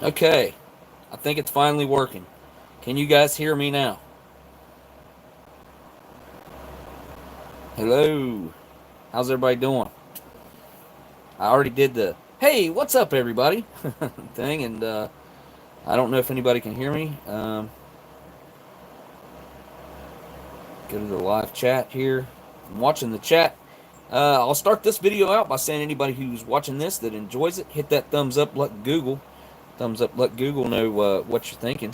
Okay, I think it's finally working. Can you guys hear me now? Hello. How's everybody doing? I already did the hey, what's up, everybody thing, and I don't know if anybody can hear me. Go to the live chat here. I'm watching the chat. I'll start this video out by saying anybody who's watching this that enjoys it, hit that thumbs up. Let Google know what you're thinking.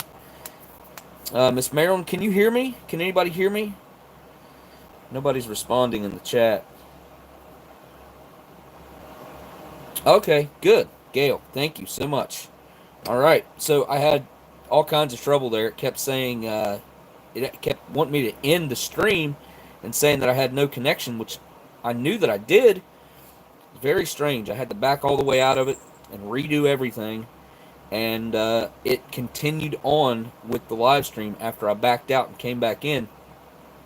Miss Marilyn, can you hear me? Can anybody hear me? Nobody's responding in the chat. Okay, good. Gail, thank you so much. All right, so I had all kinds of trouble there. It kept saying, it kept wanting me to end the stream and saying that I had no connection, which I knew that I did. Very strange. I had to back all the way out of it and redo everything, and it continued on with the live stream after I backed out and came back in.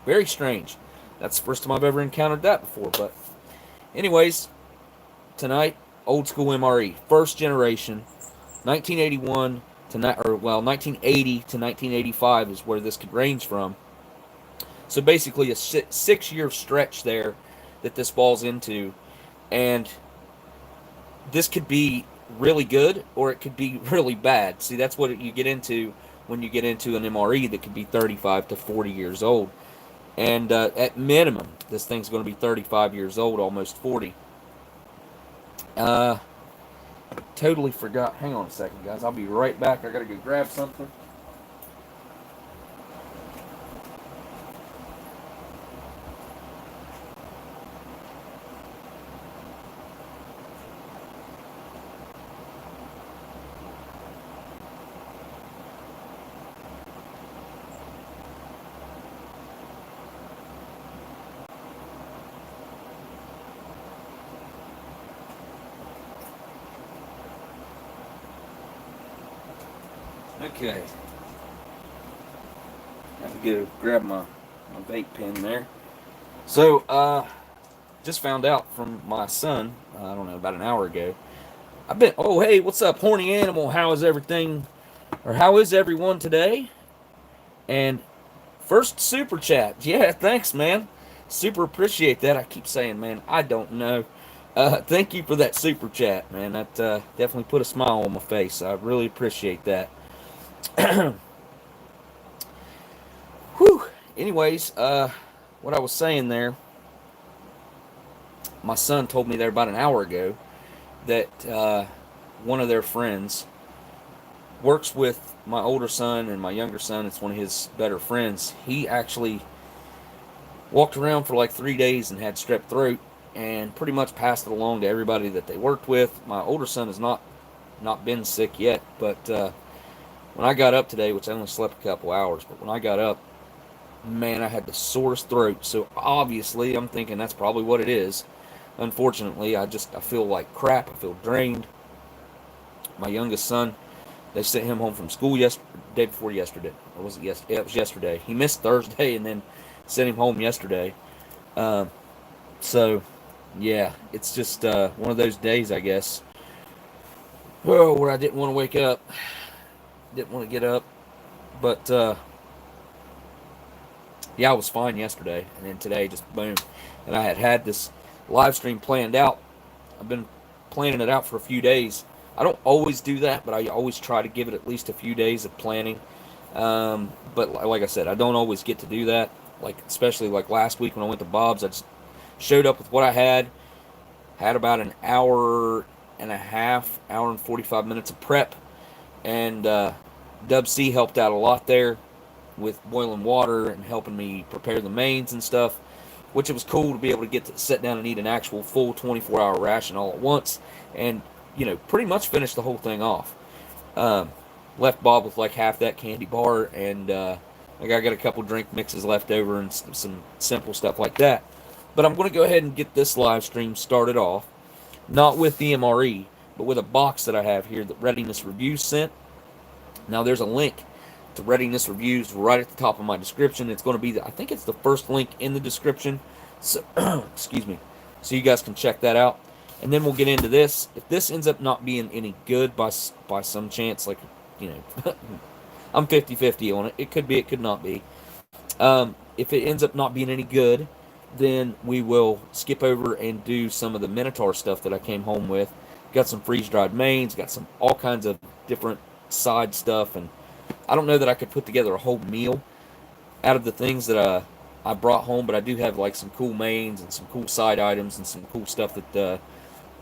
Very strange. That's the first time I've ever encountered that before. But anyways, tonight, old school MRE, first generation, 1981 to 1980 to 1985 is where this could range from. So basically, a 6-year stretch there that this falls into, and this could be really good or it could be really bad. See, that's what you get into when you get into an MRE that could be 35 to 40 years old. And at minimum, this thing's going to be 35 years old, almost 40. Totally forgot. Hang on a second, guys. I'll be right back. I got to go grab something. Okay. Have to go grab my vape pen there. So, just found out from my son, I don't know, about an hour ago. Oh, hey, what's up, horny animal? How is everything, or how is everyone today? And first super chat. Yeah, thanks, man. Super appreciate that. I keep saying, man, I don't know. Thank you for that super chat, man. That definitely put a smile on my face. I really appreciate that. Whew. Anyways, what I was saying there, my son told me there about an hour ago that one of their friends works with my older son and my younger son. It's one of his better friends. He actually walked around for like 3 days and had strep throat and pretty much passed it along to everybody that they worked with. My older son has not been sick yet, but when I got up today, which I only slept a couple hours, but when I got up, man, I had the sorest throat. So obviously, I'm thinking that's probably what it is. Unfortunately, I feel like crap. I feel drained. My youngest son, they sent him home from school day before yesterday. Or was it yesterday? Yeah, it was yesterday. He missed Thursday and then sent him home yesterday. So, yeah, it's just one of those days, I guess. Well, where I didn't want to wake up, didn't want to get up, but yeah, I was fine yesterday, and then today just boom. And I had this live stream planned out. I've been planning it out for a few days. I don't always do that, but I always try to give it at least a few days of planning. But like I said, I don't always get to do that. Like especially like last week when I went to Bob's, I just showed up with what I had about an hour and a half, hour and 45 minutes of prep, and Dub C helped out a lot there with boiling water and helping me prepare the mains and stuff, which it was cool to be able to get to sit down and eat an actual full 24-hour ration all at once, and pretty much finish the whole thing off. Left Bob with like half that candy bar, and I got a couple drink mixes left over and some simple stuff like that. But I'm going to go ahead and get this live stream started off, not with the MRE, but with a box that I have here that Readiness Reviews sent. Now there's a link to Readiness Reviews right at the top of my description. It's going to be, I think it's the first link in the description. So, excuse me. So you guys can check that out. and then we'll get into this. If this ends up not being any good by some chance, like, you know, I'm 50-50 on it. It could be, it could not be. If it ends up not being any good, then we will skip over and do some of the Minotaur stuff that I came home with. Got some freeze-dried mains, got some all kinds of different side stuff, and I don't know that I could put together a whole meal out of the things that I brought home, but I do have like some cool mains and some cool side items and some cool stuff that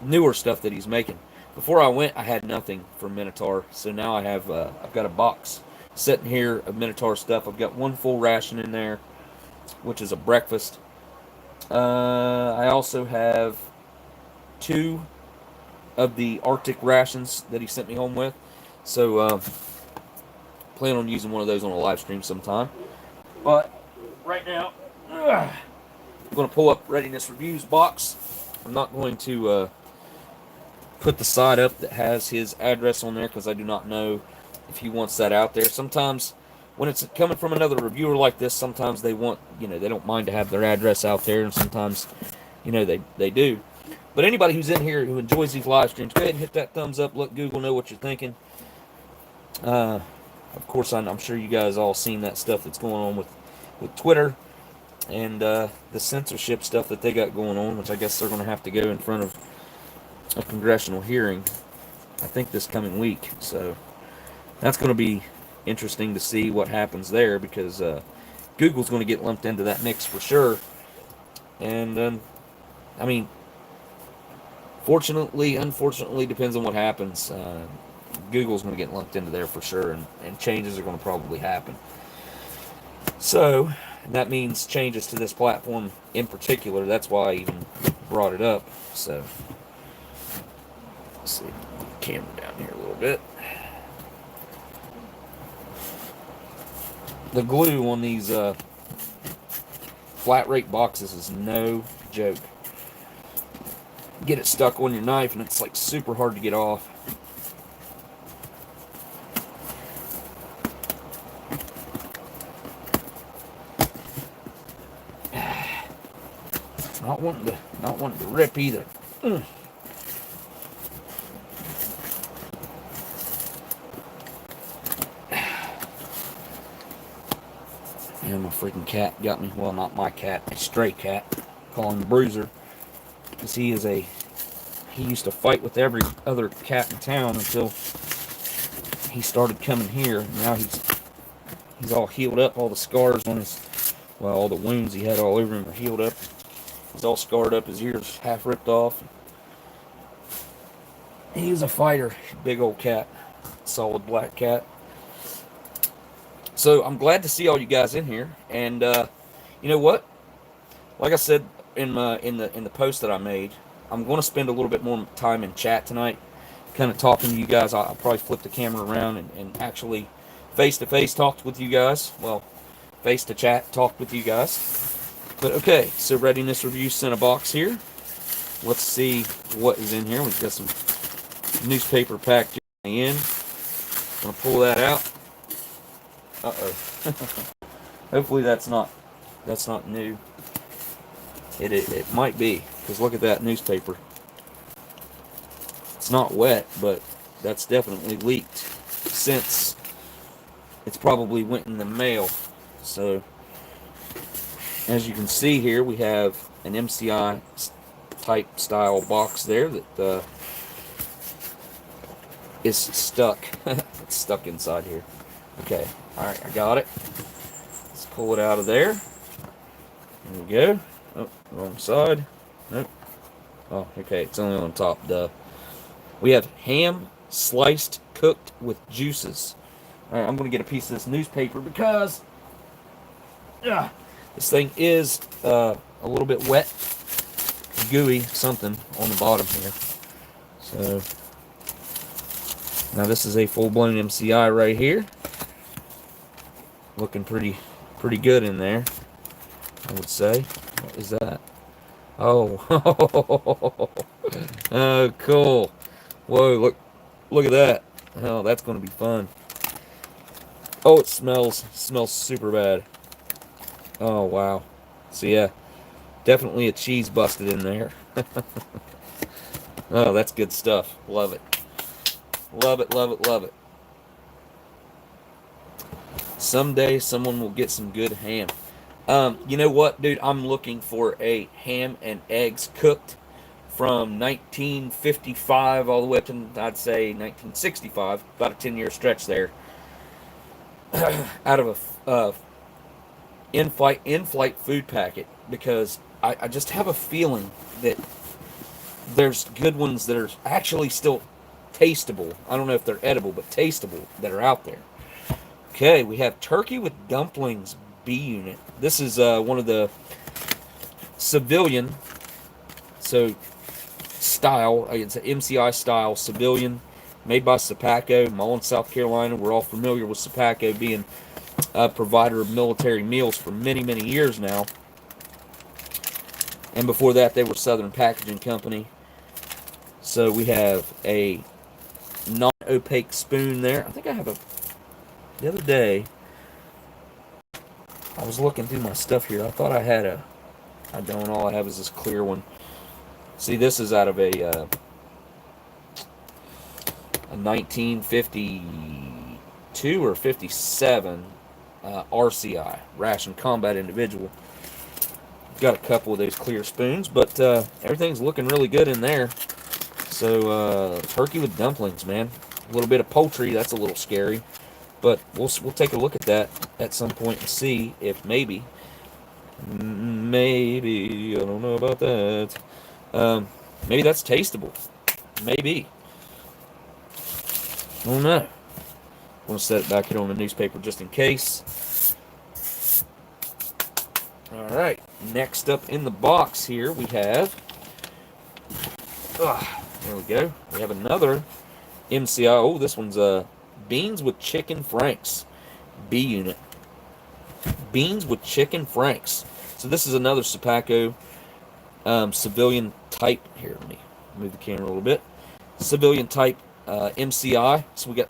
newer stuff that he's making. Before I went, I had nothing for Minotaur, so now I have I've got a box sitting here of Minotaur stuff. I've got one full ration in there, which is a breakfast. I also have 2 of the Arctic rations that he sent me home with, so plan on using one of those on a live stream sometime. But right now, I'm going to pull up Readiness Reviews box. I'm not going to put the side up that has his address on there because I do not know if he wants that out there. Sometimes when it's coming from another reviewer like this, sometimes they want, you know, they don't mind to have their address out there, and sometimes, you know, they do. But anybody who's in here who enjoys these live streams, go ahead and hit that thumbs up. Let Google know what you're thinking. Of course, I'm sure you guys all seen that stuff that's going on with Twitter and the censorship stuff that they got going on, which I guess they're going to have to go in front of a congressional hearing, I think, this coming week. So that's going to be interesting to see what happens there, because Google's going to get lumped into that mix for sure. And I mean, fortunately, unfortunately, depends on what happens. Google's going to get lumped into there for sure, and changes are going to probably happen. So that means changes to this platform in particular. That's why I even brought it up. So let's see, put the camera down here a little bit. The glue on these flat rate boxes is no joke. Get it stuck on your knife and it's like super hard to get off. Not wanting to rip either. And my freaking cat got me. Well, not my cat, a stray cat. Call him Bruiser, because he used to fight with every other cat in town until he started coming here. Now he's all healed up. All the scars on his, well, all the wounds he had all over him are healed up. He's all scarred up. His ears half ripped off. He was a fighter. Big old cat. Solid black cat. So I'm glad to see all you guys in here. And you know what? Like I said in the post that I made, I'm going to spend a little bit more time in chat tonight, kind of talking to you guys. I'll probably flip the camera around and actually face-to-face talk with you guys. Well, face-to-chat talk with you guys. But okay, so Readiness Reviews sent a box here. Let's see what is in here. We've got some newspaper packed in. I'm going to pull that out. Uh-oh. Hopefully that's not new. It might be, because look at that newspaper. It's not wet, but that's definitely leaked since it's probably went in the mail. So as you can see here, we have an MCI type style box there that is stuck. It's stuck inside here. Okay, alright, I got it. Let's pull it out of there. There we go. Oh, wrong side. Nope. Oh, okay, it's only on top, duh. We have ham sliced, cooked with juices. Alright, I'm going to get a piece of this newspaper because this thing is a little bit wet, gooey, something on the bottom here. So, now this is a full-blown MCI right here. Looking pretty good in there, I would say. What is that? Oh, oh, cool. Whoa, look at that. Oh, that's going to be fun. Oh, it smells super bad. Oh, wow. So, yeah, definitely a cheese busted in there. Oh, that's good stuff. Love it. Love it, love it, love it. Someday someone will get some good ham. You know what, dude? I'm looking for a ham and eggs cooked from 1955 all the way up to, I'd say, 1965. About a 10-year stretch there. Out of a in-flight food packet, because I just have a feeling that there's good ones that are actually still tasteable. I don't know if they're edible, but tasteable that are out there. Okay, we have turkey with dumplings B unit. This is one of the civilian, so style, it's an MCI style civilian, made by Sopacko, Mullen, South Carolina. We're all familiar with Sopacko being a provider of military meals for many, many years now. And before that, they were Southern Packaging Company. So we have a non-opaque spoon there. I think I have a... The other day, I was looking through my stuff here. I thought I had a... I don't. All I have is this clear one. See, this is out of a 1952 or 57 RCI, Ration Combat Individual. Got a couple of those clear spoons, but everything's looking really good in there. So, turkey with dumplings, man. A little bit of poultry, that's a little scary. But we'll take a look at that at some point and see if maybe, I don't know about that. Maybe that's tasteable. Maybe. I don't know. I'm going to set it back here on the newspaper just in case. Alright, next up in the box here we have... there we go. We have another MCI. Oh, this one's beans with chicken franks. B unit. Beans with chicken franks. So this is another Sopacko civilian type. Here, let me move the camera a little bit. Civilian type MCI. So we got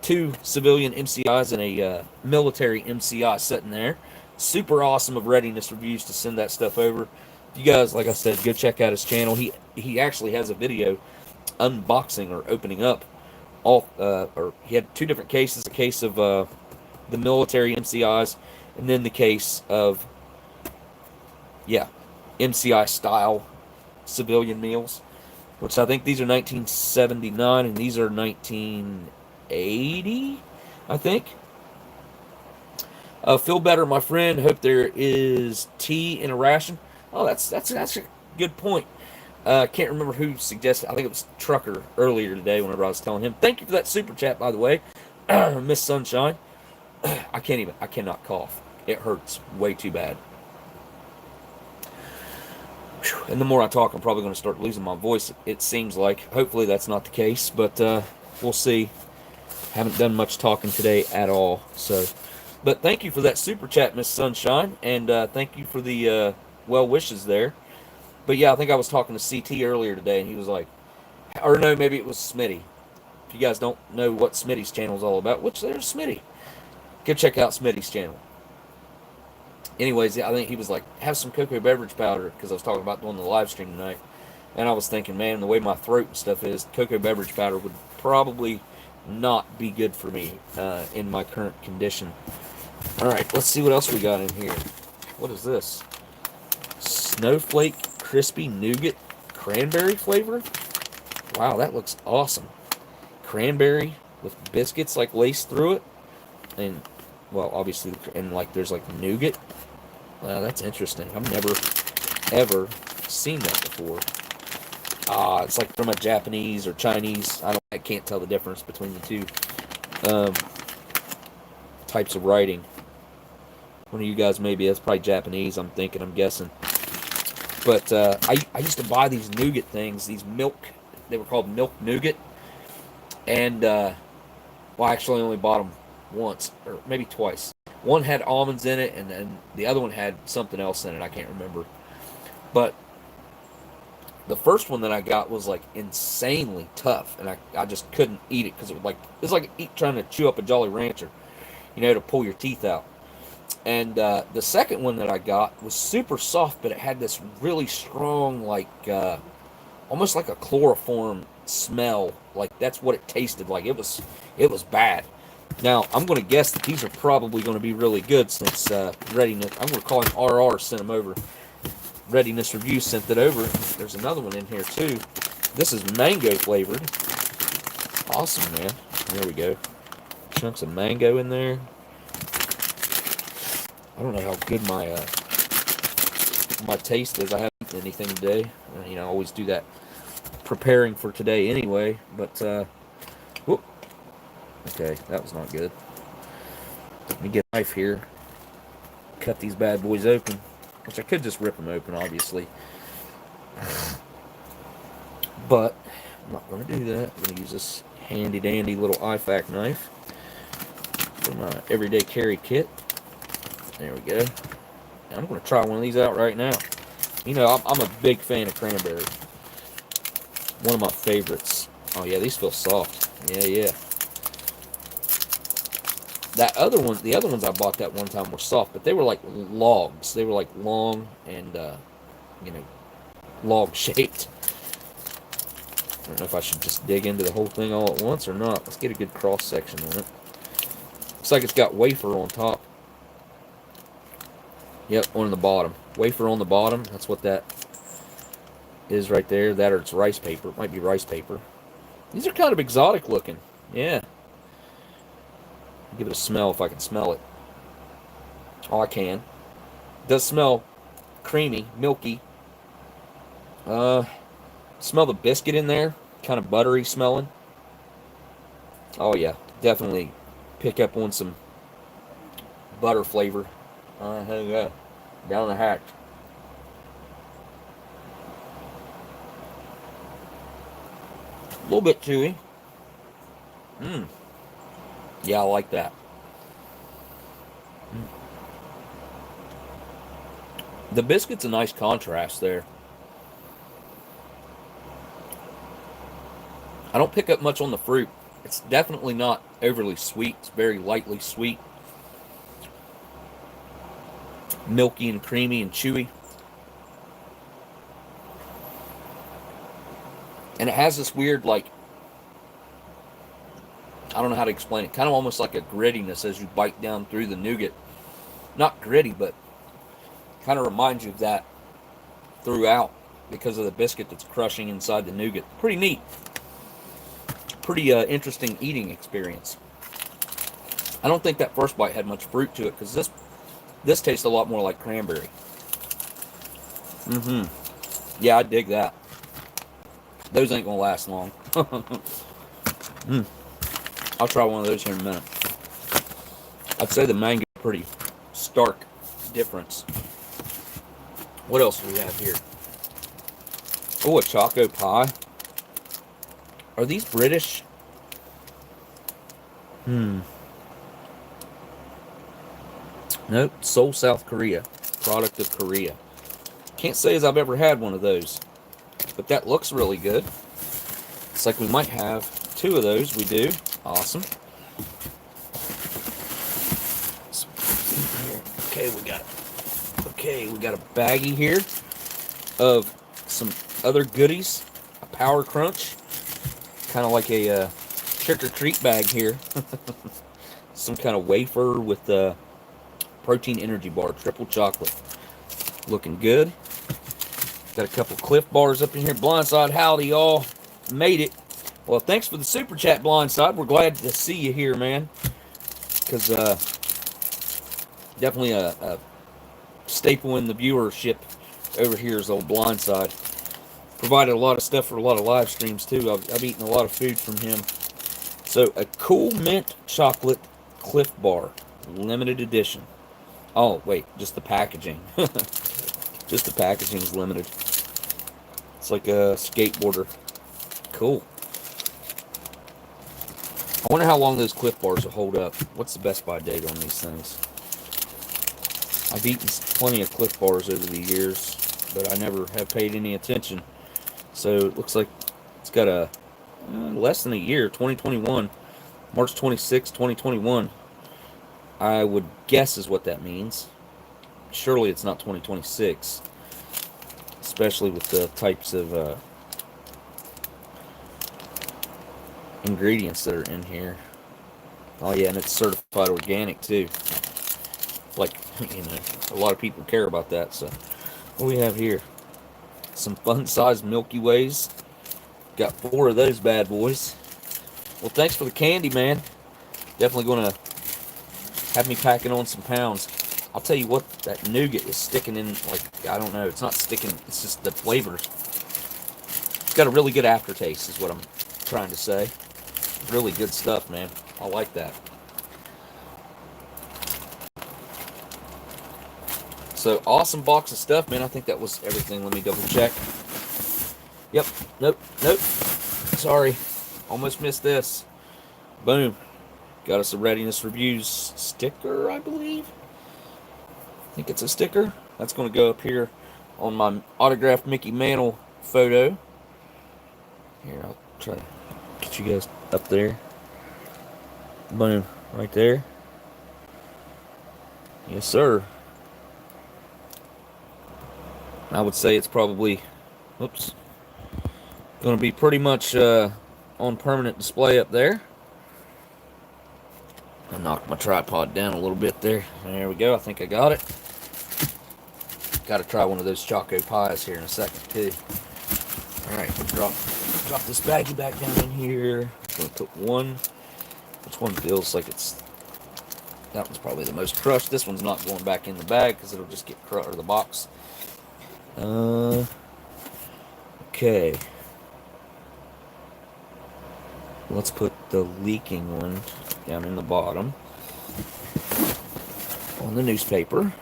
two civilian MCIs and a military MCI sitting there. Super awesome of Readiness Reviews to send that stuff over. If you guys, like I said, go check out his channel. He actually has a video unboxing or opening up all, or he had two different cases, a case of the military MCIs, and then the case of, MCI style civilian meals, which I think these are 1979 and these are 1980, I think. Feel better, my friend. Hope there is tea in a ration. Oh, that's a good point. Can't remember who suggested. I think it was Trucker earlier today whenever I was telling him. Thank you for that super chat, by the way, Miss Sunshine. I cannot cough. It hurts way too bad. And the more I talk, I'm probably going to start losing my voice, it seems like. Hopefully that's not the case, but we'll see. Haven't done much talking today at all, so... But thank you for that super chat, Miss Sunshine, and thank you for the well wishes there. But yeah, I think I was talking to CT earlier today, and he was like, or no, maybe it was Smitty. If you guys don't know what Smitty's channel is all about, which there's Smitty, go check out Smitty's channel. Anyways, I think he was like, have some cocoa beverage powder, because I was talking about doing the live stream tonight. And I was thinking, man, the way my throat and stuff is, cocoa beverage powder would probably not be good for me in my current condition. Alright, let's see what else we got in here. What is this? Snowflake crispy nougat cranberry flavor? Wow, that looks awesome. Cranberry with biscuits like laced through it. And, well, obviously, and like there's like nougat. Wow, that's interesting. I've never, ever seen that before. It's like from a Japanese or Chinese. I can't tell the difference between the two types of writing. One of you guys maybe, that's probably Japanese, I'm guessing. But I used to buy these nougat things, these milk, they were called milk nougat. And, well, I actually only bought them once, or maybe twice. One had almonds in it, and then the other one had something else in it, I can't remember. But the first one that I got was like insanely tough, and I just couldn't eat it because it was like trying to chew up a Jolly Rancher, to pull your teeth out. And the second one that I got was super soft, but it had this really strong, like almost like a chloroform smell. Like that's what it tasted like. It was bad. Now I'm going to guess that these are probably going to be really good since Readiness. I'm going to call him RR sent them over. Readiness Reviews sent it over. There's another one in here too. This is mango flavored. Awesome, man. There we go. Chunks of mango in there. I don't know how good my taste is. I haven't eaten anything today. You know, I always do that preparing for today anyway. But whoop. Okay, that was not good. Let me get a knife here. Cut these bad boys open. Which I could just rip them open, obviously. But I'm not going to do that. I'm going to use this handy dandy little IFAC knife from my everyday carry kit. There we go. And I'm going to try one of these out right now. You know, I'm a big fan of cranberry. One of my favorites. Oh yeah, these feel soft. Yeah. That other one, the other ones I bought that one time were soft, but they were like logs. They were like long and, you know, log shaped. I don't know if I should just dig into the whole thing all at once or not. Let's get a good cross section on it. Looks like it's got wafer on top. Yep, on the bottom. Wafer on the bottom. That's what that is right there. That or it's rice paper. It might be rice paper. These are kind of exotic looking. Yeah. Give it a smell if I can smell it. Oh, I can. It does smell creamy, milky. Smell the biscuit in there. Kind of buttery smelling. Oh, yeah. Definitely pick up on some butter flavor. Yeah. Down the hatch. A little bit chewy. Yeah, I like that. The biscuit's a nice contrast there. I don't pick up much on the fruit. It's definitely not overly sweet. It's very lightly sweet. Milky and creamy and chewy. And it has this weird, like, I don't know how to explain it. Kind of almost like a grittiness as you bite down through the nougat. Not gritty, but kind of reminds you of that throughout because of the biscuit that's crushing inside the nougat. Pretty neat. Pretty interesting eating experience. I don't think that first bite had much fruit to it because this tastes a lot more like cranberry. Yeah, I dig that. Those ain't gonna last long. I'll try one of those here in a minute. I'd say the mango is pretty stark difference. What else do we have here? Oh, a choco pie. Are these British? Nope, Seoul, South Korea. Product of Korea. Can't say as I've ever had one of those. But that looks really good. It's like we might have two of those. We do. Awesome. Okay, we got a baggie here of some other goodies. A Power Crunch. Kind of like a trick-or-treat bag here. Some kind of wafer with protein energy bar, triple chocolate. Looking good. Got a couple Cliff Bars up in here. Blindside, howdy y'all. Made it. Well, thanks for the super chat, Blindside. We're glad to see you here, man. Because definitely a staple in the viewership over here is old Blindside. Provided a lot of stuff for a lot of live streams, too. I've eaten a lot of food from him. So, a Cool Mint Chocolate Cliff Bar. Limited edition. Oh, wait. Just the packaging. Just the packaging is limited. It's like a skateboarder. Cool. I wonder how long those Cliff Bars will hold up. What's the best by date on these things? I've eaten plenty of Cliff Bars over the years, but I never have paid any attention. So it looks like it's got a less than a year, 2021, March 26, 2021. I would guess is what that means. Surely it's not 2026, especially with the types of ingredients that are in here. Oh yeah, and it's certified organic too. Like, you know, a lot of people care about that. So what do we have here? Some fun-sized Milky Ways. Got 4 of those bad boys. Well, thanks for the candy, man. Definitely going to have me packing on some pounds. I'll tell you what, that nougat is sticking in, like, I don't know. It's not sticking. It's just the flavors. It's got a really good aftertaste is what I'm trying to say. Really good stuff, man. I like that. So, awesome box of stuff, man. I think that was everything. Let me double check. Yep. Nope. Sorry. Almost missed this. Boom. Got us a Readiness Reviews sticker, I believe. I think it's a sticker. That's going to go up here on my autographed Mickey Mantle photo. Here, I'll try to get you guys up there. Boom. Right there. Yes, sir. I would say it's probably, oops, going to be pretty much on permanent display up there. I knocked my tripod down a little bit there. There we go. I think I got it. Got to try one of those Choco pies here in a second too. All right, drop this baggie back down in here. I'm going to put one. Which one feels like it's? That one's probably the most crushed. This one's not going back in the bag because it'll just get crushed, or the box. Okay. Let's put the leaking one down in the bottom on the newspaper, and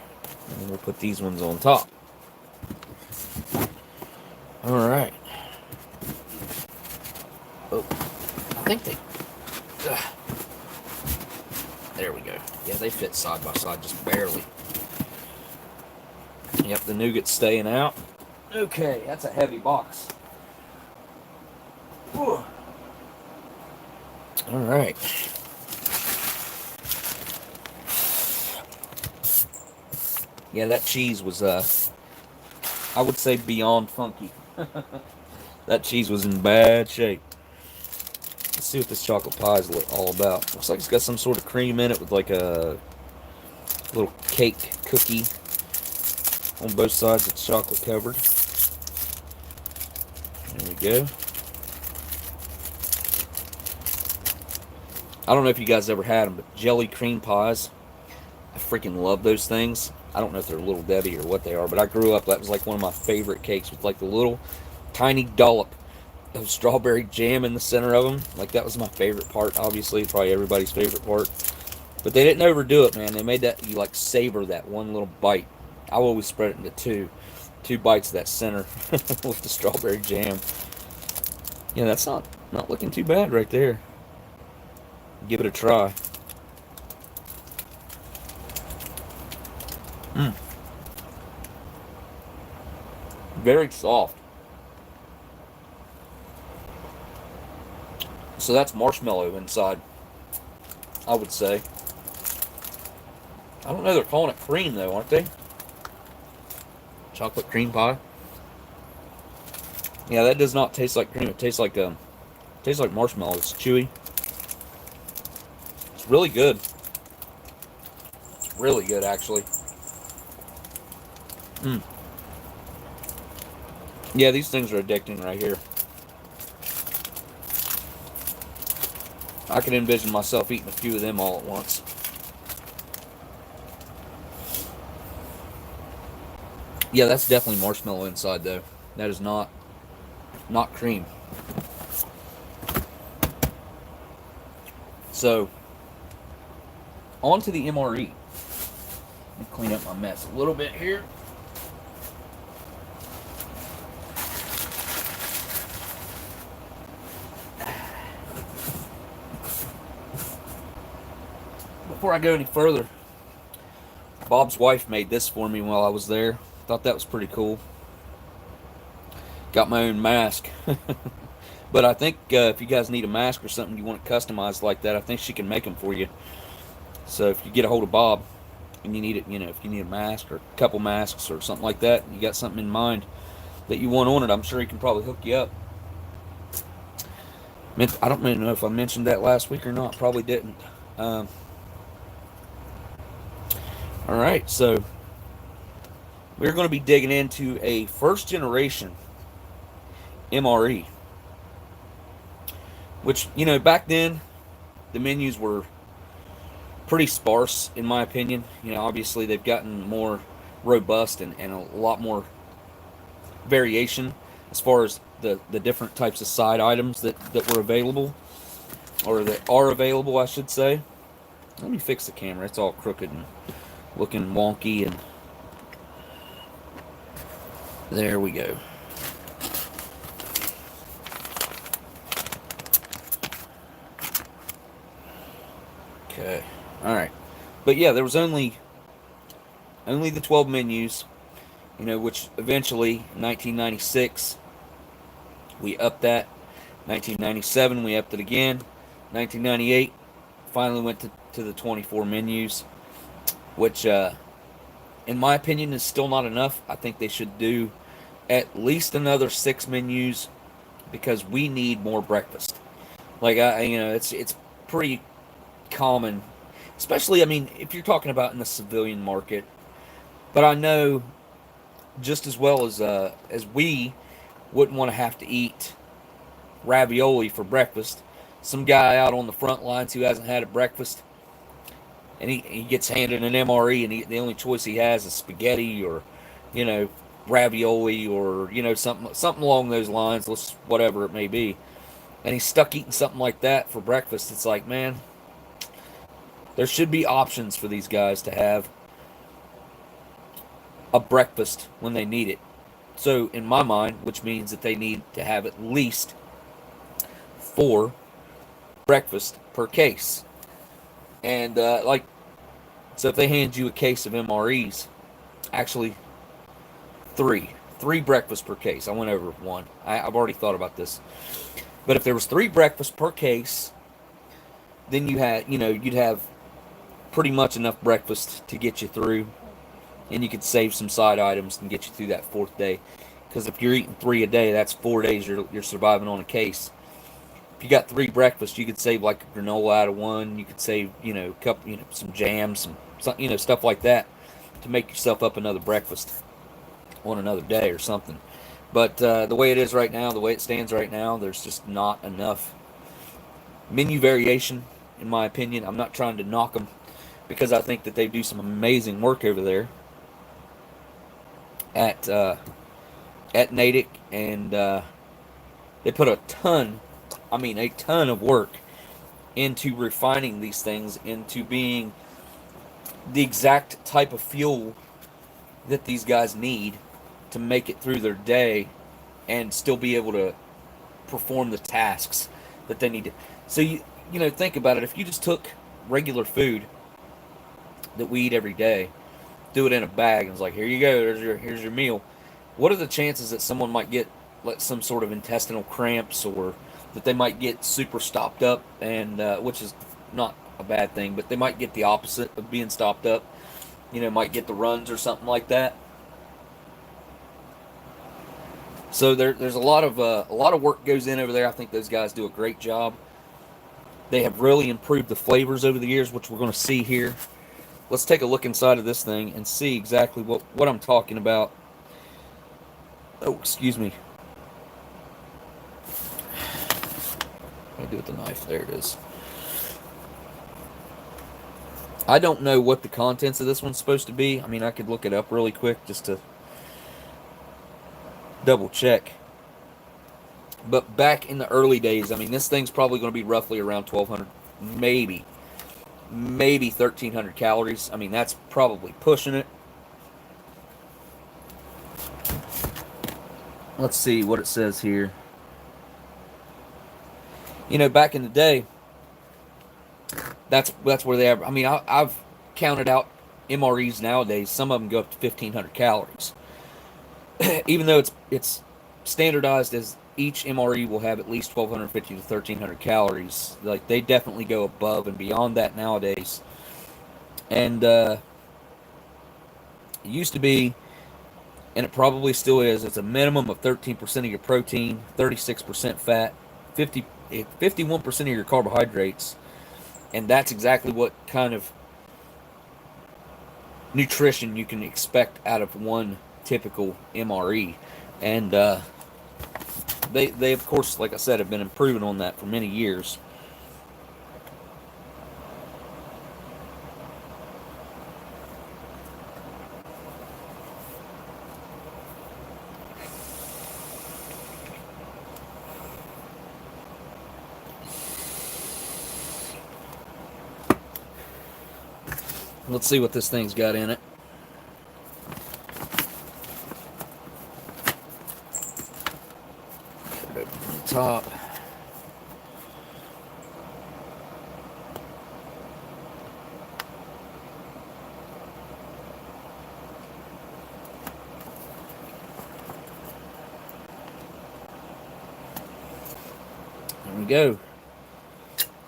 then we'll put these ones on top. All right. Oh, I think they. There we go. Yeah, they fit side by side, just barely. Yep, the nougat's staying out. Okay, that's a heavy box. Whew. All right. Yeah, that cheese was, I would say beyond funky. That cheese was in bad shape. Let's see what this chocolate pie is all about. Looks like it's got some sort of cream in it with like a little cake cookie on both sides. It's chocolate covered. There we go. I don't know if you guys ever had them, but jelly cream pies. I freaking love those things. I don't know if they're Little Debbie or what they are, but I grew up, that was like one of my favorite cakes with like the little tiny dollop of strawberry jam in the center of them. Like that was my favorite part, obviously, probably everybody's favorite part. But they didn't overdo it, man. They made that, you like savor that one little bite. I always spread it into two bites of that center with the strawberry jam. Yeah, that's not looking too bad right there. Give it a try. Very soft. So that's marshmallow inside, I would say. I don't know, they're calling it cream though, aren't they? Chocolate cream pie. Yeah, that does not taste like cream. It tastes like marshmallow. It's chewy. It's really good. It's really good, actually. Yeah, these things are addicting right here. I can envision myself eating a few of them all at once. Yeah, that's definitely marshmallow inside, though. That is not cream. So, on to the MRE. Let me clean up my mess a little bit here. Before I go any further, Bob's wife made this for me while I was there. Thought that was pretty cool. Got my own mask. But I think if you guys need a mask or something you want it customized like that, I think she can make them for you. So if you get a hold of Bob and you need it, if you need a mask or a couple masks or something like that, you got something in mind that you want on it, I'm sure he can probably hook you up. I don't even know if I mentioned that last week or not. Probably didn't. All right, so we're going to be digging into a first generation MRE, which, back then the menus were pretty sparse, in my opinion. Obviously they've gotten more robust and a lot more variation as far as the different types of side items that were available, or that are available, I should say. Let me fix the camera. It's all crooked and looking wonky, and there we go. Okay. All right. But yeah, there was only the 12 menus, which eventually in 1996 we upped that. 1997 we upped it again. 1998 finally went to the 24 menus, which in my opinion is still not enough. I think they should do at least another 6 menus because we need more breakfast. Like it's pretty common, especially, I mean, if you're talking about in the civilian market. But I know just as well as we wouldn't want to have to eat ravioli for breakfast. Some guy out on the front lines who hasn't had a breakfast, and he gets handed an MRE, and the only choice he has is spaghetti or, you know, ravioli or, something along those lines, whatever it may be. And he's stuck eating something like that for breakfast. It's like, man, there should be options for these guys to have a breakfast when they need it. So, in my mind, which means that they need to have at least 4 breakfast per case. And, so if they hand you a case of MREs, actually 3 breakfasts per case. I went over one. I've already thought about this. But if there was 3 breakfasts per case, then you'd have pretty much enough breakfast to get you through, and you could save some side items and get you through that 4th day. Because if you're eating 3 a day, that's 4 days you're surviving on a case. If you got 3 breakfasts, you could save like a granola out of one. You could save some jams, some stuff like that to make yourself up another breakfast on another day or something. But the way it is right now, the way it stands right now, there's just not enough menu variation, in my opinion. I'm not trying to knock them, because I think that they do some amazing work over there at Natick, and they put a ton of work into refining these things into being the exact type of fuel that these guys need to make it through their day and still be able to perform the tasks that they need to. So think about it. If you just took regular food that we eat every day, do it in a bag, and it's like, here you go, here's your meal. What are the chances that someone might get some sort of intestinal cramps, or that they might get super stopped up, and which is not a bad thing, but they might get the opposite of being stopped up. Might get the runs or something like that. So there's a lot of work goes in over there. I think those guys do a great job. They have really improved the flavors over the years, which we're going to see here. Let's take a look inside of this thing and see exactly what I'm talking about. Oh, excuse me. I do with the knife. There it is. I don't know what the contents of this one's supposed to be. I mean, I could look it up really quick just to double check. But back in the early days, I mean, this thing's probably going to be roughly around 1,200, maybe 1,300 calories. I mean, that's probably pushing it. Let's see what it says here. Back in the day, that's where they have. I mean, I've counted out MREs nowadays. Some of them go up to 1,500 calories. Even though it's standardized as each MRE will have at least 1,250 to 1,300 calories. Like, they definitely go above and beyond that nowadays. And it used to be, and it probably still is, it's a minimum of 13% of your protein, 36% fat, 51% of your carbohydrates, and that's exactly what kind of nutrition you can expect out of one typical MRE. And they of course, like I said, have been improving on that for many years. Let's see what this thing's got in it. Open the top. There we go.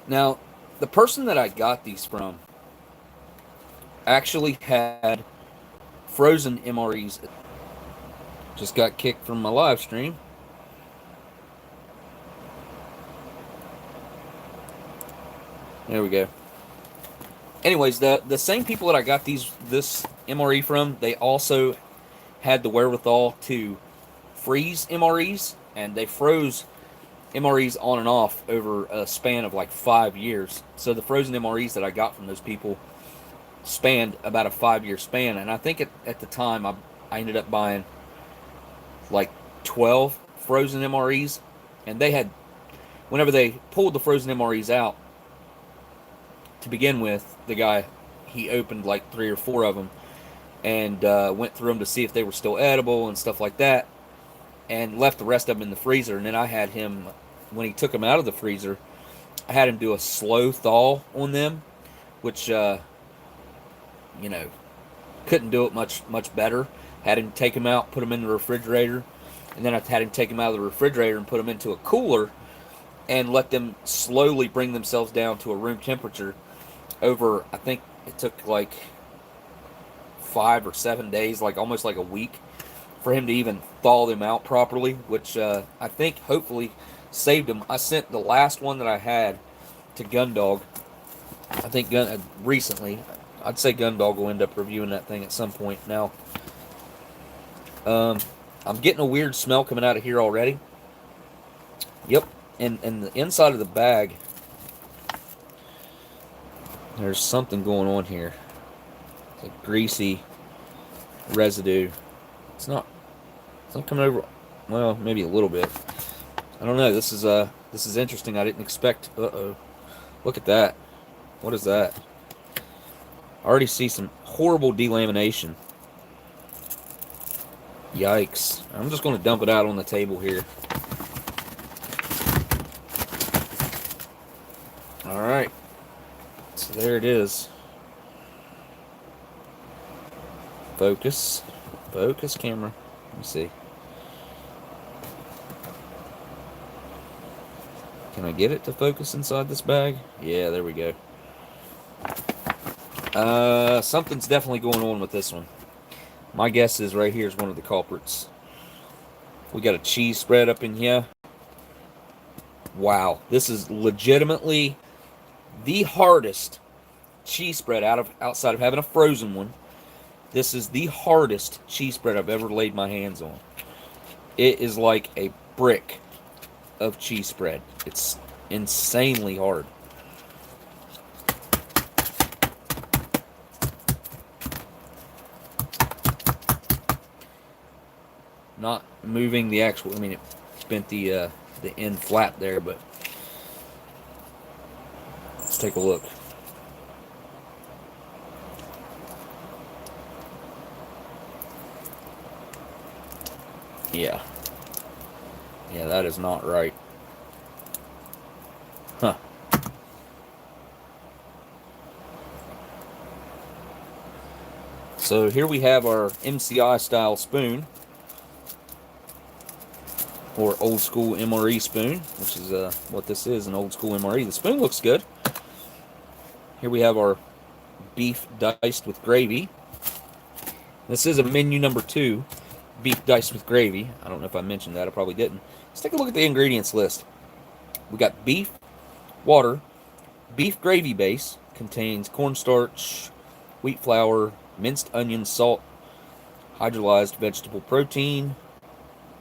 Now, the person that I got these from actually had frozen MREs. Just got kicked from my live stream. There we go. Anyways, the same people that I got this MRE from, they also had the wherewithal to freeze MREs, and they froze MREs on and off over a span of like 5 years. So the frozen MREs that I got from those people spanned about a 5-year span, and I think at the time I ended up buying like 12 frozen MREs, and they had, whenever they pulled the frozen MREs out to begin with, the guy, he opened like 3 or 4 of them and went through them to see if they were still edible and stuff like that, and left the rest of them in the freezer. And then I had him, when he took them out of the freezer, I had him do a slow thaw on them, which you know, couldn't do it much better. Had him take them out, put them in the refrigerator, and then I had him take them out of the refrigerator and put them into a cooler and let them slowly bring themselves down to a room temperature over, I think it took like 5 or 7 days, like almost like a week, for him to even thaw them out properly, which I think hopefully saved them. I sent the last one that I had to Gundog, I think recently. I'd say Gundog will end up reviewing that thing at some point. Now, I'm getting a weird smell coming out of here already. Yep, and the inside of the bag, there's something going on here. It's like greasy residue. It's not coming over. Well, maybe a little bit. I don't know. This is interesting. I didn't expect. Uh-oh. Look at that. What is that? I already see some horrible delamination. Yikes. I'm just going to dump it out on the table here. Alright. So there it is. Focus. Focus, camera. Let me see. Can I get it to focus inside this bag? Yeah, there we go. Something's definitely going on with this one. My guess is right here is one of the culprits. We got a cheese spread up in here. Wow, this is legitimately the hardest cheese spread outside of having a frozen one. This is the hardest cheese spread I've ever laid my hands on. It is like a brick of cheese spread. It's insanely hard. Not moving the actual, I mean, it bent the end flap there, but let's take a look. Yeah, that is not right. Huh. So here we have our MCI style spoon, or old school MRE spoon, which is what this is, an old school MRE. The spoon looks good. Here we have our beef diced with gravy. This is a menu number 2, beef diced with gravy. I don't know if I mentioned that. I probably didn't. Let's take a look at the ingredients list. We got beef, water, beef gravy base, contains cornstarch, wheat flour, minced onion, salt, hydrolyzed vegetable protein,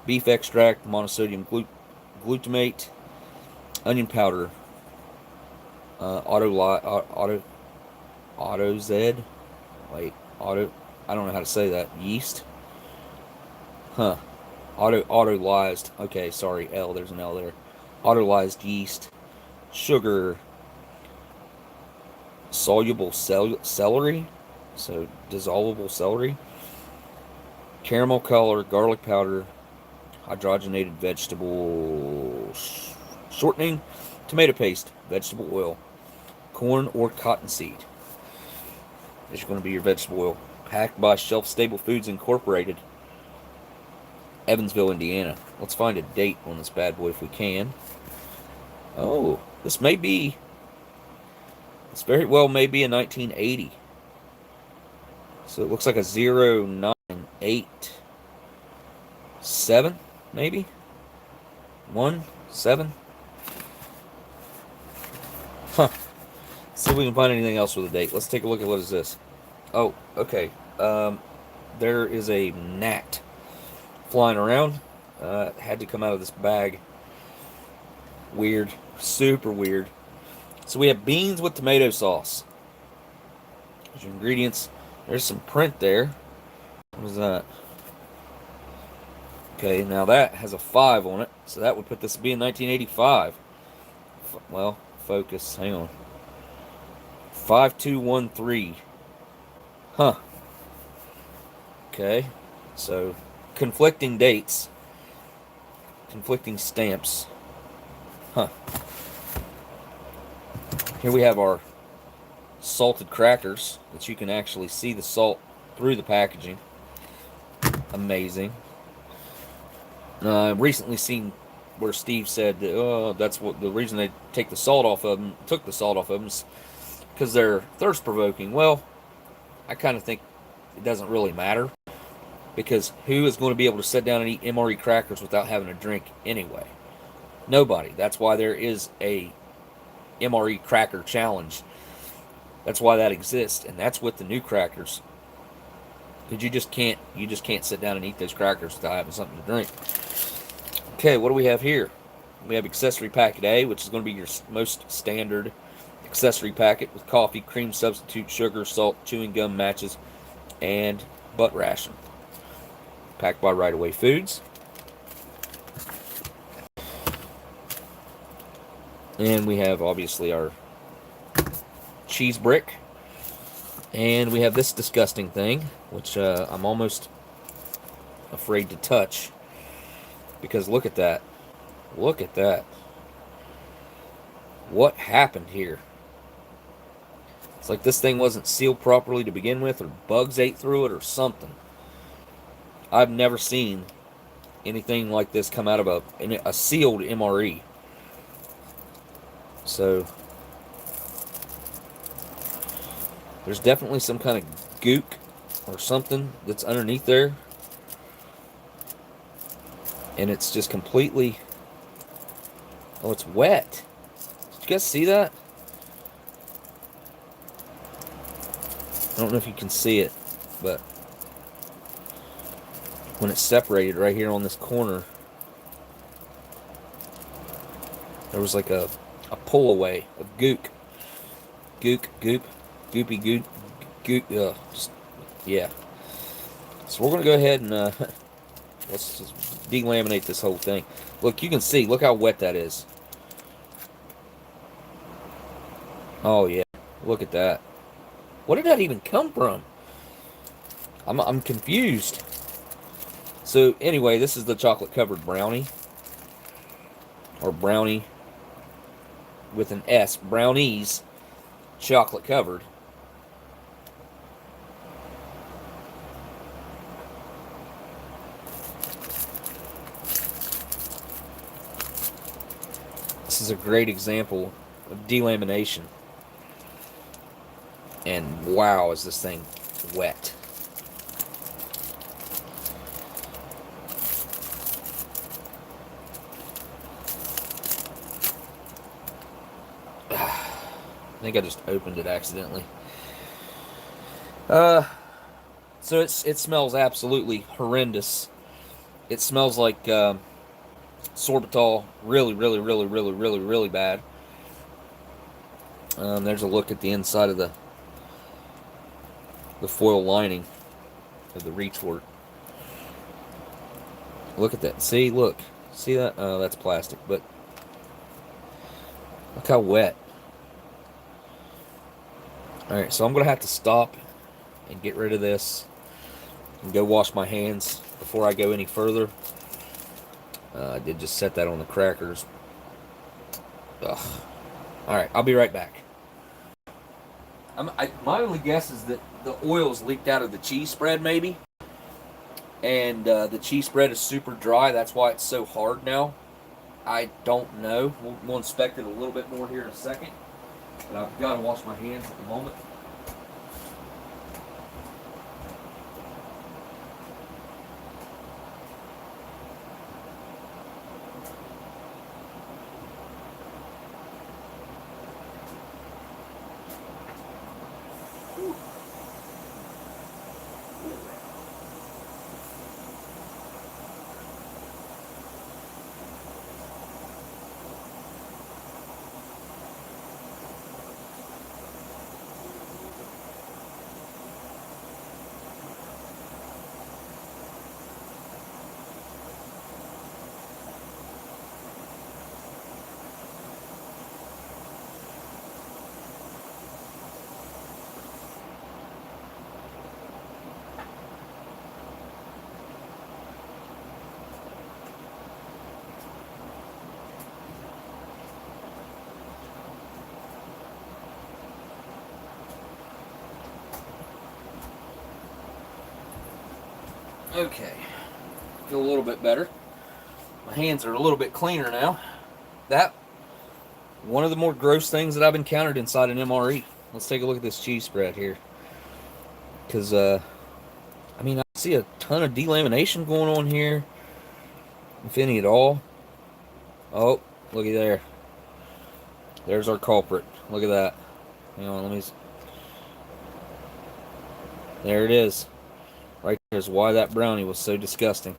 beef extract, monosodium glutamate, onion powder, auto Z. Wait, auto. I don't know how to say that. Yeast. Huh. Autolyzed. Okay, sorry. L. There's an L there. Autolyzed yeast, sugar, soluble celery, so dissolvable celery, caramel color, garlic powder, hydrogenated vegetable shortening, tomato paste, vegetable oil, corn or cottonseed. This is going to be your vegetable oil. Packed by Shelf Stable Foods Incorporated, Evansville, Indiana. Let's find a date on this bad boy if we can. Oh, this very well may be a 1980. So it looks like a 0987, maybe? 17? Huh. See if we can find anything else with a date. Let's take a look at what is this. Oh, okay. There is a gnat flying around. Had to come out of this bag. Weird. Super weird. So we have beans with tomato sauce. There's your ingredients. There's some print there. What is that? Okay, now that has a 5 on it. So that would put this to be in 1985. Well, focus. Hang on. 5213. Huh. Okay. So, conflicting dates. Conflicting stamps. Huh. Here we have our salted crackers, that you can actually see the salt through the packaging. Amazing. I've recently seen where Steve said that, oh, that's what the reason they took the salt off of them is because they're thirst provoking. Well, I kind of think it doesn't really matter, because who is going to be able to sit down and eat MRE crackers without having a drink anyway? Nobody. That's why there is a MRE cracker challenge. That's why that exists, and that's with the new crackers. Because you just can't sit down and eat those crackers without having something to drink. Okay, what do we have here? We have accessory packet A, which is going to be your most standard accessory packet with coffee, cream substitute, sugar, salt, chewing gum, matches, and butt ration. Packed by Right Away Foods. And we have, obviously, our cheese brick. And we have this disgusting thing, which I'm almost afraid to touch. Because look at that. Look at that. What happened here? It's like this thing wasn't sealed properly to begin with, or bugs ate through it, or something. I've never seen anything like this come out of a sealed MRE. So there's definitely some kind of gook or something that's underneath there. And it's just completely... Oh, it's wet. Did you guys see that? I don't know if you can see it, but when it's separated right here on this corner, there was like a pull away of gook. Gook, goop, goopy, goop, goop, yeah. So we're going to go ahead and let's just delaminate this whole thing. Look, you can see, look how wet that is. Oh yeah, look at that. What did that even come from? I'm confused. So anyway, this is the chocolate covered brownie, or brownie with an S, brownies, chocolate covered. This is a great example of delamination. And wow, is this thing wet. I think I just opened it accidentally. So it smells absolutely horrendous. It smells like sorbitol, really, really, really, really, really, really bad. There's a look at the inside of the foil lining of the retort. Look at that. See, look. See that? Oh, that's plastic, but look how wet. Alright, so I'm going to have to stop and get rid of this and go wash my hands before I go any further. I did just set that on the crackers. Ugh. Alright, I'll be right back. My only guess is that the oil's leaked out of the cheese spread, maybe. And the cheese spread is super dry. That's why it's so hard now. I don't know. We'll inspect it a little bit more here in a second. But I've got to wash my hands at the moment. Okay, feel a little bit better. My hands are a little bit cleaner now. That, one of the more gross things that I've encountered inside an MRE. Let's take a look at this cheese spread here. Because, I mean, I see a ton of delamination going on here. If any at all. Oh, looky there. There's our culprit. Look at that. Hang on, let me... There it is. Right there's why that brownie was so disgusting.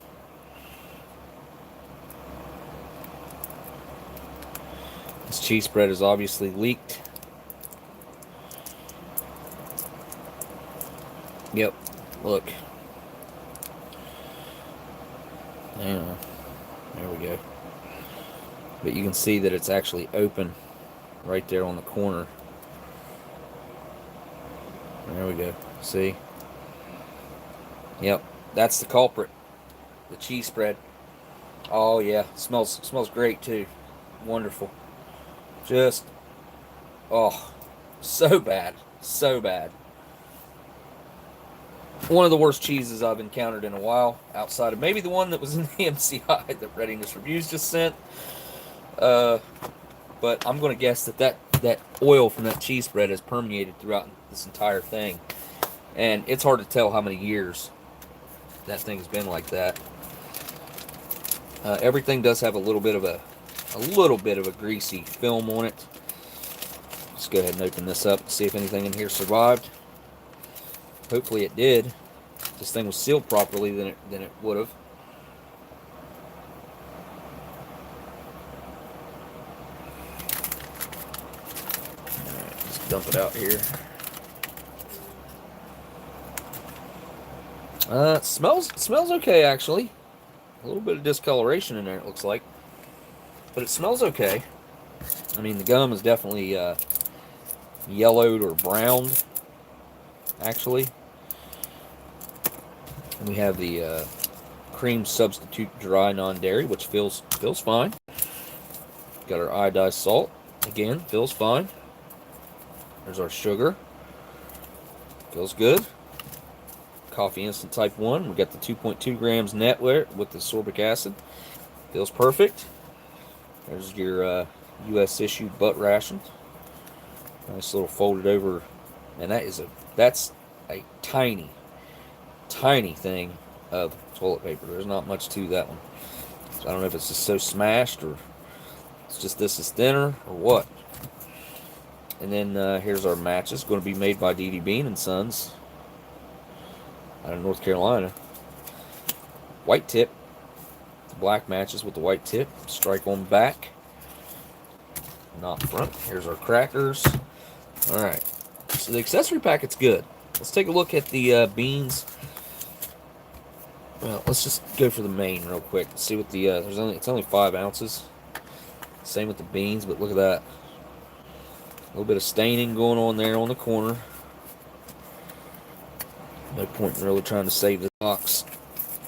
This cheese spread is obviously leaked. Yep, look. Yeah, there we go. But you can see that it's actually open right there on the corner. There we go. See? Yep, that's the culprit. The cheese spread. Oh yeah, smells great too. Wonderful. Just, oh, so bad, so bad. One of the worst cheeses I've encountered in a while, outside of maybe the one that was in the MCI that Readiness Reviews just sent. But I'm going to guess that oil from that cheese spread has permeated throughout this entire thing, and it's hard to tell how many years that thing's been like that. Everything does have a little bit of a greasy film on it. Let's go ahead and open this up and see if anything in here survived. Hopefully it did. If this thing was sealed properly, then it would have. Alright, let's dump it out here. It smells okay, actually. A little bit of discoloration in there, it looks like. But it smells okay. I mean, the gum is definitely yellowed or browned, actually. And we have the cream substitute dry non-dairy, which feels fine. Got our iodized salt. Again, feels fine. There's our sugar. Feels good. Coffee Instant Type 1. We got the 2.2 grams net with the sorbic acid. Feels perfect. There's your U.S. issued butt rations. Nice little folded over, and that's a tiny thing of toilet paper. There's not much to that one. So I don't know if it's just so smashed or it's just this is thinner or what. And then here's our matches. Going to be made by D.D. Bean and Sons out of North Carolina. White tip. The black matches with the white tip. Strike on back. Not front. Here's our crackers. Alright. So the accessory packet's good. Let's take a look at the beans. Well, let's just go for the main real quick. See what the it's only 5 ounces. Same with the beans, but look at that. A little bit of staining going on there on the corner. No point in really trying to save this box.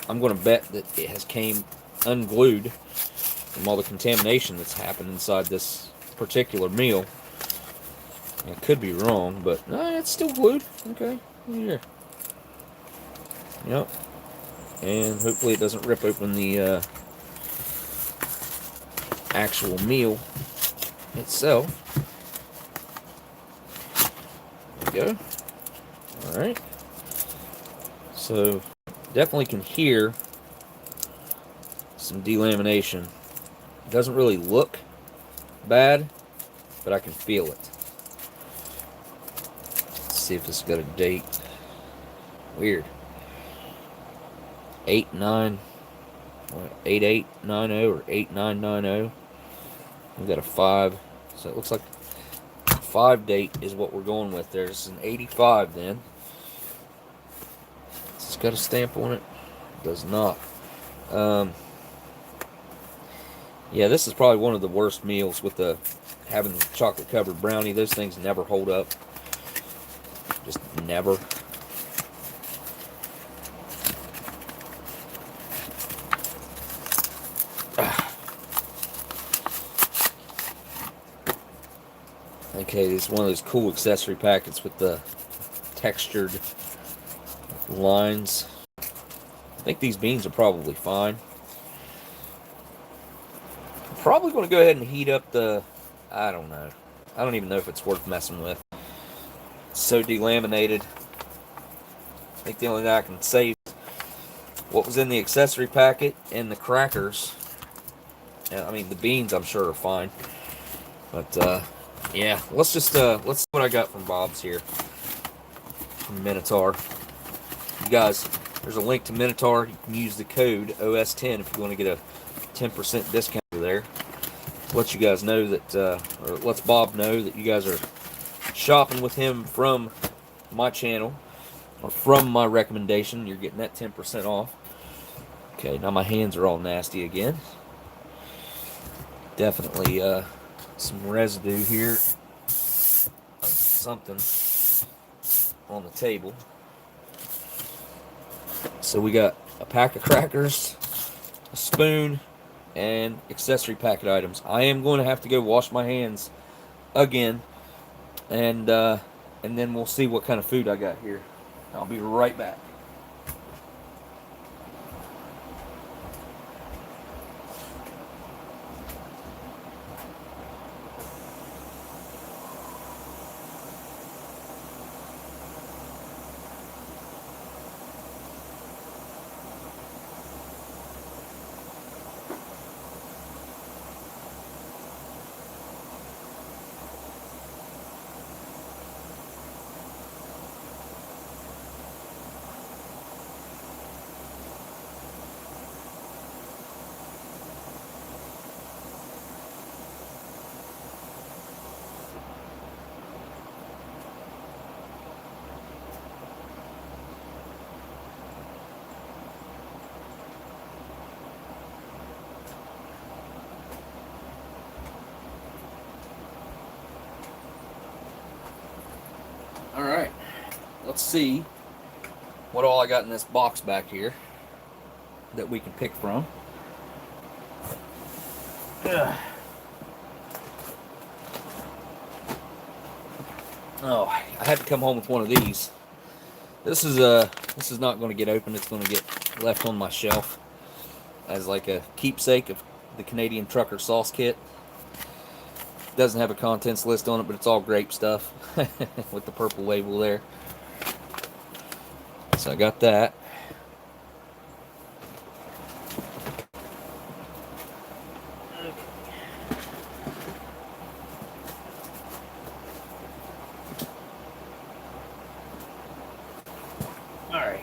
I'm going to bet that it has came unglued from all the contamination that's happened inside this particular meal. I could be wrong, but it's still glued. Okay, here. Yep. And hopefully it doesn't rip open the actual meal itself. There we go. Alright. So, definitely can hear some delamination. It doesn't really look bad, but I can feel it. Let's see if this has got a date. Weird. 8890 or 8990. We've got a 5. So it looks like 5 date is what we're going with. There's an 85 then. It's got a stamp on it. It does not. Yeah, this is probably one of the worst meals with the having the chocolate covered brownie. Those things never hold up. Just never. Okay, this is one of those cool accessory packets with the textured lines. I think these beans are probably fine. I'm probably going to go ahead and heat up the... I don't know. I don't even know if it's worth messing with. It's so delaminated. I think the only thing I can save what was in the accessory packet and the crackers. I mean, the beans I'm sure are fine. But, yeah, let's see what I got from Bob's here. From Minotaur. You guys, there's a link to Minotaur. You can use the code OS10 if you want to get a 10% discount there. Let you guys know that, or lets Bob know that you guys are shopping with him from my channel, or from my recommendation. You're getting that 10% off. Okay, now my hands are all nasty again. Definitely, some residue here of something on the table. So we got a pack of crackers, a spoon, and accessory packet items. I am going to have to go wash my hands again, and then we'll see what kind of food I got here. I'll be right back. Alright, let's see what all I got in this box back here that we can pick from. Ugh. Oh, I had to come home with one of these. This is not going to get open. It's going to get left on my shelf as like a keepsake of the Canadian Trucker Sauce Kit. Doesn't have a contents list on it, but it's all grape stuff with the purple label there. So I got that.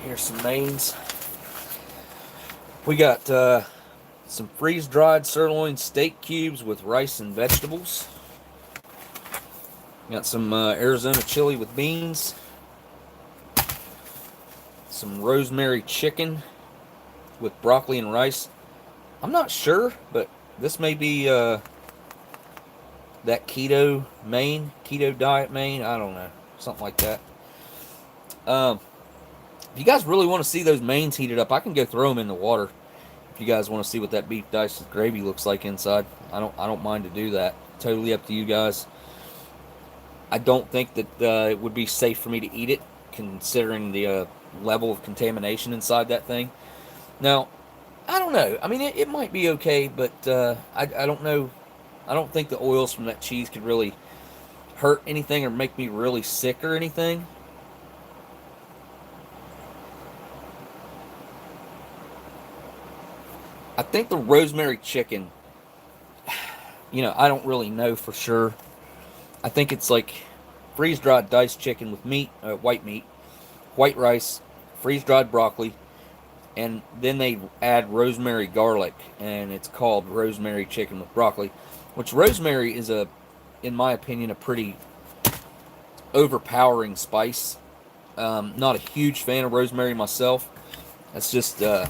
Here's some mains. We got some freeze-dried sirloin steak cubes with rice and vegetables. Got some Arizona chili with beans. Some rosemary chicken with broccoli and rice. I'm not sure, but this may be that keto diet main. I don't know, something like that. If you guys really want to see those mains heated up, I can go throw them in the water. If you guys want to see what that beef diced with gravy looks like inside, I don't mind to do that. Totally up to you guys. I don't think that it would be safe for me to eat it, considering the level of contamination inside that thing. Now, I don't know. I mean, it might be okay, but I don't know. I don't think the oils from that cheese could really hurt anything or make me really sick or anything. I think the rosemary chicken, I don't really know for sure. I think it's like freeze-dried diced chicken with meat, white meat, white rice, freeze-dried broccoli, and then they add rosemary garlic, and it's called rosemary chicken with broccoli, which rosemary is, in my opinion, a pretty overpowering spice. Not a huge fan of rosemary myself. It's just a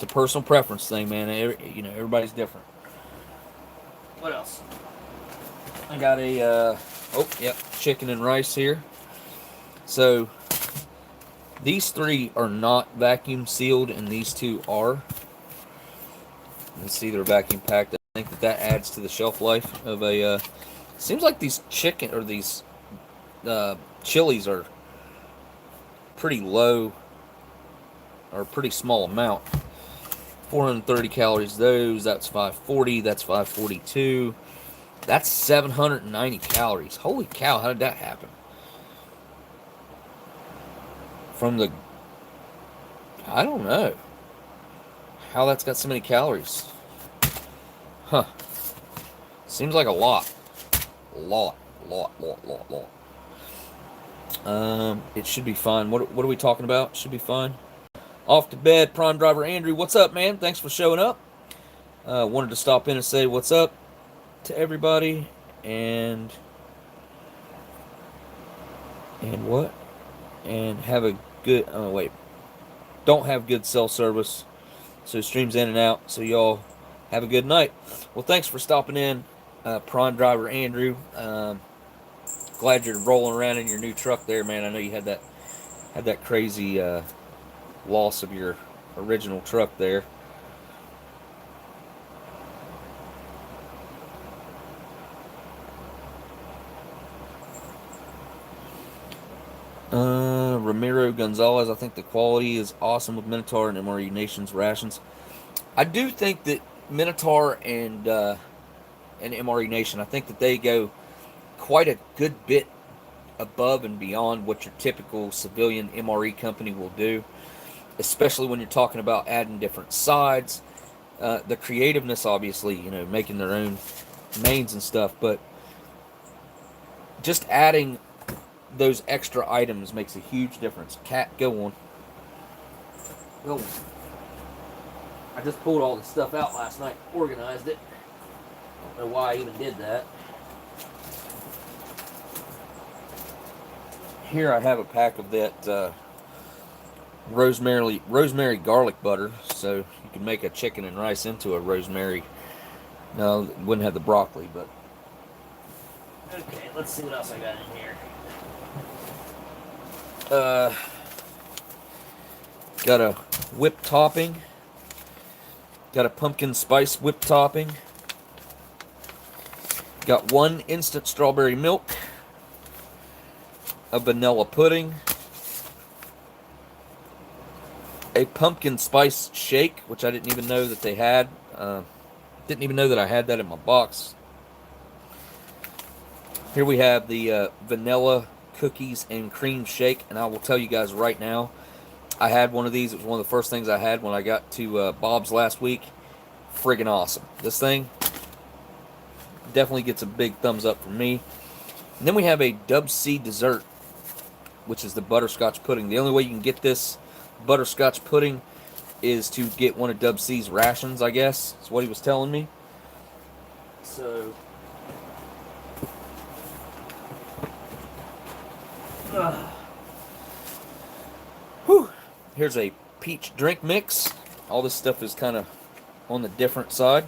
personal preference thing, man. Everybody's different. What else? I got a chicken and rice here. So these three are not vacuum sealed, and these two are. Let's see, they're vacuum packed. I think that adds to the shelf life of a. Seems like these chicken or these chilies are pretty low, or a pretty small amount. 430 calories. That's 540. That's 542. That's 790 calories. Holy cow! How did that happen? I don't know how that's got so many calories. Huh. Seems like a lot. Lot. It should be fine. What are we talking about? Should be fine. Off to bed, Prime Driver Andrew. What's up, man? Thanks for showing up. Wanted to stop in and say what's up to everybody. And what? And have a good... Oh, wait. Don't have good cell service. So streams in and out. So y'all have a good night. Well, thanks for stopping in, Prime Driver Andrew. Glad you're rolling around in your new truck there, man. I know you had that crazy loss of your original truck there. Ramiro Gonzalez, I think the quality is awesome with Minotaur and MRE Nation's rations. I do think that Minotaur and MRE Nation, I think that they go quite a good bit above and beyond what your typical civilian MRE company will do, especially when you're talking about adding different sides. The creativeness, obviously, making their own mains and stuff, but just adding those extra items makes a huge difference. Cat, go on. Go on. I just pulled all the stuff out last night, organized it. I don't know why I even did that. Here I have a pack of that rosemary garlic butter, so you can make a chicken and rice into a rosemary. No, it wouldn't have the broccoli, but okay. Let's see what else I got in here. Got a whipped topping. Got a pumpkin spice whipped topping. Got one instant strawberry milk. A vanilla pudding. A pumpkin spice shake, which I didn't even know that they had. Didn't even know that I had that in my box. Here we have the vanilla cookies and cream shake, and I will tell you guys right now, I had one of these. It was one of the first things I had when I got to Bob's last week. Friggin' awesome. This thing definitely gets a big thumbs up from me. And then we have a Dub C dessert, which is the butterscotch pudding. The only way you can get this butterscotch pudding is to get one of Dub C's rations, I guess. That's what he was telling me. So, whew. Here's a peach drink mix. All this stuff is kind of on the different side.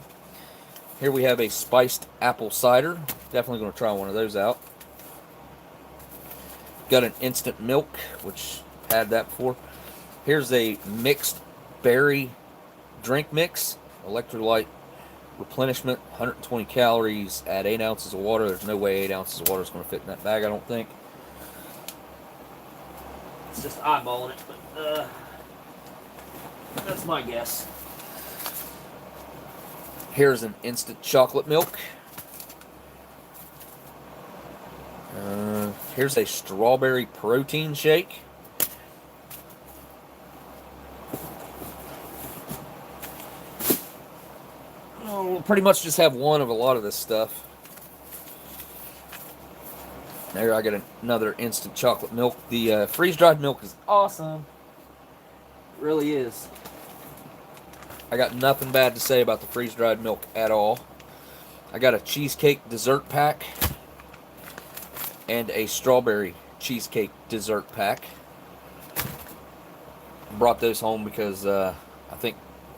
Here we have a spiced apple cider. Definitely going to try one of those out. Got an instant milk, which had that before. Here's a mixed berry drink mix. Electrolyte replenishment, 120 calories, add 8 ounces of water. There's no way 8 ounces of water is going to fit in that bag, I don't think. It's just eyeballing it, but that's my guess. Here's an instant chocolate milk. Here's a strawberry protein shake. We'll pretty much just have one of a lot of this stuff. There, I got another instant chocolate milk. The freeze-dried milk is awesome. It really is. I got nothing bad to say about the freeze-dried milk at all. I got a cheesecake dessert pack and a strawberry cheesecake dessert pack. Brought those home because I think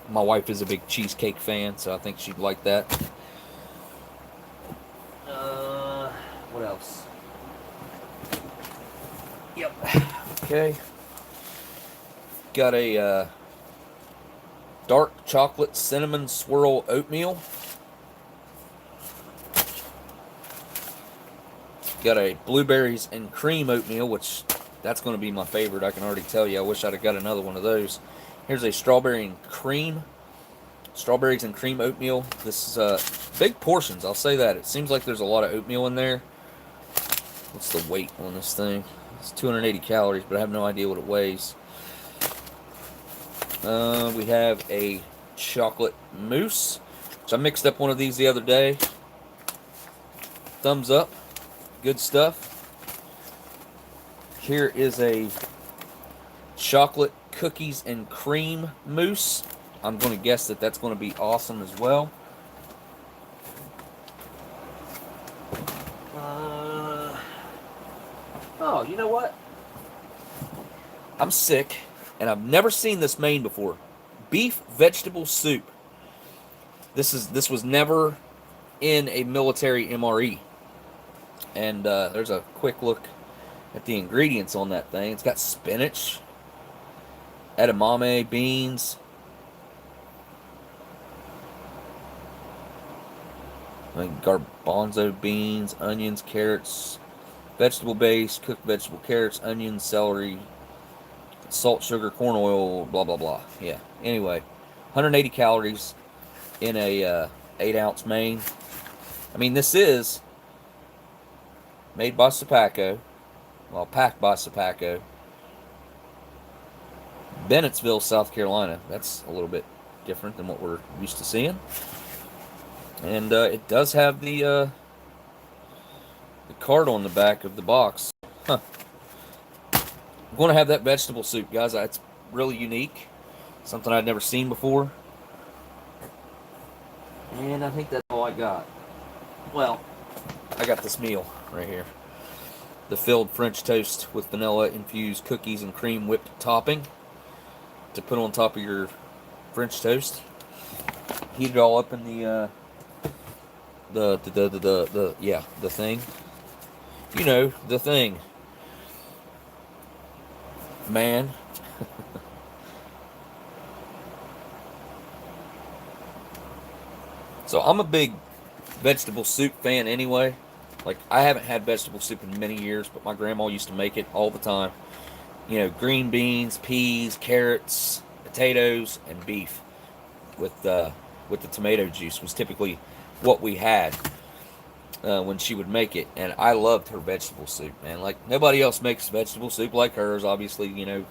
my wife is a big cheesecake fan, so I think she'd like that. What else? Yep. Okay. Got a dark chocolate cinnamon swirl oatmeal. Got a blueberries and cream oatmeal, which that's going to be my favorite. I can already tell you. I wish I'd have got another one of those. Here's a strawberries and cream oatmeal. This is big portions, I'll say that. It seems like there's a lot of oatmeal in there. What's the weight on this thing? It's 280 calories, but I have no idea what it weighs. We have a chocolate mousse, which I mixed up one of these the other day. Thumbs up. Good stuff. Here is a chocolate cookies and cream mousse. I'm going to guess that that's going to be awesome as well. Oh, you know what? I'm sick, and I've never seen this made before. Beef vegetable soup. This was never in a military MRE. And there's a quick look at the ingredients on that thing. It's got spinach, edamame, beans, garbanzo beans, onions, carrots, vegetable base, cooked vegetable carrots, onions, celery, salt, sugar, corn oil, blah, blah, blah. Yeah, anyway, 180 calories in a 8-ounce main. I mean, this is made by Sopacko, well, packed by Sopacko, Bennettsville, South Carolina. That's a little bit different than what we're used to seeing. And it does have the card on the back of the box. Huh. I'm going to have that vegetable soup, guys. It's really unique. Something I'd never seen before. And I think that's all I got. Well, I got this meal right here. The filled French toast with vanilla-infused cookies and cream whipped topping to put on top of your French toast. Heat it all up in the thing. You know, the thing. Man. So I'm a big vegetable soup fan anyway. Like, I haven't had vegetable soup in many years, but my grandma used to make it all the time. You know, green beans, peas, carrots, potatoes, and beef with the tomato juice was typically what we had when she would make it. And I loved her vegetable soup, man. Like, nobody else makes vegetable soup like hers. Obviously, you know,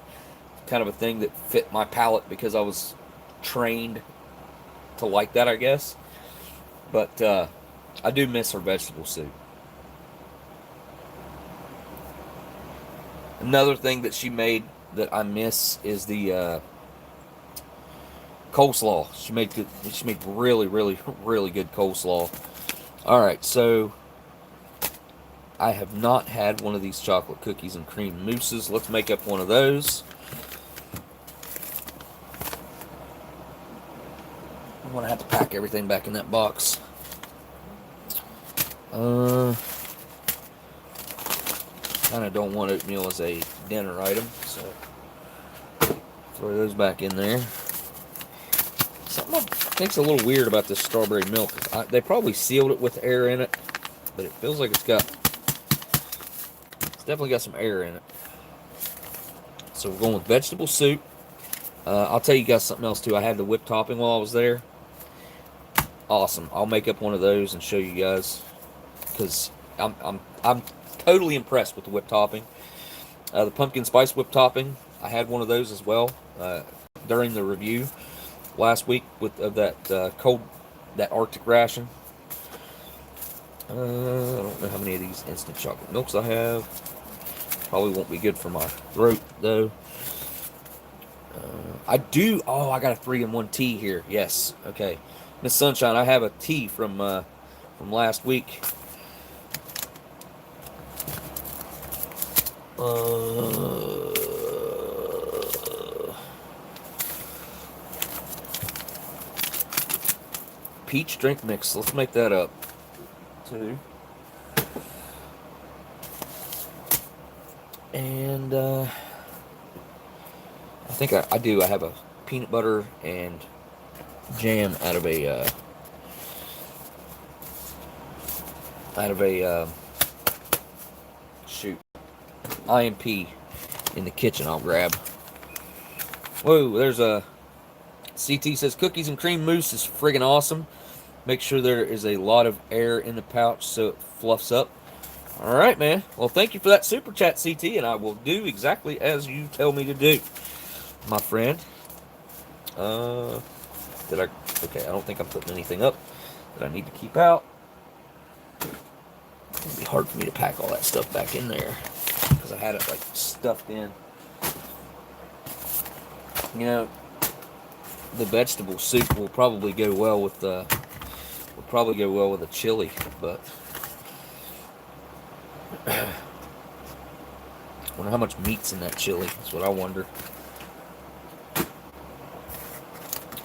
kind of a thing that fit my palate because I was trained to like that, I guess. But I do miss her vegetable soup. Another thing that she made that I miss is the coleslaw. She made good. She made really, really, really good coleslaw. All right, so I have not had one of these chocolate cookies and cream mousses. Let's make up one of those. I'm gonna have to pack everything back in that box. Kind of don't want oatmeal as a dinner item, so throw those back in there. Something I think's a little weird about this strawberry milk. They probably sealed it with air in it, but it feels like it's definitely got some air in it. So we're going with vegetable soup. I'll tell you guys something else too. I had the whipped topping while I was there. Awesome. I'll make up one of those and show you guys, because I'm totally impressed with the whipped topping. The pumpkin spice whipped topping, I had one of those as well during the review last week with that Arctic ration. I don't know how many of these instant chocolate milks I have. Probably won't be good for my throat though. I do. Oh, I got a 3-in-1 tea here. Yes. Okay. Miss Sunshine, I have a tea from last week. Peach drink mix. Let's make that up too. And I think I do. I have a peanut butter and jam out of a shoot, IMP in the kitchen. I'll grab. Whoa, there's a CT says cookies and cream mousse is friggin' awesome. Make sure there is a lot of air in the pouch so it fluffs up. All right, man. Well, thank you for that super chat, CT, and I will do exactly as you tell me to do, my friend. Okay, I don't think I'm putting anything up that I need to keep out. It'll be hard for me to pack all that stuff back in there because I had it like stuffed in. You know, the vegetable soup will probably go well with a chili, but I wonder how much meat's in that chili. That's what I wonder.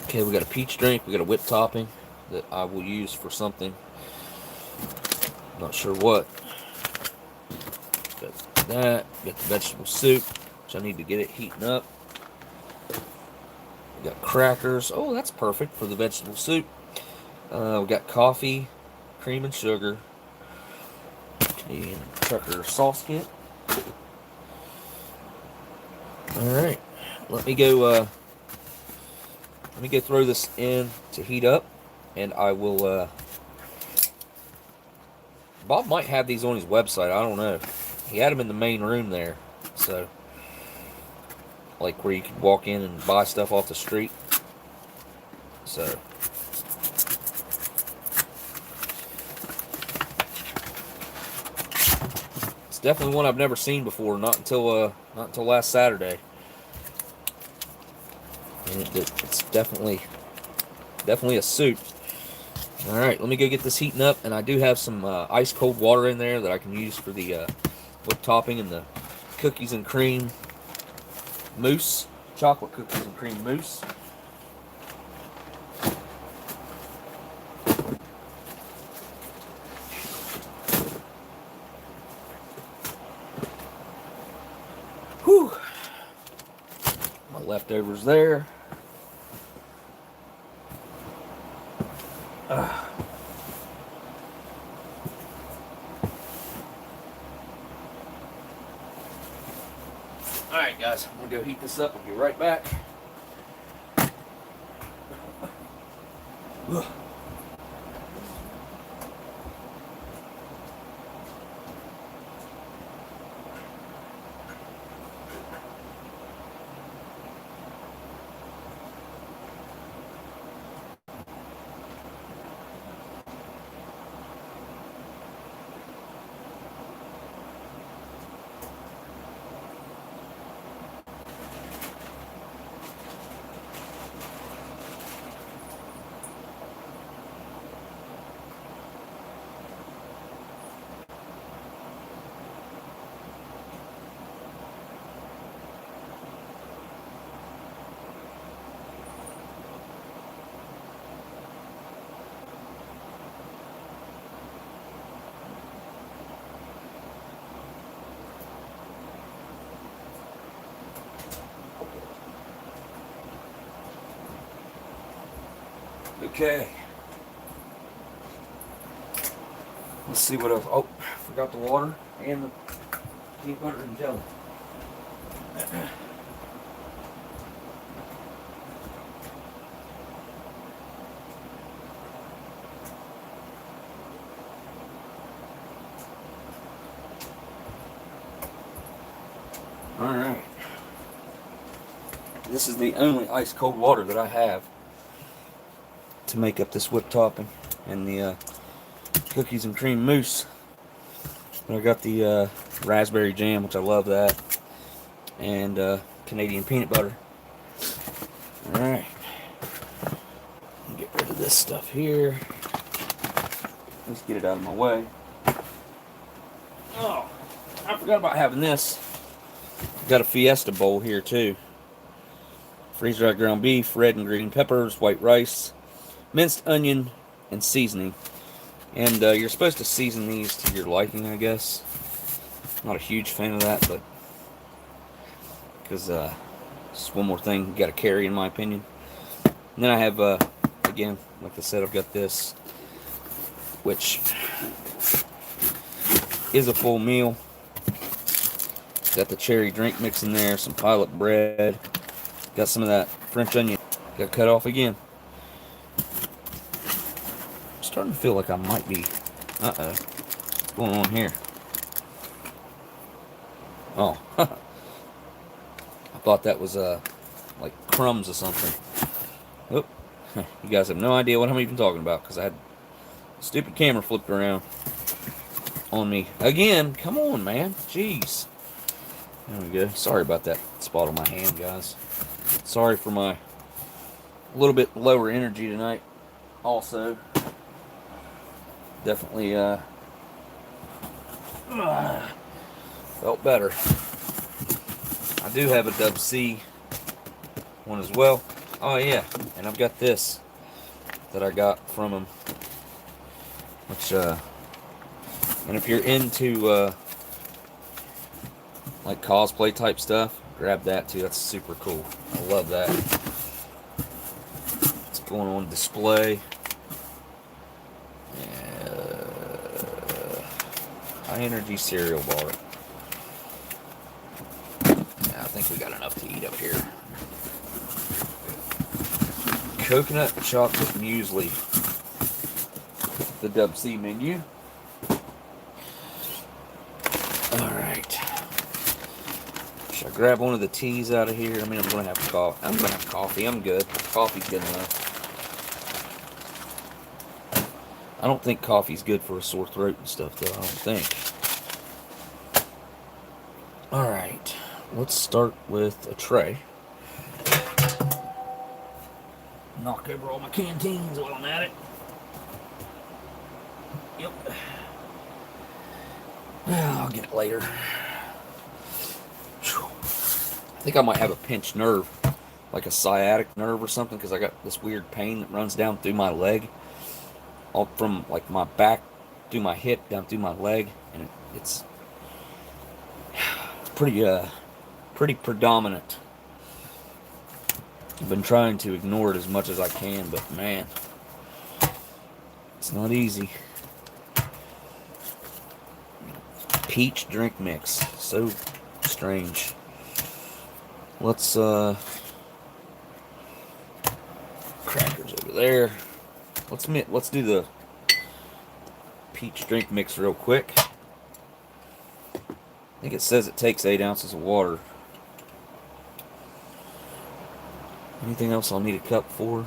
Okay, we got a peach drink. We got a whipped topping that I will use for something. Not sure what. Got that. Got the vegetable soup, which I need to get it heating up. We got crackers. Oh, that's perfect for the vegetable soup. We got coffee, cream and sugar, Canadian cracker sauce kit. All right, let me go throw this in to heat up, and I will. Bob might have these on his website. I don't know. He had them in the main room there, so like where you could walk in and buy stuff off the street. So it's definitely one I've never seen before. Not until last Saturday. And it's definitely a soup. All right, let me go get this heating up, and I do have some ice cold water in there that I can use for the whipped topping and the cookies and cream mousse, chocolate cookies and cream mousse. Whew. My leftovers there. Alright guys, I'm going to go heat this up and be right back. Okay. Let's see what else. Oh, forgot the water and the peanut butter and jelly. Alright. This is the only ice cold water that I have to make up this whipped topping and the cookies and cream mousse. And I got the raspberry jam, which I love that, and Canadian peanut butter. Alright. Get rid of this stuff here. Let's get it out of my way. Oh, I forgot about having this. Got a Fiesta bowl here too. Freeze-dried ground beef, red and green peppers, white rice, minced onion, and seasoning. And you're supposed to season these to your liking, I guess. Not a huge fan of that, but because just one more thing you got to carry, in my opinion. And then I have, again, like I said, I've got this, which is a full meal. Got the cherry drink mix in there, some pilot bread. Got some of that French onion. Got cut off again. I'm starting to feel like I might be. Uh-oh. What's going on here? Oh. I thought that was like crumbs or something. Oh. You guys have no idea what I'm even talking about because I had a stupid camera flipped around on me. Again, come on, man. Jeez. There we go. Sorry about that spot on my hand, guys. Sorry for my little bit lower energy tonight. Also, definitely felt better. I do have a Dub C one as well. Oh yeah, and I've got this that I got from him. Which, and if you're into like cosplay type stuff, grab that too. That's super cool. I love that. It's going on display. High energy cereal bar. Yeah, I think we got enough to eat up here. Coconut chocolate muesli. The Dub C menu. Alright. Should I grab one of the teas out of here? I mean, I'm gonna have coffee. I'm good. Coffee's good enough. I don't think coffee's good for a sore throat and stuff, though. I don't think. Alright. Let's start with a tray. Knock over all my canteens while I'm at it. Yep. I'll get it later. I think I might have a pinched nerve, like a sciatic nerve or something, because I got this weird pain that runs down through my leg, all from like my back through my hip down through my leg, and it's pretty predominant. I've been trying to ignore it as much as I can, but man, it's not easy. Peach drink mix, so strange. Let's crackers over there. Let's do the peach drink mix real quick. I think it says it takes 8 ounces of water. Anything else I'll need a cup for?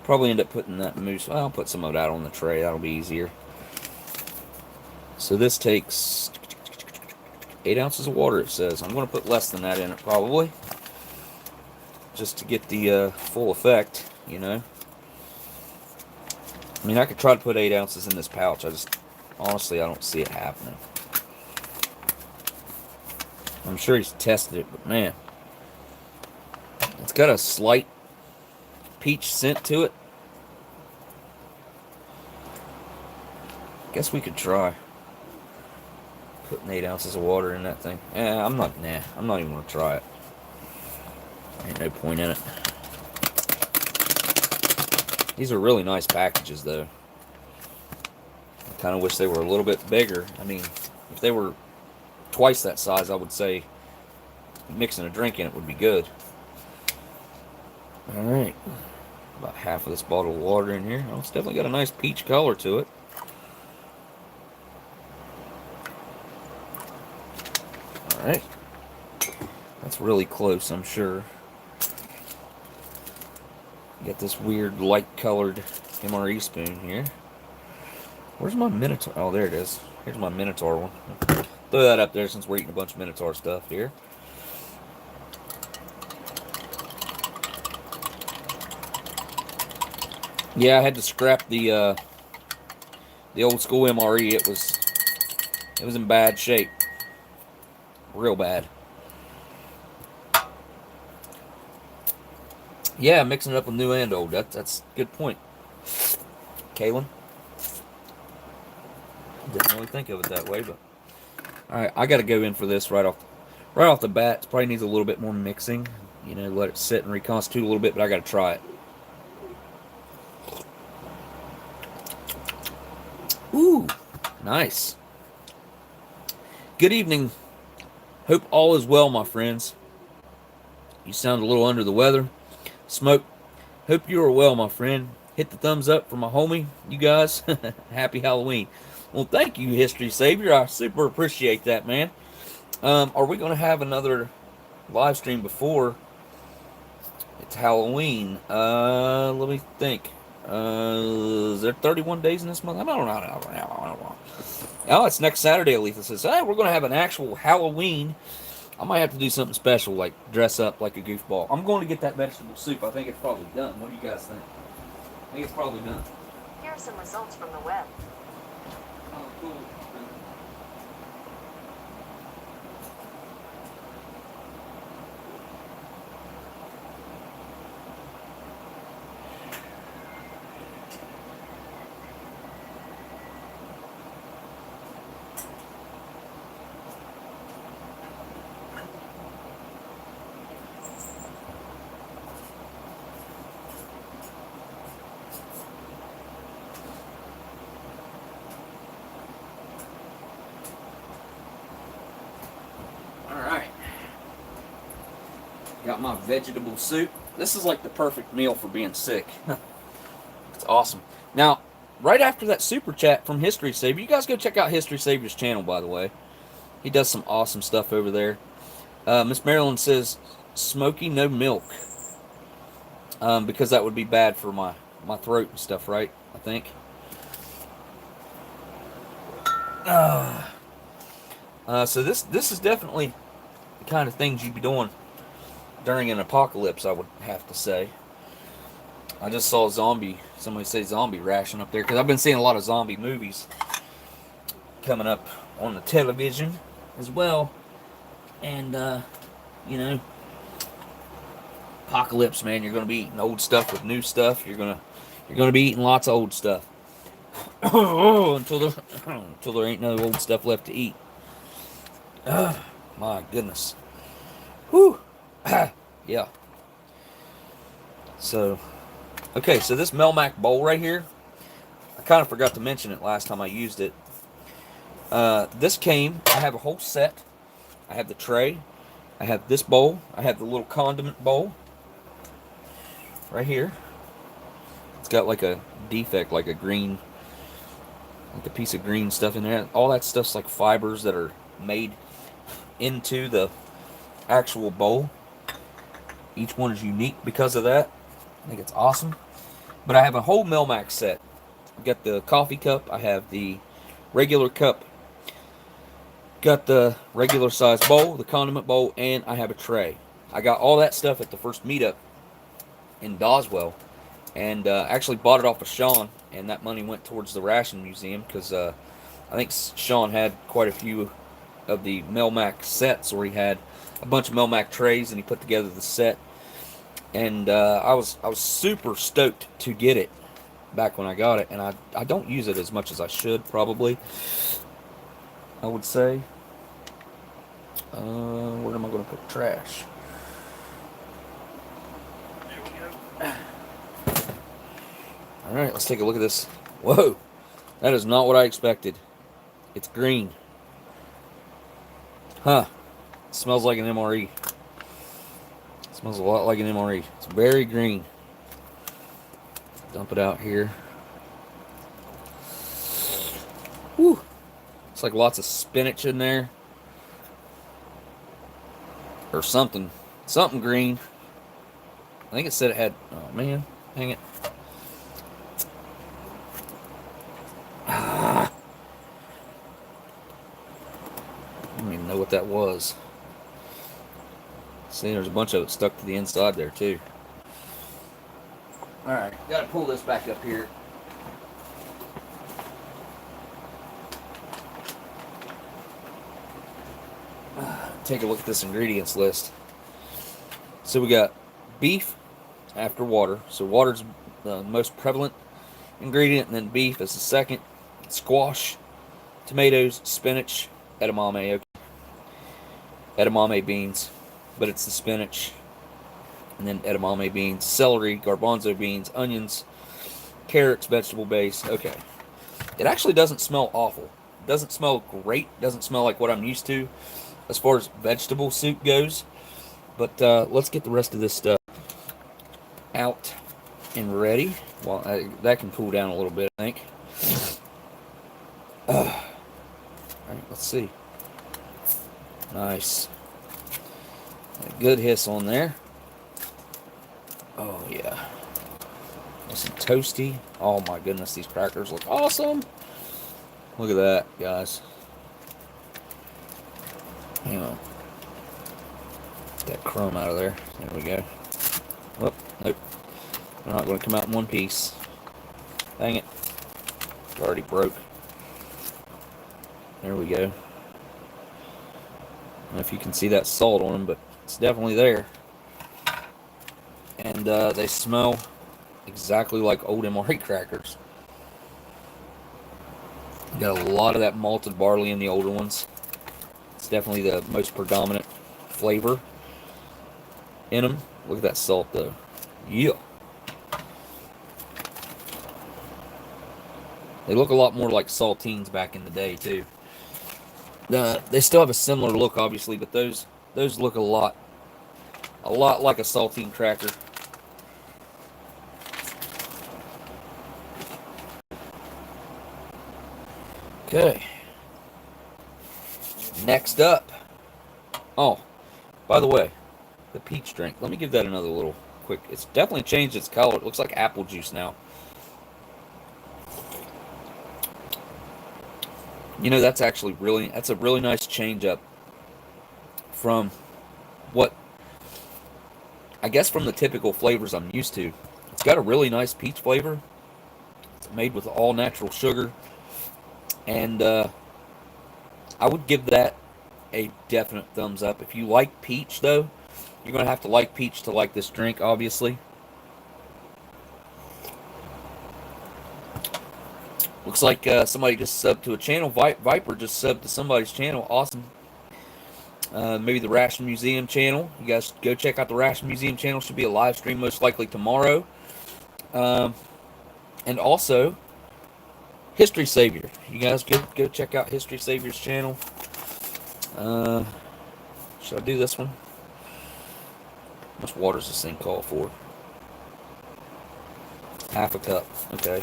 Probably end up putting that mousse. Well, I'll put some of that on the tray. That'll be easier. So this takes 8 ounces of water, it says. I'm going to put less than that in it, probably. Just to get the full effect, you know. I mean, I could try to put 8 ounces in this pouch. Honestly, I don't see it happening. I'm sure he's tested it, but man. It's got a slight peach scent to it. Guess we could try putting 8 ounces of water in that thing. I'm not even gonna try it. Ain't no point in it. These are really nice packages, though. I kind of wish they were a little bit bigger. I mean, if they were twice that size, I would say mixing a drink in it would be good. Alright. About half of this bottle of water in here. Oh, it's definitely got a nice peach color to it. Alright. That's really close, I'm sure. Got this weird light-colored MRE spoon here. Where's my Minotaur? Oh, there it is. Here's my Minotaur one. Throw that up there since we're eating a bunch of Minotaur stuff here. Yeah, I had to scrap the old school MRE. It was in bad shape. Real bad. Yeah, mixing it up with new and old. That's a good point, Kaylin. Didn't really think of it that way, but all right, I got to go in for this right off the bat. It probably needs a little bit more mixing. You know, let it sit and reconstitute a little bit, but I got to try it. Ooh, nice. Good evening. Hope all is well, my friends. You sound a little under the weather. Smoke, hope you are well, my friend. Hit the thumbs up for my homie. You guys, happy Halloween. Well, thank you, History Savior. I super appreciate that, man. Are we going to have another live stream before it's Halloween? Let me think. Is there 31 days in this month? I don't know. Oh, it's next Saturday, Aletha says. Hey, we're going to have an actual Halloween. I might have to do something special, like dress up like a goofball. I'm going to get that vegetable soup. I think it's probably done. What do you guys think? I think it's probably done. Here are some results from the web. Oh, cool. Got my vegetable soup. This is like the perfect meal for being sick. It's awesome. Now, right after that super chat from History Savior, you guys go check out History Savior's channel, by the way. He does some awesome stuff over there. Miss Marilyn says, Smokey, no milk. Because that would be bad for my throat and stuff, right? I think. So this is definitely the kind of things you'd be doing during an apocalypse, I would have to say. I just saw somebody say zombie ration up there, because I've been seeing a lot of zombie movies coming up on the television as well. And, you know, apocalypse, man, you're going to be eating old stuff with new stuff. You're going to be eating lots of old stuff. until there ain't no old stuff left to eat. My goodness. Whew. Yeah. So, okay, so this Melmac bowl right here, I kind of forgot to mention it last time I used it. This came, I have a whole set. I have the tray. I have this bowl. I have the little condiment bowl right here. It's got like a defect, like a green, like a piece of green stuff in there. All that stuff's like fibers that are made into the actual bowl. Each one is unique because of that. I think it's awesome. But I have a whole Melmac set. I've got the coffee cup. I have the regular cup. Got the regular size bowl, the condiment bowl, and I have a tray. I got all that stuff at the first meetup in Doswell. And actually bought it off of Sean. And that money went towards the Ration Museum. Because I think Sean had quite a few of the Melmac sets where he had a bunch of Melmac trays and he put together the set. And I was super stoked to get it back when I got it, and I don't use it as much as I should, probably, I would say. Where am I going to put trash? There we go. Alright, let's take a look at this. Whoa! That is not what I expected. It's green. Huh. It smells like an MRE. It smells a lot like an MRE. It's very green. Dump it out here. Whew. It's like lots of spinach in there. Or something. Something green. I think it said it had... Oh, man. Dang it. I don't even know what that was. See, there's a bunch of it stuck to the inside there, too. Alright, gotta pull this back up here. Take a look at this ingredients list. So we got beef after water. So water's the most prevalent ingredient, and then beef is the second. Squash, tomatoes, spinach, edamame. Okay. Edamame beans, but it's the spinach. And then edamame beans, celery, garbanzo beans, onions, carrots, vegetable base. Okay. It actually doesn't smell awful. It doesn't smell great. It doesn't smell like what I'm used to as far as vegetable soup goes. But let's get the rest of this stuff out and ready. Well, that can cool down a little bit, I think. Alright, let's see. Nice. A good hiss on there. Oh, yeah. Nice and toasty. Oh, my goodness, these crackers look awesome. Look at that, guys. Hang on. Get that chrome out of there. There we go. Whoop, nope. They're not going to come out in one piece. Dang it. It already broke. There we go. I don't know if you can see that salt on them, but it's definitely there. And they smell exactly like old MRE crackers. Got a lot of that malted barley in the older ones. It's definitely the most predominant flavor in them. Look at that salt, though. Yeah. They look a lot more like saltines back in the day, too. They still have a similar look, obviously, but those look a lot like a saltine cracker. Okay. Next up. Oh, by the way, the peach drink. Let me give that another little quick. It's definitely changed its color. It looks like apple juice now. You know, that's a really nice change up from what, I guess, from the typical flavors I'm used to. It's got a really nice peach flavor. It's made with all natural sugar. And I would give that a definite thumbs up. If you like peach, though, you're going to have to like peach to like this drink, obviously. Looks like somebody just subbed to a channel. Viper just subbed to somebody's channel. Awesome. Maybe the Ration Museum channel. You guys go check out the Ration Museum channel. Should be a live stream most likely tomorrow. And also, History Savior. You guys go check out History Savior's channel. Should I do this one? How much water does this thing call for? Half a cup. Okay.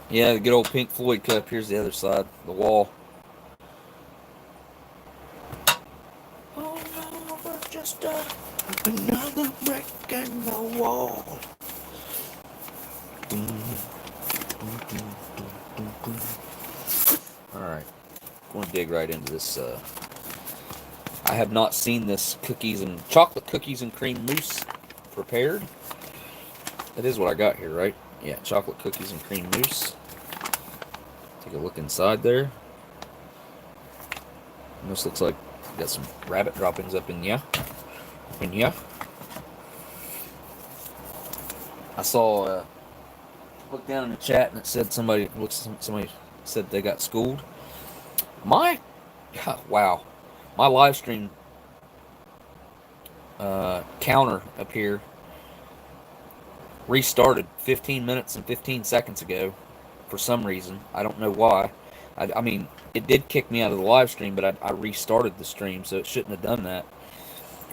Yeah, the good old Pink Floyd cup. Here's the other side, the wall. Oh no, we're just another brick in the wall. Alright, going to dig right into this. I have not seen this chocolate cookies and cream mousse prepared. That is what I got here, right? Yeah, chocolate cookies and cream mousse. Take a look inside there. This looks like got some rabbit droppings up in here. I saw looked down in the chat and it said somebody said they got schooled. Wow, my live stream counter up here restarted 15 minutes and 15 seconds ago for some reason. I don't know why. I mean, it did kick me out of the live stream, but I restarted the stream, so it shouldn't have done that.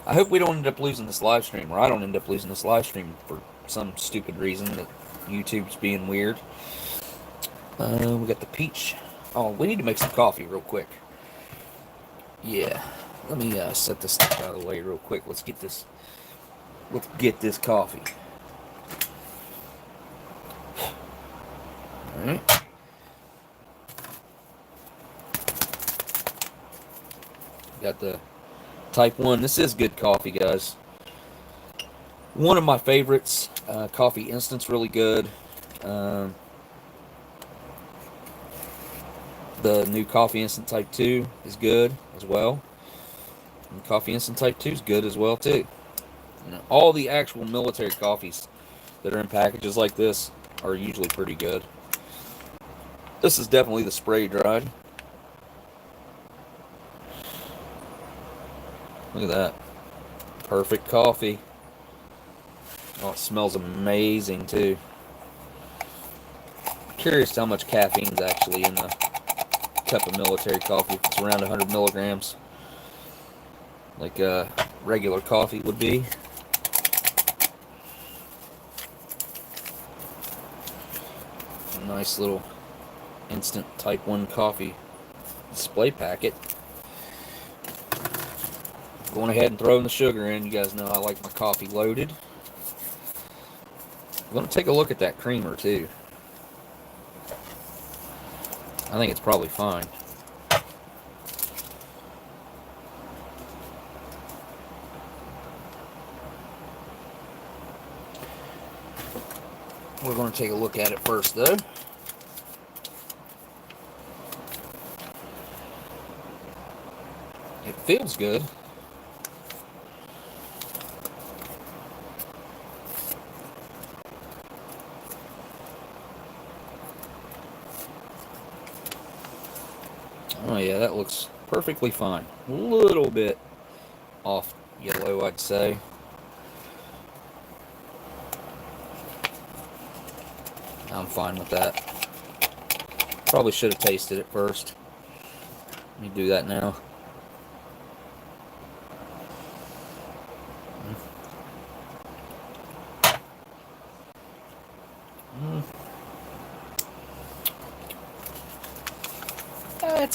I hope we don't end up losing this live stream, or I don't end up losing this live stream for some stupid reason that YouTube's being weird. We got the peach. Oh, we need to make some coffee real quick. Yeah. Let me set this stuff out of the way real quick. Let's get this coffee. Alright. Got the Type 1. This is good coffee, guys. One of my favorites. Coffee Instant's really good. The new Coffee Instant Type 2 is good as well. And Coffee Instant Type 2 is good as well, too. You know, all the actual military coffees that are in packages like this are usually pretty good. This is definitely the spray dried. Look at that. Perfect coffee. Oh, it smells amazing, too. Curious how much caffeine's actually in the cup of military coffee. It's around 100 milligrams. Like regular coffee would be. A nice little instant Type 1 coffee display packet. Going ahead and throwing the sugar in. You guys know I like my coffee loaded. I'm going to take a look at that creamer too. I think it's probably fine. We're going to take a look at it first though. It feels good. Oh yeah, that looks perfectly fine. A little bit off yellow, I'd say. I'm fine with that. Probably should have tasted it first. Let me do that now.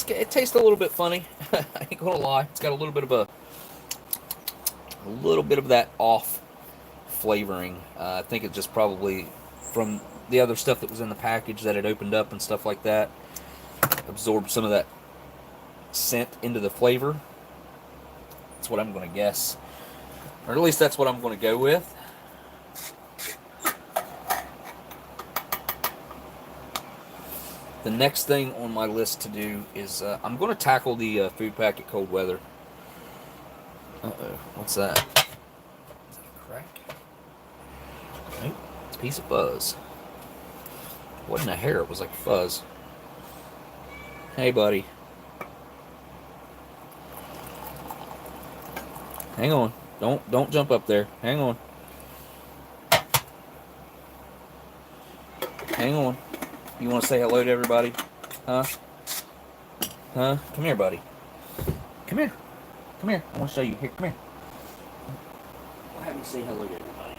It tastes a little bit funny. I ain't gonna lie. It's got a little bit of that off flavoring. I think it's just probably from the other stuff that was in the package that it opened up and stuff like that. Absorbed some of that scent into the flavor. That's what I'm gonna guess, or at least that's what I'm gonna go with. The next thing on my list to do is I'm going to tackle the food packet cold weather. Uh-oh, what's that? Is that a crack? Nope, it's a piece of fuzz. It wasn't a hair, it was like fuzz. Hey, buddy. Hang on. Don't jump up there. Hang on. Hang on. You want to say hello to everybody? Huh? Huh? Come here, buddy. Come here. Come here. I want to show you. Here, come here. I'll have you say hello to everybody.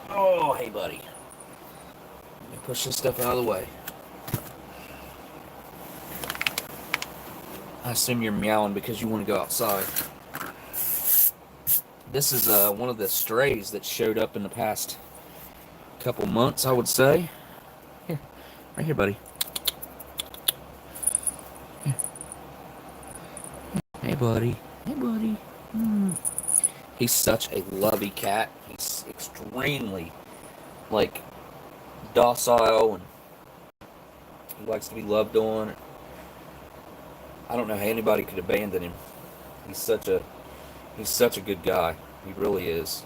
Oh, hey, buddy. Let me push this stuff out of the way. I assume you're meowing because you want to go outside. This is one of the strays that showed up in the past couple months, I would say. Here. Right here, buddy. Here. Hey, buddy. Hey, buddy. He's such a lovey cat. He's extremely, like, docile, and he likes to be loved on. I don't know how anybody could abandon him. He's such a good guy. He really is.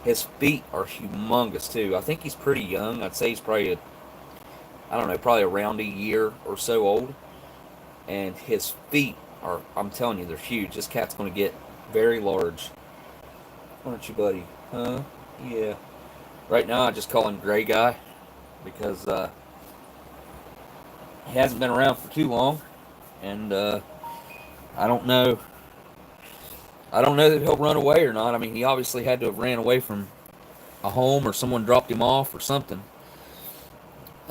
His feet are humongous too. I think he's pretty young. I'd say he's probably probably around a year or so old. And his feet are, I'm telling you, they're huge. This cat's going to get Very large. Aren't you, buddy? Huh? Yeah. Right now, I just call him Gray Guy because he hasn't been around for too long, and I don't know. I don't know that he'll run away or not. I mean, he obviously had to have ran away from a home or someone dropped him off or something.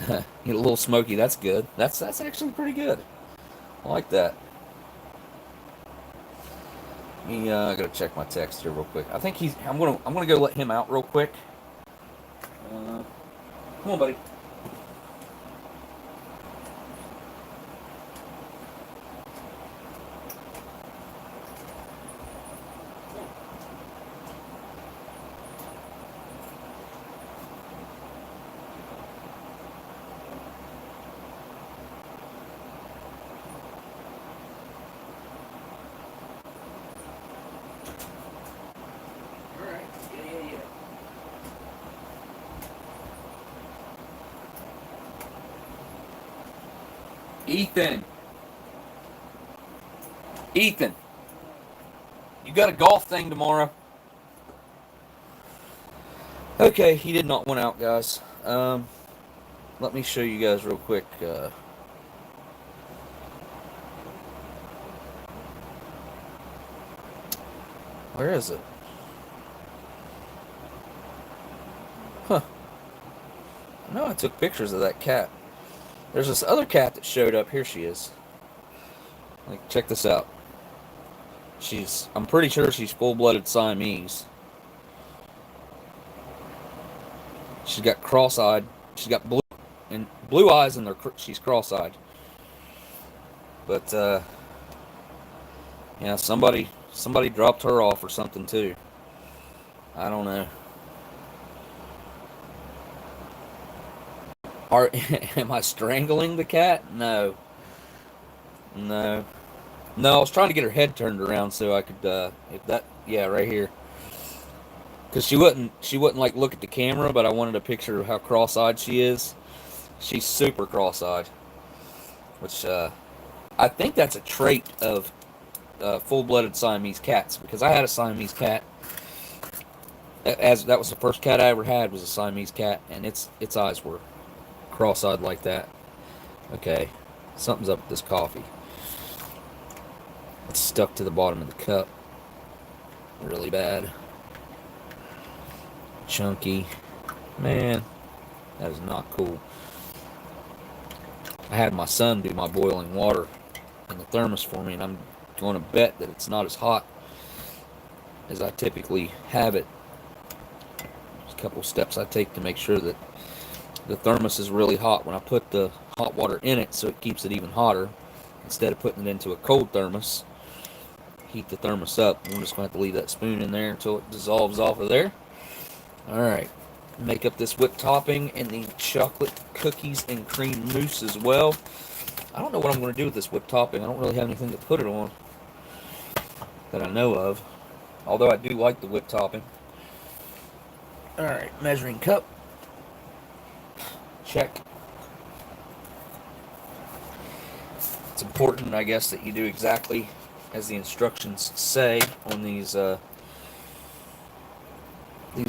A little smoky. That's good. That's actually pretty good. I like that. I gotta check my text here real quick. I think he's. I'm gonna go let him out real quick. Come on, buddy. Ethan, you got a golf thing tomorrow? Okay, he did not want out, guys. Let me show you guys real quick. Where is it? Huh. I know I took pictures of that cat. There's this other cat that showed up. Here she is. Like, check this out. I'm pretty sure she's full-blooded Siamese. She's got cross-eyed. She's got blue eyes, and she's cross-eyed. But yeah, somebody dropped her off or something too. I don't know. Am I strangling the cat? No. No. No, I was trying to get her head turned around so I could, yeah, right here. Because she wouldn't like look at the camera, but I wanted a picture of how cross-eyed she is. She's super cross-eyed. Which, I think that's a trait of full-blooded Siamese cats. Because I had a Siamese cat. That was the first cat I ever had, was a Siamese cat. And its eyes were cross-eyed like that. Okay, something's up with this coffee. It's stuck to the bottom of the cup. Really bad. Chunky. Man, that is not cool. I had my son do my boiling water in the thermos for me, and I'm going to bet that it's not as hot as I typically have it. There's a couple steps I take to make sure that the thermos is really hot when I put the hot water in it, so it keeps it even hotter. Instead of putting it into a cold thermos, heat the thermos up. I'm just going to have to leave that spoon in there until it dissolves off of there. Alright, make up this whipped topping and the chocolate cookies and cream mousse as well. I don't know what I'm going to do with this whipped topping. I don't really have anything to put it on that I know of. Although I do like the whipped topping. Alright, measuring cup. Check. It's important, I guess, that you do exactly as the instructions say on these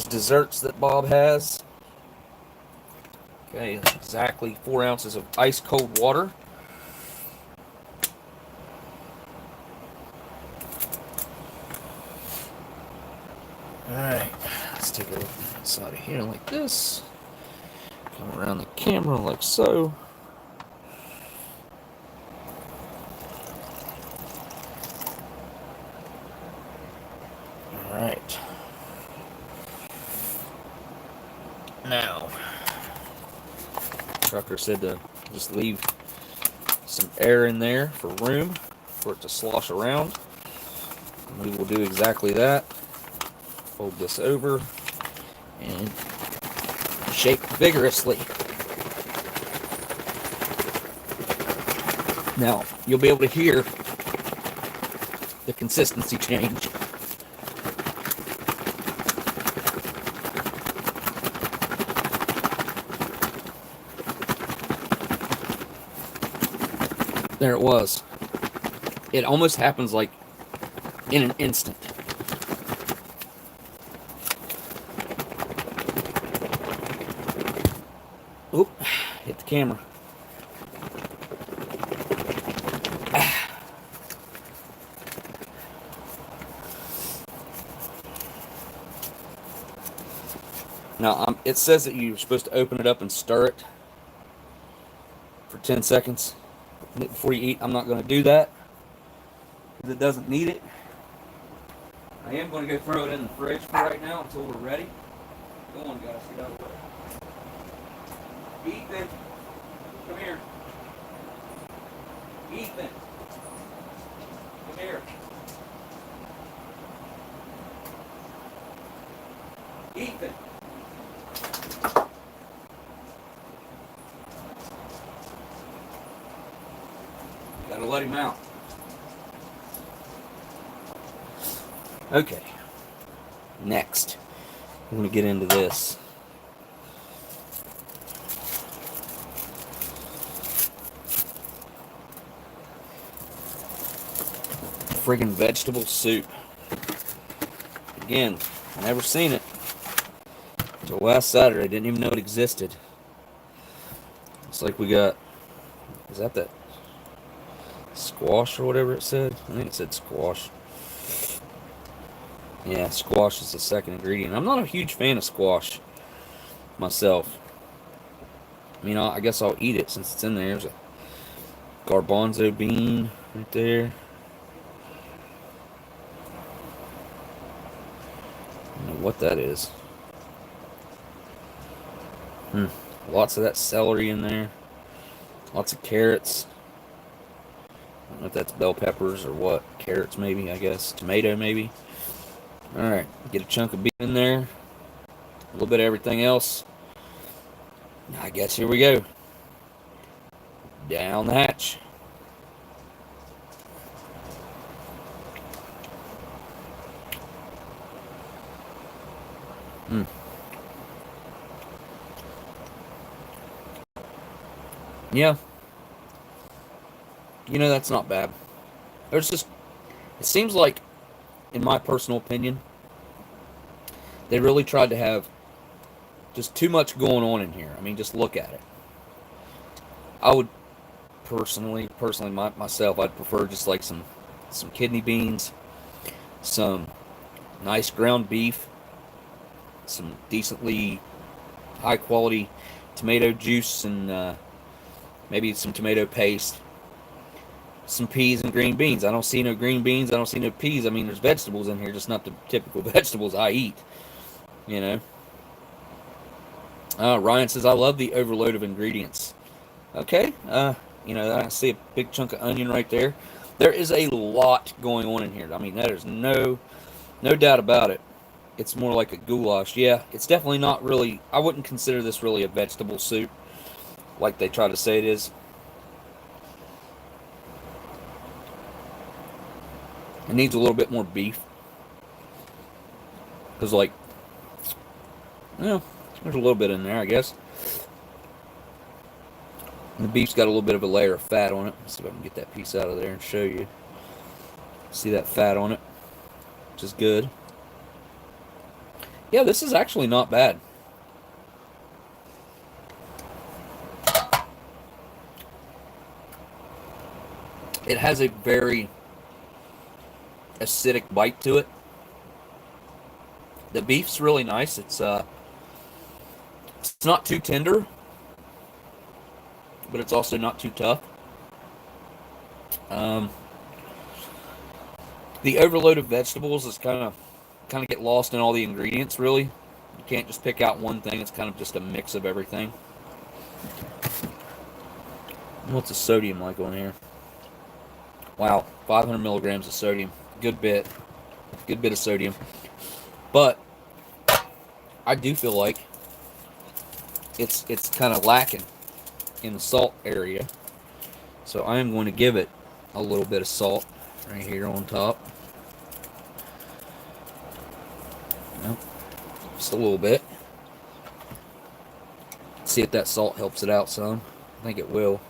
desserts that Bob has. Okay, exactly 4 ounces of ice cold water. Alright, let's take a look inside of here like this. Come around the camera like so. Alright. Now, Trucker said to just leave some air in there for room for it to slosh around. And we will do exactly that. Fold this over and shake vigorously. Now, you'll be able to hear the consistency change. There it was. It almost happens like in an instant. Oop, hit the camera. Now, it says that you're supposed to open it up and stir it for 10 seconds before you eat. I'm not going to do that because it doesn't need it. I am going to go throw it in the fridge for right now until we're ready. Go on, guys. Get out of the way. Ethan, come here. Ethan, come here. Ethan. Gotta let him out. Okay. Next, I'm going to get into this. Friggin' vegetable soup. Again, never seen it. Until last Saturday, didn't even know it existed. It's like we got, is that squash or whatever it said? I think it said squash. Yeah, squash is the second ingredient. I'm not a huge fan of squash myself. I mean, I guess I'll eat it since it's in there. There's a garbanzo bean right there. I don't know what that is. Lots of that celery in there. Lots of carrots. I don't know if that's bell peppers or what. Carrots maybe, I guess. Tomato maybe. Alright, get a chunk of beef in there. A little bit of everything else. I guess here we go. Down the hatch. Yeah. You know, that's not bad. There's just, it seems like, in my personal opinion, they really tried to have just too much going on in here. I mean, just look at it. I would personally myself, I'd prefer just like some kidney beans, some nice ground beef, some decently high quality tomato juice, and maybe some tomato paste, some peas and green beans. I don't see no green beans. I don't see no peas. I mean, there's vegetables in here, just not the typical vegetables I eat, you know. Ryan says, I love the overload of ingredients. Okay, you know, I see a big chunk of onion right there. There is a lot going on in here. I mean, there's no doubt about it. It's more like a goulash. Yeah, it's definitely not really, I wouldn't consider this really a vegetable soup like they try to say it is. It needs a little bit more beef. Because, like, you know, there's a little bit in there, I guess. And the beef's got a little bit of a layer of fat on it. Let's see if I can get that piece out of there and show you. See that fat on it? Which is good. Yeah, this is actually not bad. It has a very acidic bite to it. The beef's really nice. It's not too tender, but it's also not too tough. The overload of vegetables is kind of get lost in all the ingredients, really. You can't just pick out one thing. It's kind of just a mix of everything. What's the sodium like on here? Wow, 500 milligrams of sodium. Good bit of sodium. But I do feel like it's kind of lacking in the salt area. So I am going to give it a little bit of salt right here on top. Well, just a little bit. See if that salt helps it out some. I think it will.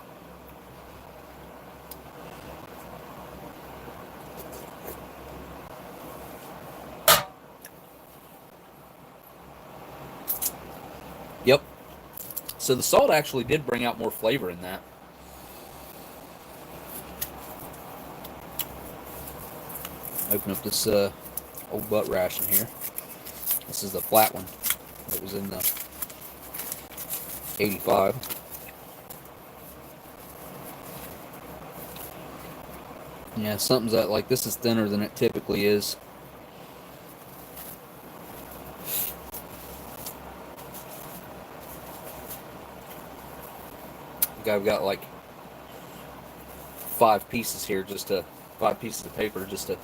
Yep. So the salt actually did bring out more flavor in that. Open up this old butt ration here. This is the flat one that was in the 85. Yeah, something's that, like, this is thinner than it typically is. I've got like 5 pieces here, 5 pieces of paper, just to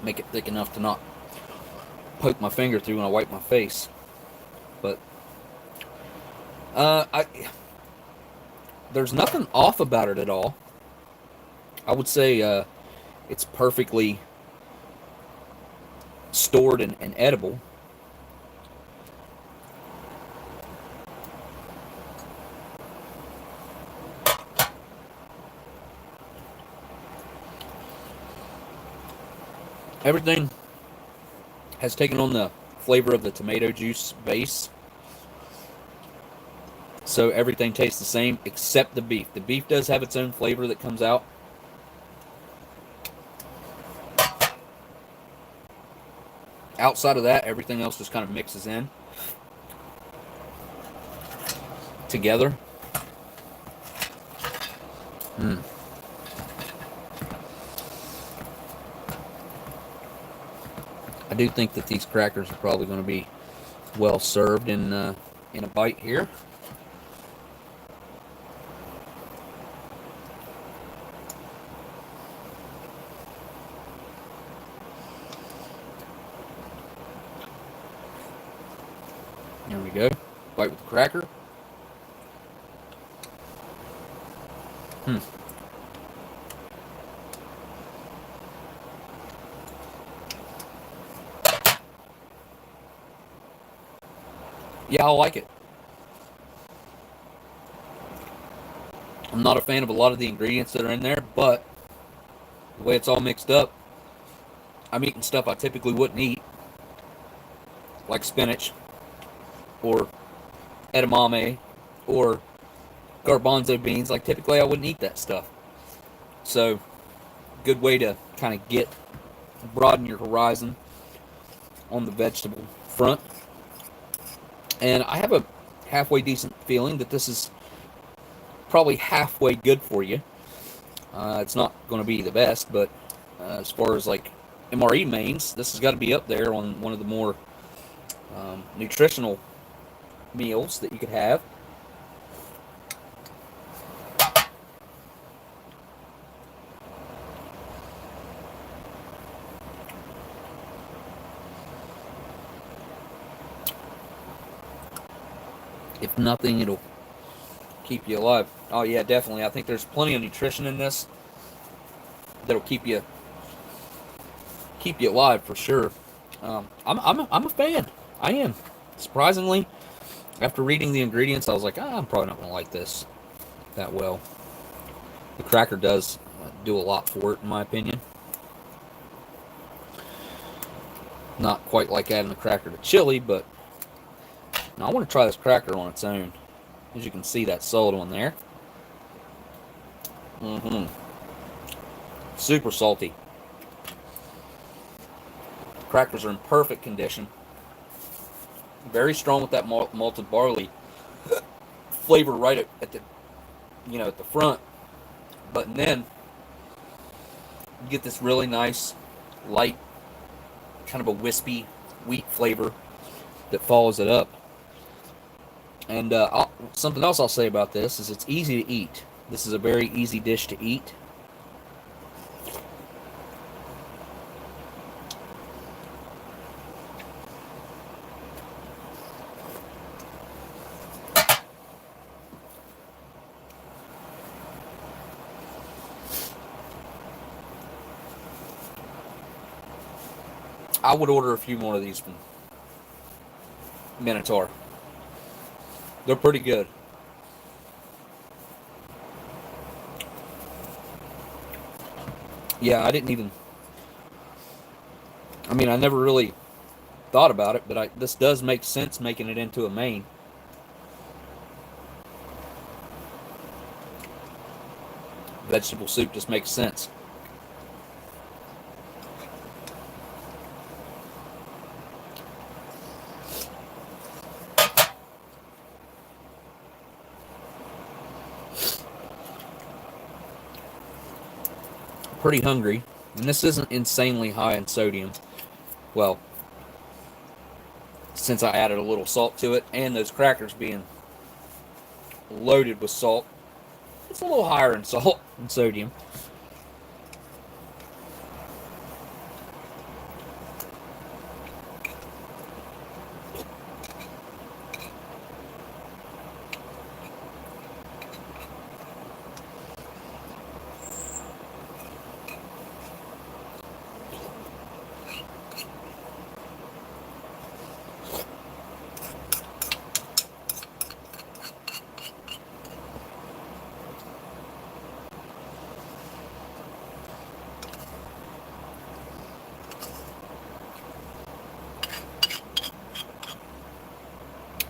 make it thick enough to not poke my finger through when I wipe my face. But there's nothing off about it at all. I would say it's perfectly stored and edible. Everything has taken on the flavor of the tomato juice base. So everything tastes the same except the beef. The beef does have its own flavor that comes out. Outside of that, everything else just kind of mixes in together. I do think that these crackers are probably going to be well served in a bite here. There we go. Bite with the cracker. Yeah, I like it. I'm not a fan of a lot of the ingredients that are in there, but the way it's all mixed up, I'm eating stuff I typically wouldn't eat, like spinach, or edamame, or garbanzo beans. Like, typically I wouldn't eat that stuff. So, good way to kind of broaden your horizon on the vegetable front. And I have a halfway decent feeling that this is probably halfway good for you. It's not going to be the best, but as far as like MRE mains, this has got to be up there on one of the more nutritional meals that you could have. If nothing, it'll keep you alive. Oh yeah, definitely. I think there's plenty of nutrition in this that'll keep you alive for sure. I'm a fan. I am. Surprisingly, after reading the ingredients, I was like, I'm probably not gonna like this that well. The cracker does do a lot for it, in my opinion. Not quite like adding a cracker to chili, but now I want to try this cracker on its own. As you can see, that salt on there. Super salty. Crackers are in perfect condition. Very strong with that malted barley flavor right at the at the front. But then you get this really nice, light, kind of a wispy wheat flavor that follows it up. And something else I'll say about this is it's easy to eat. This is a very easy dish to eat. I would order a few more of these from Minotaur. They're pretty good. Yeah, I never really thought about it, but this does make sense making it into a main. Vegetable soup just makes sense. Pretty hungry, and this isn't insanely high in sodium. Well, since I added a little salt to it, and those crackers being loaded with salt, it's a little higher in salt and sodium.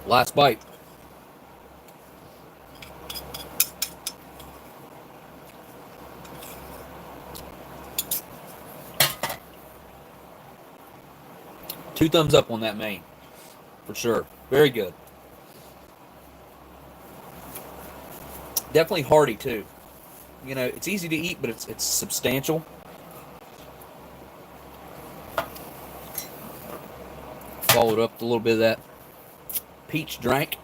Last bite. Two thumbs up on that main, for sure. Very good. Definitely hearty too. You know, it's easy to eat, but it's substantial. Followed up with a little bit of that peach drink.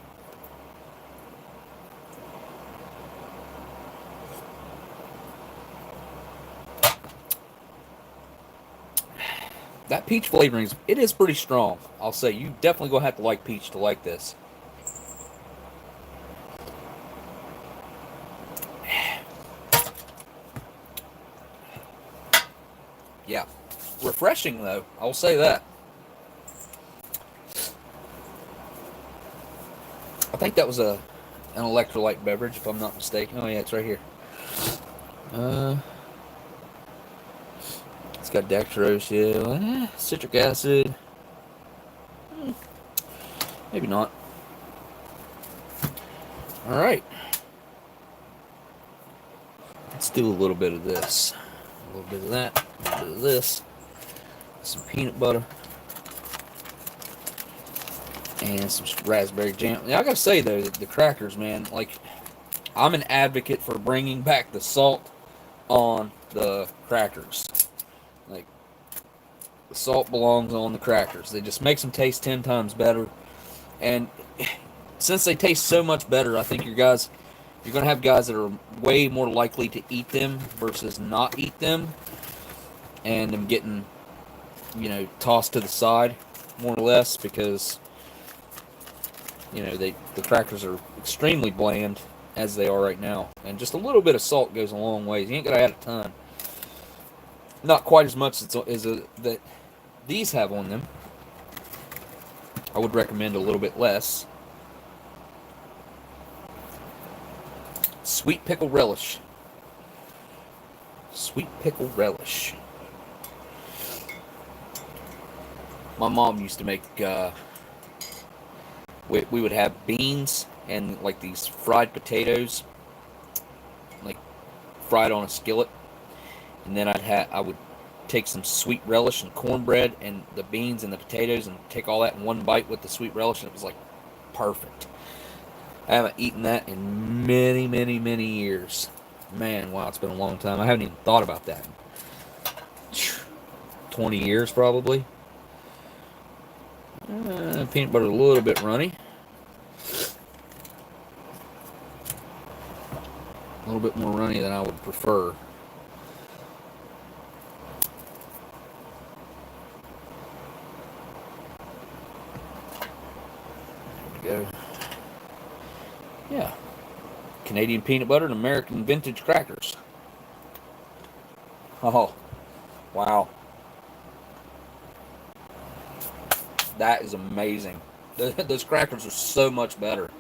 That peach flavoring, it is pretty strong. I'll say, you definitely gonna have to like peach to like this. Yeah, refreshing though, I'll say that. I think that was an electrolyte beverage, if I'm not mistaken. Oh yeah, it's right here. It's got dextrose, yeah, citric acid. Maybe not. All right, let's do a little bit of this, a little bit of that, a little bit of this, some peanut butter, and some raspberry jam. Now, I gotta say though, the crackers, man, like, I'm an advocate for bringing back the salt on the crackers. Like, the salt belongs on the crackers. They just makes them taste 10 times better. And since they taste so much better, I think you're going to have guys that are way more likely to eat them versus not eat them. And them getting, you know, tossed to the side, more or less, because, you know, the crackers are extremely bland as they are right now. And just a little bit of salt goes a long ways. You ain't got to add a ton. Not quite as much as that these have on them. I would recommend a little bit less. Sweet pickle relish. Sweet pickle relish. My mom used to make, we would have beans and like these fried potatoes, like fried on a skillet. And then I would take some sweet relish and cornbread and the beans and the potatoes and take all that in one bite with the sweet relish, and it was like perfect. I haven't eaten that in many, many, many years. Man, wow, it's been a long time. I haven't even thought about that. 20 years probably. Peanut butter a little bit runny. A little bit more runny than I would prefer. Go. Yeah. Canadian peanut butter and American vintage crackers. Oh, wow. That is amazing. Those crackers are so much better.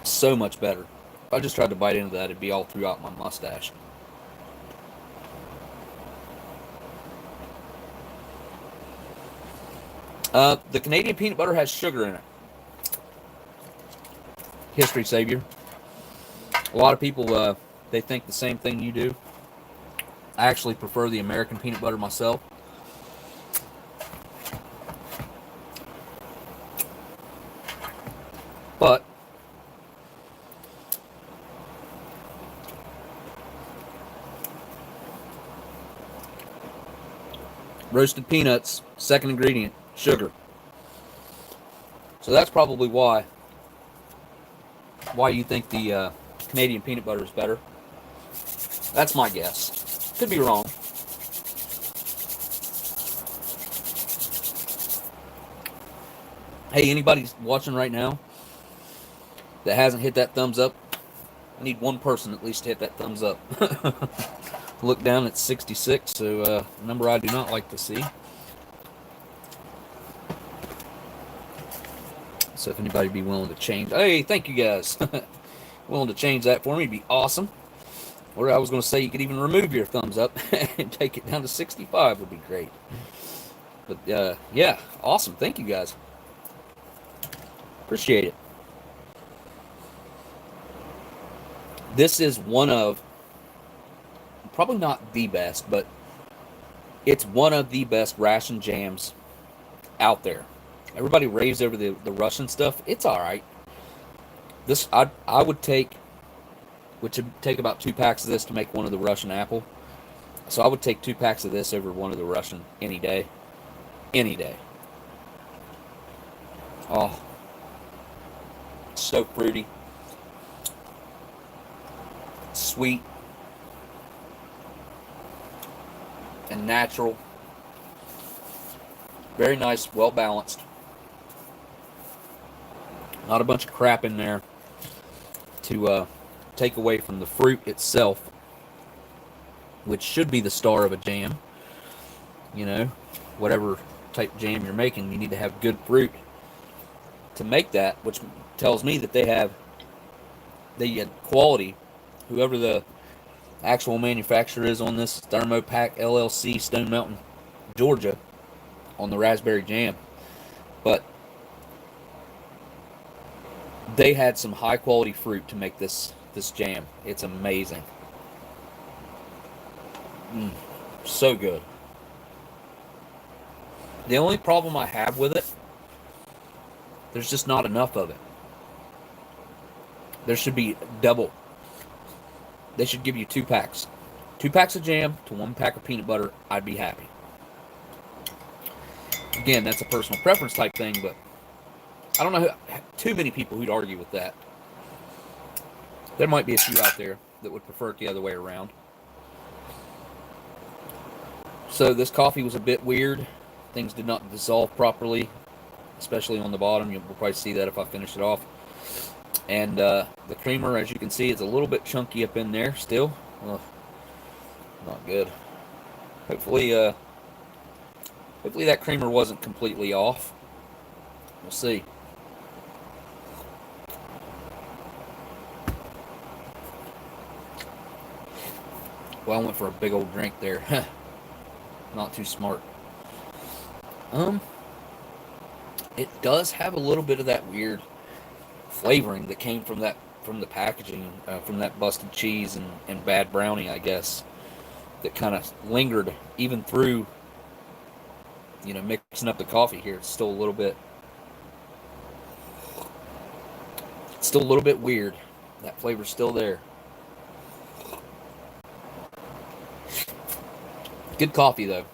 So much better. If I just tried to bite into that, it'd be all throughout my mustache. The Canadian peanut butter has sugar in it. history savior. A lot of people, they think the same thing you do. I actually prefer the American peanut butter myself. But roasted peanuts, second ingredient, sugar. So that's probably why you think the Canadian peanut butter is better. That's my guess. Could be wrong. Hey, anybody watching right now that hasn't hit that thumbs up, I need one person at least to hit that thumbs up. Look down at 66, so a number I do not like to see. So if anybody be willing to change, hey, thank you guys. Willing to change that for me, it'd be awesome. Or I was going to say you could even remove your thumbs up and take it down to 65 would be great. But yeah, awesome. Thank you guys. Appreciate it. This is one of, probably not the best, but it's one of the best ration jams out there. Everybody raves over the Russian stuff. It's all right. This I would take, which would take about 2 packs of this to make one of the Russian apple. So I would take 2 packs of this over one of the Russian any day. Any day. Oh, so fruity, sweet, and natural. Very nice, well balanced. Not a bunch of crap in there to take away from the fruit itself, which should be the star of a jam. You know, whatever type jam you're making, you need to have good fruit to make that, which tells me that they have the quality. Whoever the actual manufacturer is on this, Thermopack LLC, Stone Mountain, Georgia, on the raspberry jam. But they had some high quality fruit to make this jam. It's amazing. So good. The only problem I have with it, there's just not enough of it. There should be double. They should give you 2 packs. 2 packs of jam to 1 pack of peanut butter. I'd be happy. Again, that's a personal preference type thing, but I don't know too many people who'd argue with that. There might be a few out there that would prefer it the other way around. So this coffee was a bit weird. Things did not dissolve properly, especially on the bottom. You'll probably see that if I finish it off. And the creamer, as you can see, is a little bit chunky up in there still. Ugh, not good. Hopefully that creamer wasn't completely off. We'll see. Well, I went for a big old drink there. Not too smart. It does have a little bit of that weird flavoring that came from the packaging, from that busted cheese and bad brownie, I guess, that kind of lingered even through, mixing up the coffee here. It's still a little bit weird. That flavor's still there. Good coffee, though.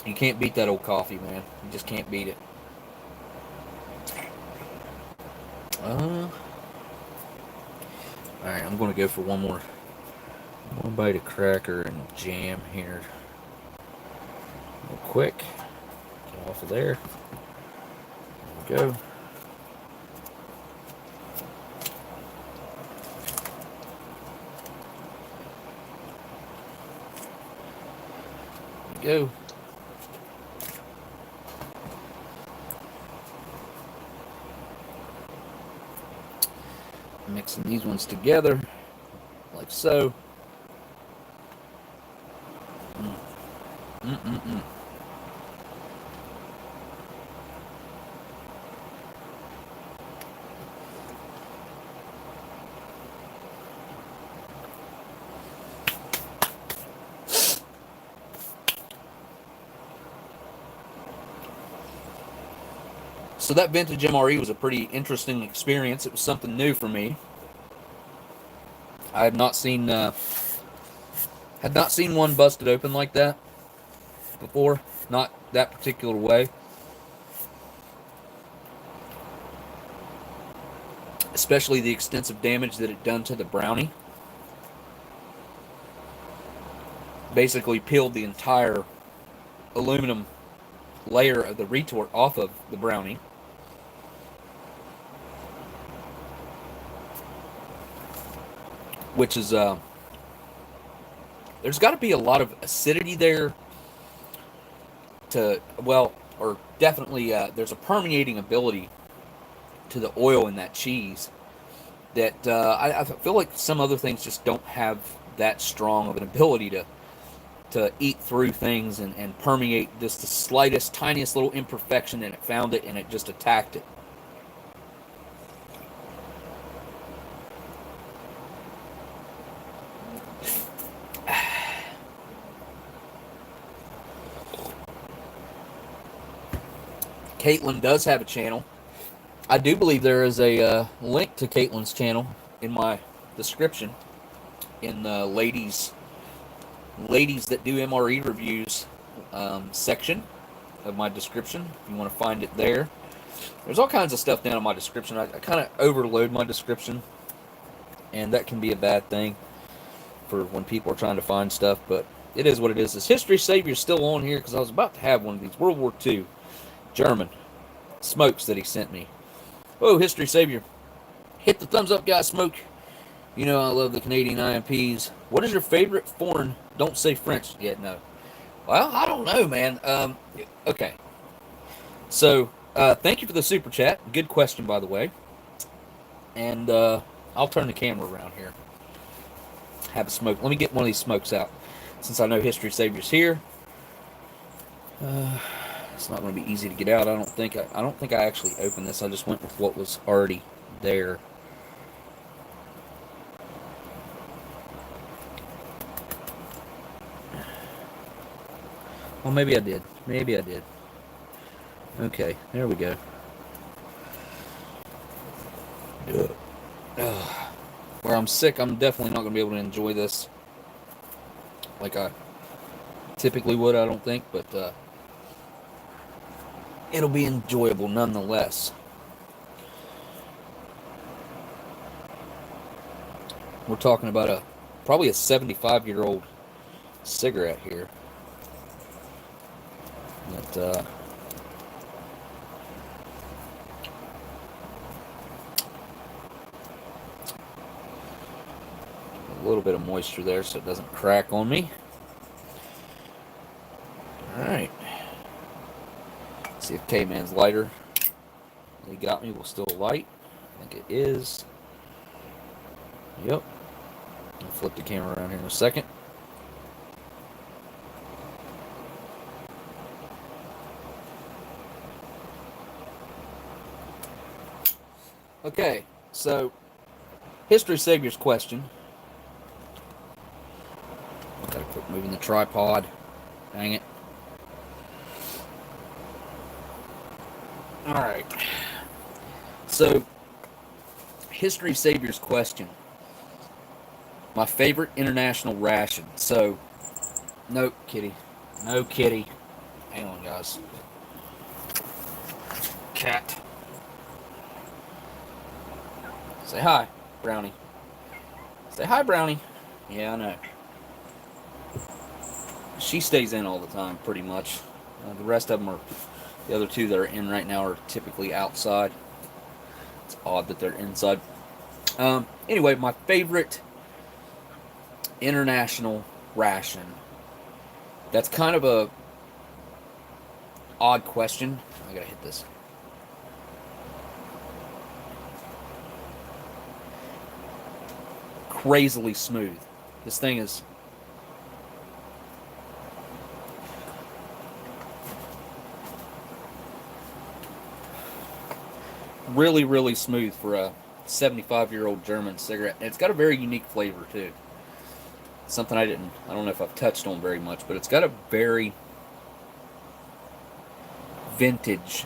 You can't beat that old coffee, man. You just can't beat it. Alright, I'm going to go for one bite of cracker and jam here. Real quick. Get off of there. There we go. Go. Mixing these ones together like so. So that vintage MRE was a pretty interesting experience. It was something new for me. I had not seen one busted open like that before. Not that particular way. Especially the extensive damage that it done to the brownie. Basically peeled the entire aluminum layer of the retort off of the brownie. Which is, there's got to be a lot of acidity there to, well, or definitely there's a permeating ability to the oil in that cheese that I feel like some other things just don't have that strong of an ability to eat through things and permeate just the slightest, tiniest little imperfection, and it found it and it just attacked it. Caitlin does have a channel. I do believe there is a link to Caitlin's channel in my description in the ladies that do MRE reviews section of my description. If you want to find it there, there's all kinds of stuff down in my description. I kind of overload my description, and that can be a bad thing for when people are trying to find stuff, but it is what it is. This History Savior's still on here because I was about to have one of these World War II German smokes that he sent me. Oh, History Savior. Hit the thumbs up, guys. Smoke. You know I love the Canadian IMPs. What is your favorite foreign? Don't say French yet, no. Well, I don't know, man. Okay. So, thank you for the super chat. Good question, by the way. And I'll turn the camera around here. Have a smoke. Let me get one of these smokes out, since I know History Savior's here. It's not going to be easy to get out. I don't think I actually opened this. I just went with what was already there. Well, maybe I did. Maybe I did. Okay, there we go. Where I'm sick, I'm definitely not going to be able to enjoy this like I typically would, I don't think, but it'll be enjoyable nonetheless. We're talking about probably a 75-year-old cigarette here. That a little bit of moisture there so it doesn't crack on me. Alright. See if K-Man's lighter he got me will still light. I think it is. Yep. I'll flip the camera around here in a second. Okay, so History Savior's question. Gotta quit moving the tripod. Dang it. Alright. So, History Savior's question. My favorite international ration. So, no, kitty. No, kitty. Hang on, guys. Cat. Say hi, Brownie. Say hi, Brownie. Yeah, I know. She stays in all the time, pretty much. The rest of them are, the other two that are in right now are typically outside. It's odd that they're inside. Anyway, my favorite international ration. That's kind of a odd question. I gotta hit this. Crazily smooth. This thing is really, really smooth for a 75-year-old German cigarette. And it's got a very unique flavor too. Something I don't know if I've touched on very much, but it's got a very vintage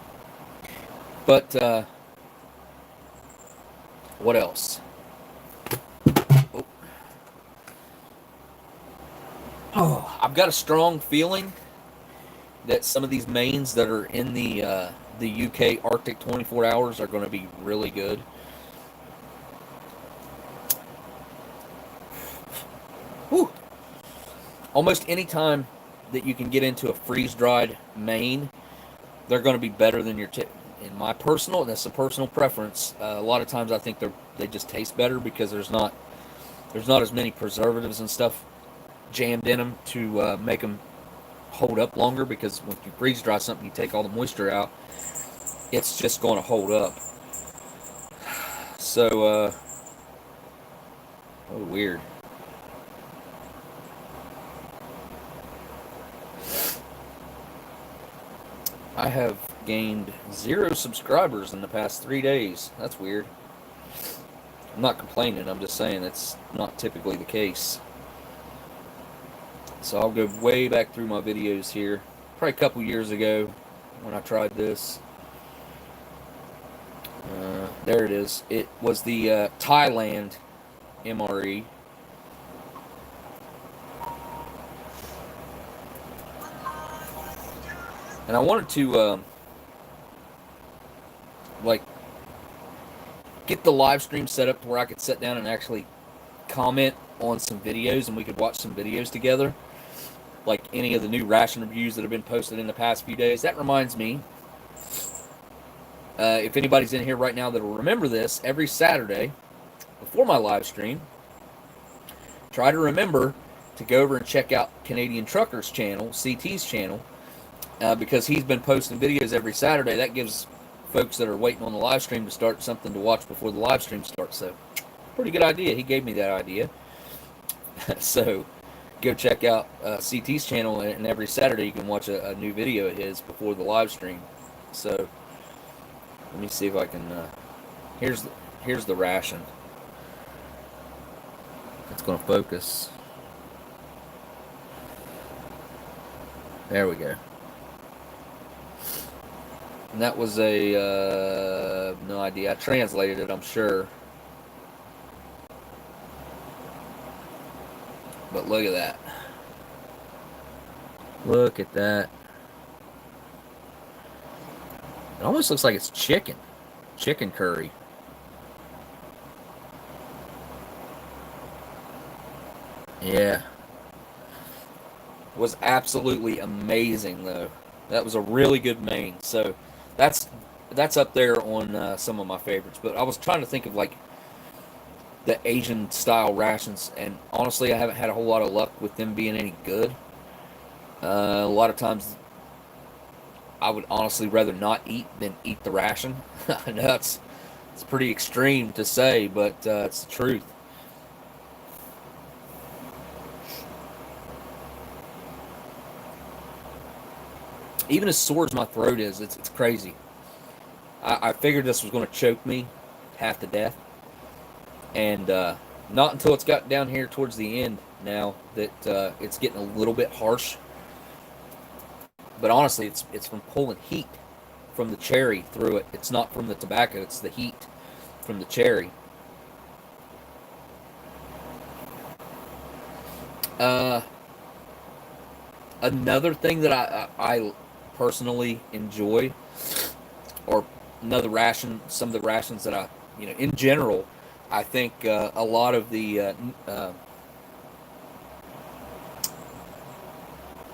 But what else? Oh, I've got a strong feeling that some of these mains that are in the UK Arctic 24 hours are going to be really good. Whew. Almost any time that you can get into a freeze-dried main, they're going to be better than your tip. In my personal, that's a personal preference. A lot of times I think they just taste better because there's not as many preservatives and stuff jammed in them to make them hold up longer. Because when you freeze dry something, you take all the moisture out, it's just going to hold up. So, oh, weird. I have gained 0 subscribers in the past 3 days. That's weird. I'm not complaining, I'm just saying it's not typically the case. So I'll go way back through my videos here. Probably a couple years ago when I tried this. There it is. It was the Thailand MRE. And I wanted to like get the live stream set up to where I could sit down and actually comment on some videos and we could watch some videos together, like any of the new ration reviews that have been posted in the past few days. That reminds me, if anybody's in here right now that will remember this, every Saturday before my live stream, try to remember to go over and check out Canadian Trucker's channel, CT's channel, because he's been posting videos every Saturday. That gives folks that are waiting on the live stream to start something to watch before the live stream starts. So, pretty good idea. He gave me that idea. So, go check out CT's channel, and every Saturday you can watch a new video of his before the live stream. So, let me see if I can. Here's the ration. It's going to focus. There we go. And that was a, no idea. I translated it, I'm sure. But look at that. Look at that. It almost looks like it's chicken. Chicken curry. Yeah. Was absolutely amazing, though. That was a really good main. So that's up there on some of my favorites. But I was trying to think of like the Asian style rations, and honestly I haven't had a whole lot of luck with them being any good. A lot of times I would honestly rather not eat than eat the ration. I know it's pretty extreme to say, but it's the truth. Even as sore as my throat is, it's crazy. I figured this was going to choke me half to death. And not until it's got down here towards the end now that it's getting a little bit harsh. But honestly, it's from pulling heat from the cherry through it. It's not from the tobacco, it's the heat from the cherry. Another thing that I personally enjoy, or another ration, some of the rations that in general, I think a lot of the I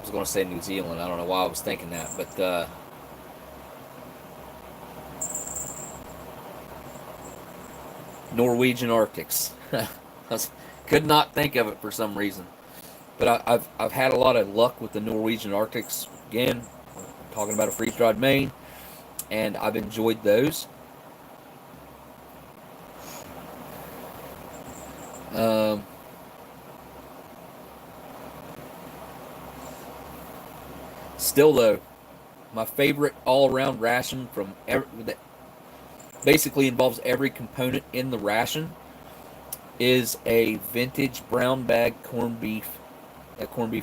was going to say New Zealand. I don't know why I was thinking that, but Norwegian Arctics. Could not think of it for some reason, but I've had a lot of luck with the Norwegian Arctics. Again, I'm talking about a freeze-dried main, and I've enjoyed those. Still though, my favorite all-around ration that basically involves every component in the ration is a vintage brown bag corned beef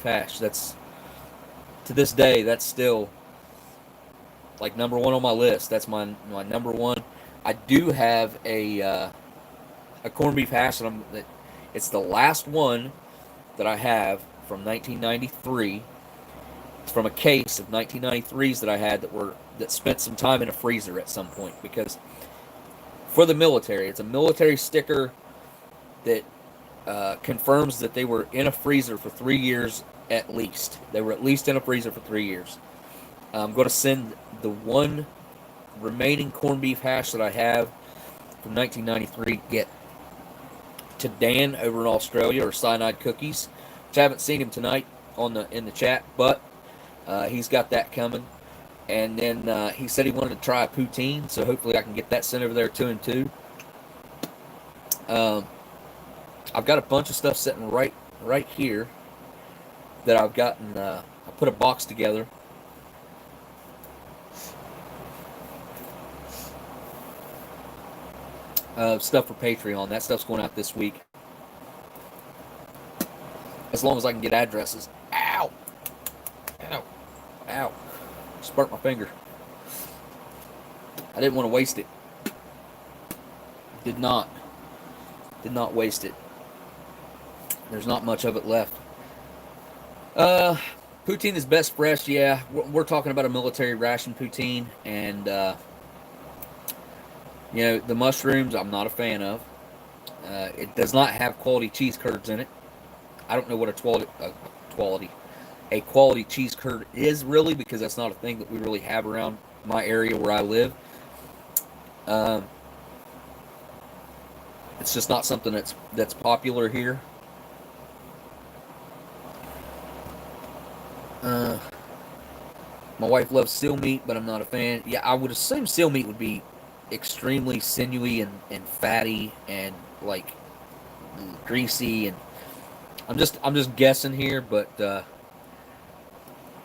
hash. That's, to this day, that's still like number one on my list. That's my number one. I do have a corned beef hash that it's the last one that I have from 1993. It's from a case of 1993s that I had that spent some time in a freezer at some point, because for the military, it's a military sticker that confirms that they were in a freezer for 3 years at least. They were at least in a freezer for 3 years. I'm going to send the one remaining corned beef hash that I have from 1993 to Dan over in Australia, or Cyanide Cookies, which I haven't seen him tonight in the chat, but he's got that coming. And then he said he wanted to try a poutine, so hopefully I can get that sent over there 2 and 2. I've got a bunch of stuff sitting right here that I've gotten. I put a box together. Stuff for Patreon. That stuff's going out this week. As long as I can get addresses. Ow! Ow! Ow! Sparked my finger. I didn't want to waste it. Did not waste it. There's not much of it left. Poutine is best fresh, yeah. We're talking about a military ration poutine, and the mushrooms I'm not a fan of. It does not have quality cheese curds in it. I don't know what a quality cheese curd is really, because that's not a thing that we really have around my area where I live. It's just not something that's popular here. My wife loves seal meat, but I'm not a fan. Yeah, I would assume seal meat would be extremely sinewy and fatty and like greasy, and I'm just guessing here, but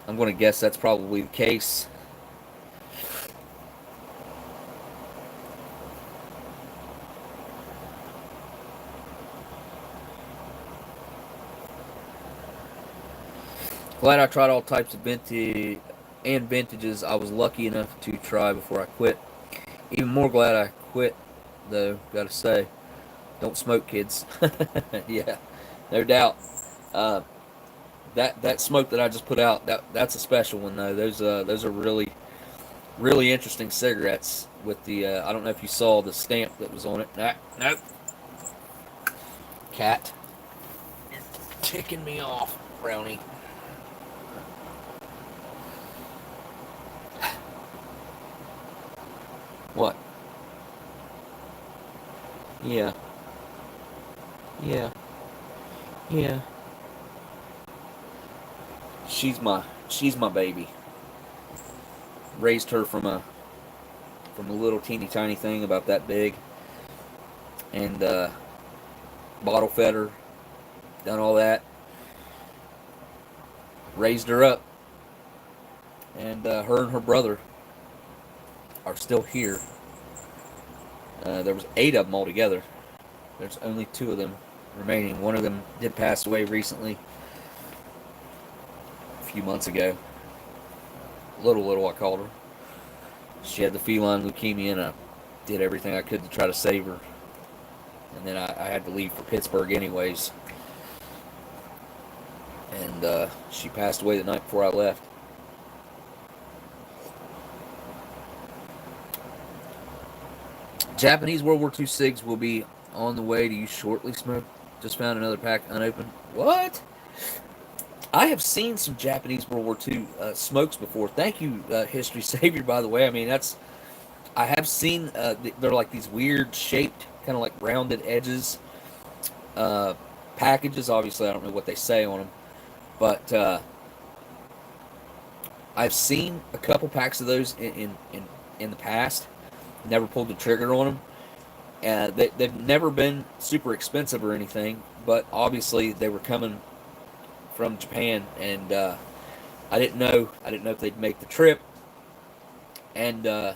I'm going to guess that's probably the case. Glad I tried all types of vintages I was lucky enough to try before I quit. Even more glad I quit, though, gotta say. Don't smoke, kids. Yeah, no doubt. That smoke that I just put out, that's a special one, though. Those are really, really interesting cigarettes with the, I don't know if you saw the stamp that was on it. Nope. Cat. You're ticking me off, Brownie. What? Yeah. She's my baby. Raised her from a little teeny tiny thing about that big, and bottle fed her, done all that, raised her up, and her and her brother are still here. There was 8 of them altogether. There's only 2 of them remaining. One of them did pass away recently, a few months ago. Little, I called her. She had the feline leukemia, and I did everything I could to try to save her. And then I had to leave for Pittsburgh anyways. And she passed away the night before I left. Japanese World War II SIGs will be on the way to you shortly, Smoke. Just found another pack unopened. What? I have seen some Japanese World War II smokes before. Thank you, History Savior, by the way. I mean, I have seen, they're like these weird shaped, kind of like rounded edges packages. Obviously, I don't know what they say on them. But I've seen a couple packs of those in the past. Never pulled the trigger on them. They've never been super expensive or anything, but obviously they were coming from Japan, and I didn't know if they'd make the trip, and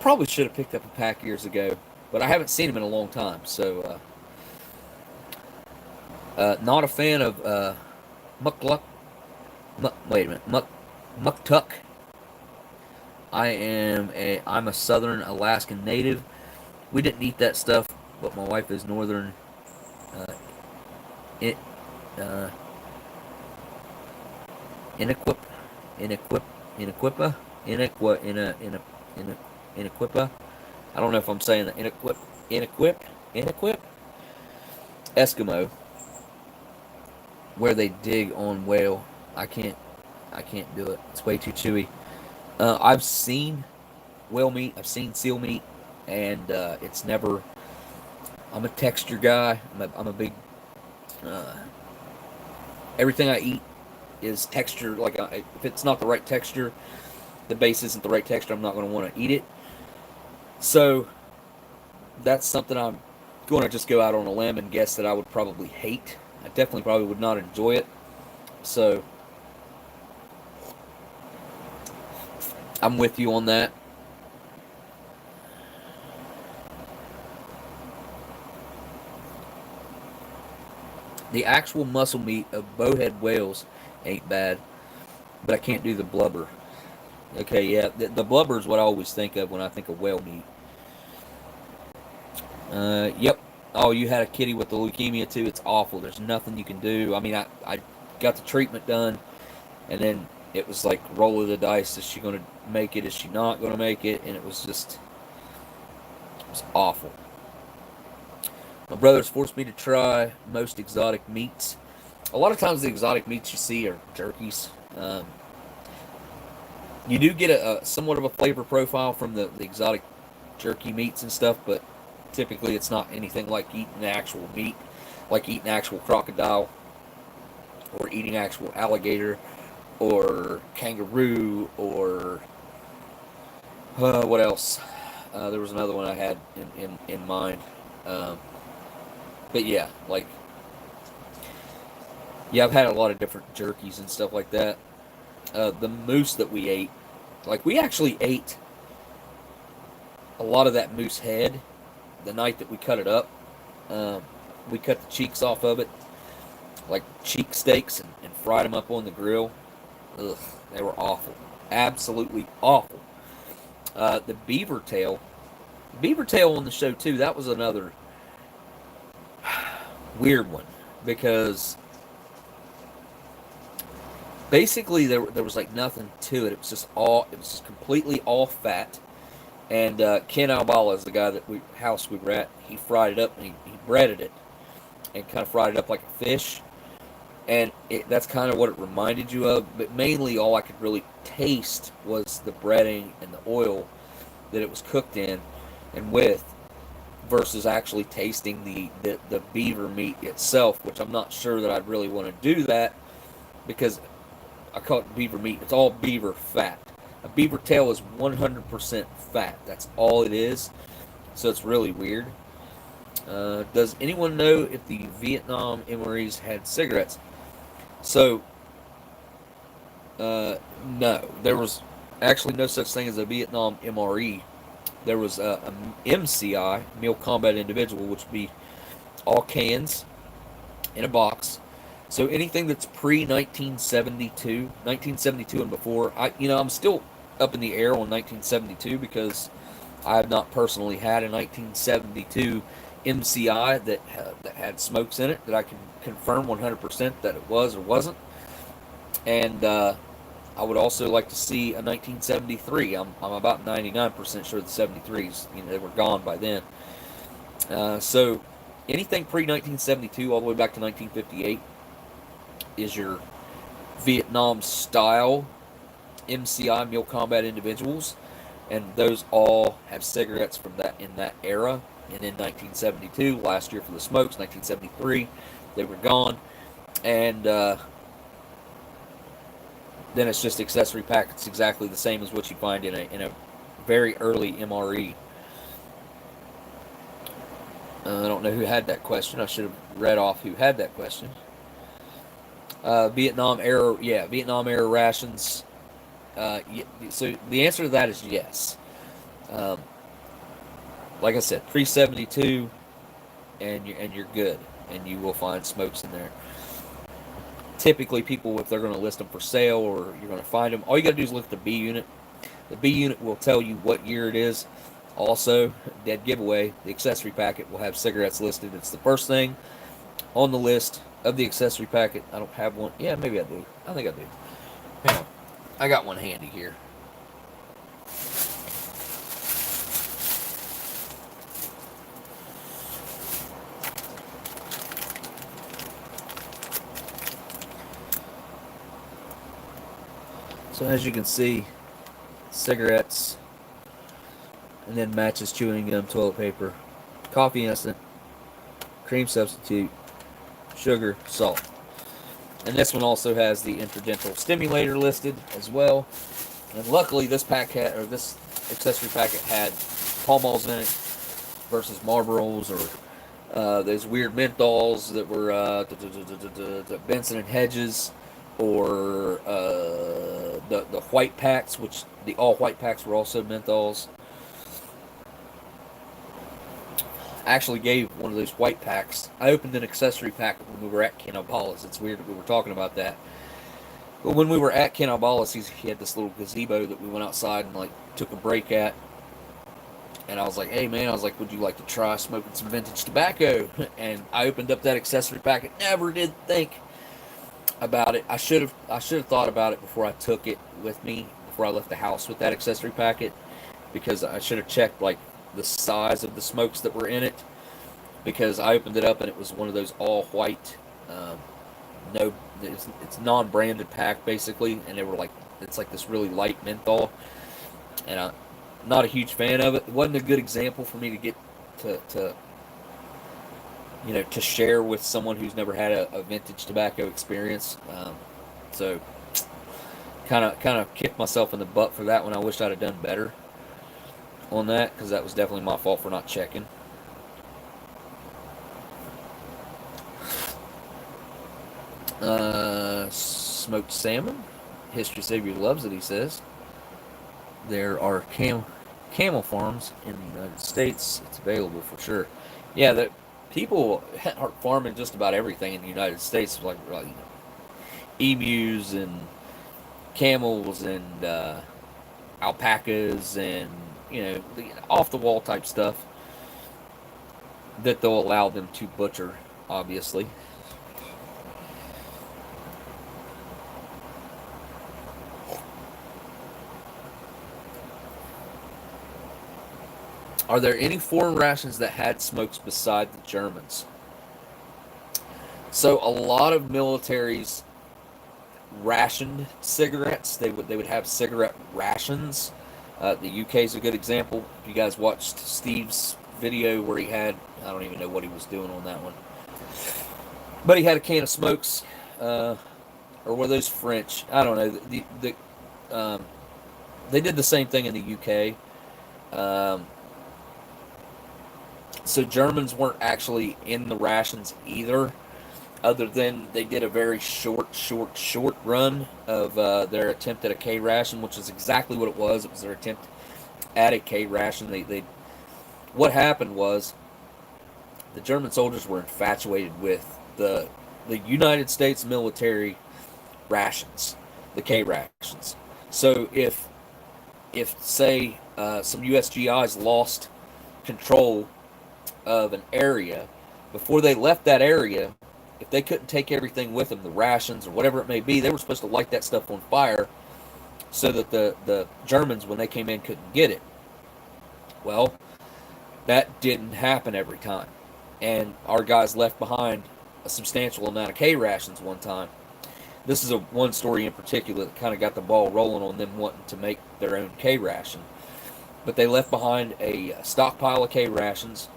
probably should have picked up a pack years ago, but I haven't seen them in a long time, so not a fan of Muktuk I'm a Southern Alaskan native. We didn't eat that stuff, but my wife is Northern. Uh, it, uh, Inequip, Inequip, Inequipa, Inequa, Inequipa. I don't know if I'm saying that. Inequip, Eskimo, where they dig on whale. I can't, I can't do it. It's way too chewy. I've seen whale meat. I've seen seal meat, and it's never. I'm a texture guy. I'm a big. Uh, Everything I eat is texture. Like if it's not the right texture, the base isn't the right texture. I'm not going to want to eat it. So that's something I'm going to just go out on a limb and guess that I would probably hate. I definitely probably would not enjoy it. So I'm with you on that. The actual muscle meat of bowhead whales ain't bad, but I can't do the blubber. Okay, yeah, the blubber is what I always think of when I think of whale meat. Yep. Oh, you had a kitty with the leukemia too. It's awful. There's nothing you can do. I mean, I got the treatment done, and then it was like roll of the dice. Is she going to make it? Is she not going to make it? And it was awful. My brothers forced me to try most exotic meats. A lot of times the exotic meats you see are jerkies. You do get a somewhat of a flavor profile from the exotic jerky meats and stuff, but typically it's not anything like eating actual meat, like eating actual crocodile, or eating actual alligator, or kangaroo, or what else? There was another one I had in mind. But yeah, I've had a lot of different jerkies and stuff like that. The moose that we ate, like we actually ate a lot of that moose head the night that we cut it up. We cut the cheeks off of it, like cheek steaks, and fried them up on the grill. Ugh, they were awful. Absolutely awful. The beaver tail on the show too, that was another weird one because basically there was like nothing to it. It was just completely all fat. And Ken Albala is the guy that we were at. He fried it up and he breaded it and kind of fried it up like a fish. And that's kind of what it reminded you of. But mainly all I could really taste was the breading and the oil that it was cooked in and with, versus actually tasting the beaver meat itself, which I'm not sure that I'd really want to do that because I call it beaver meat. It's all beaver fat. A beaver tail is 100% fat. That's all it is. So it's really weird. Does anyone know if the Vietnam MREs had cigarettes? So, no. There was actually no such thing as a Vietnam MRE. There was a MCI, Meal Combat Individual, which would be all cans in a box. So anything that's pre-1972, 1972 and before, I'm still up in the air on 1972 because I have not personally had a 1972 MCI that had smokes in it that I can confirm 100% that it was or wasn't. And I would also like to see a 1973. I'm about 99% sure the 73s, they were gone by then. So anything pre-1972 all the way back to 1958 is your Vietnam style MCI, Meal Combat Individuals, and those all have cigarettes from that era. And in 1972, last year for the smokes, 1973, they were gone. And then it's just accessory packets, exactly the same as what you find in a very early MRE. I don't know who had that question. I should have read off who had that question. Vietnam era rations. So the answer to that is yes. Like I said, pre-72, and you're good, and you will find smokes in there. Typically, people, if they're going to list them for sale or you're going to find them, all you got to do is look at the B unit. The B unit will tell you what year it is. Also, dead giveaway, the accessory packet will have cigarettes listed. It's the first thing on the list of the accessory packet. I don't have one. Yeah, maybe I do. I think I do. Hang on. I got one handy here. So as you can see, cigarettes, and then matches, chewing gum, toilet paper, coffee instant, cream substitute, sugar, salt. And this one also has the interdental stimulator listed as well. And luckily this this accessory packet had Pall Malls in it versus Marlboros or those weird menthols that were the Benson and Hedges, or the white packs, which the all white packs were also menthols. I actually gave one of those white packs. I opened an accessory pack when we were at Cannabala's. It's weird that we were talking about that. But when we were at Cannabala's, he had this little gazebo that we went outside and like took a break at. And I was like, hey man, would you like to try smoking some vintage tobacco? And I opened up that accessory packet. Never did think about it. I should have thought about it before I took it with me, before I left the house with that accessory packet, because I should have checked like the size of the smokes that were in it, because I opened it up and it was one of those all white, it's non-branded pack basically, and they were like, it's like this really light menthol, and I'm not a huge fan of it. It wasn't a good example for me to get to share with someone who's never had a vintage tobacco experience. So kind of kicked myself in the butt for that one. I wish I'd have done better on that, because that was definitely my fault for not checking. Smoked salmon. History Savior loves it, he says. There are camel farms in the United States. It's available for sure. Yeah, that people are farming just about everything in the United States, like emus and camels and alpacas and off the wall type stuff that they'll allow them to butcher, obviously. Are there any foreign rations that had smokes beside the Germans? So a lot of militaries rationed cigarettes. They would have cigarette rations. The UK is a good example. If you guys watched Steve's video where he had, I don't even know what he was doing on that one, but he had a can of smokes, or were those French? I don't know. They did the same thing in the UK. So Germans weren't actually in the rations either, other than they did a very short run of their attempt at a K ration, which is exactly what it was. It was their attempt at a K ration. What happened was the German soldiers were infatuated with the United States military rations, the K rations. So if say some USGIs lost control of an area, before they left that area, if they couldn't take everything with them, the rations or whatever it may be, they were supposed to light that stuff on fire so that the Germans, when they came in, couldn't get it. Well, that didn't happen every time, and our guys left behind a substantial amount of K rations one time. This is one story in particular that kind of got the ball rolling on them wanting to make their own K ration. But they left behind a stockpile of K rations.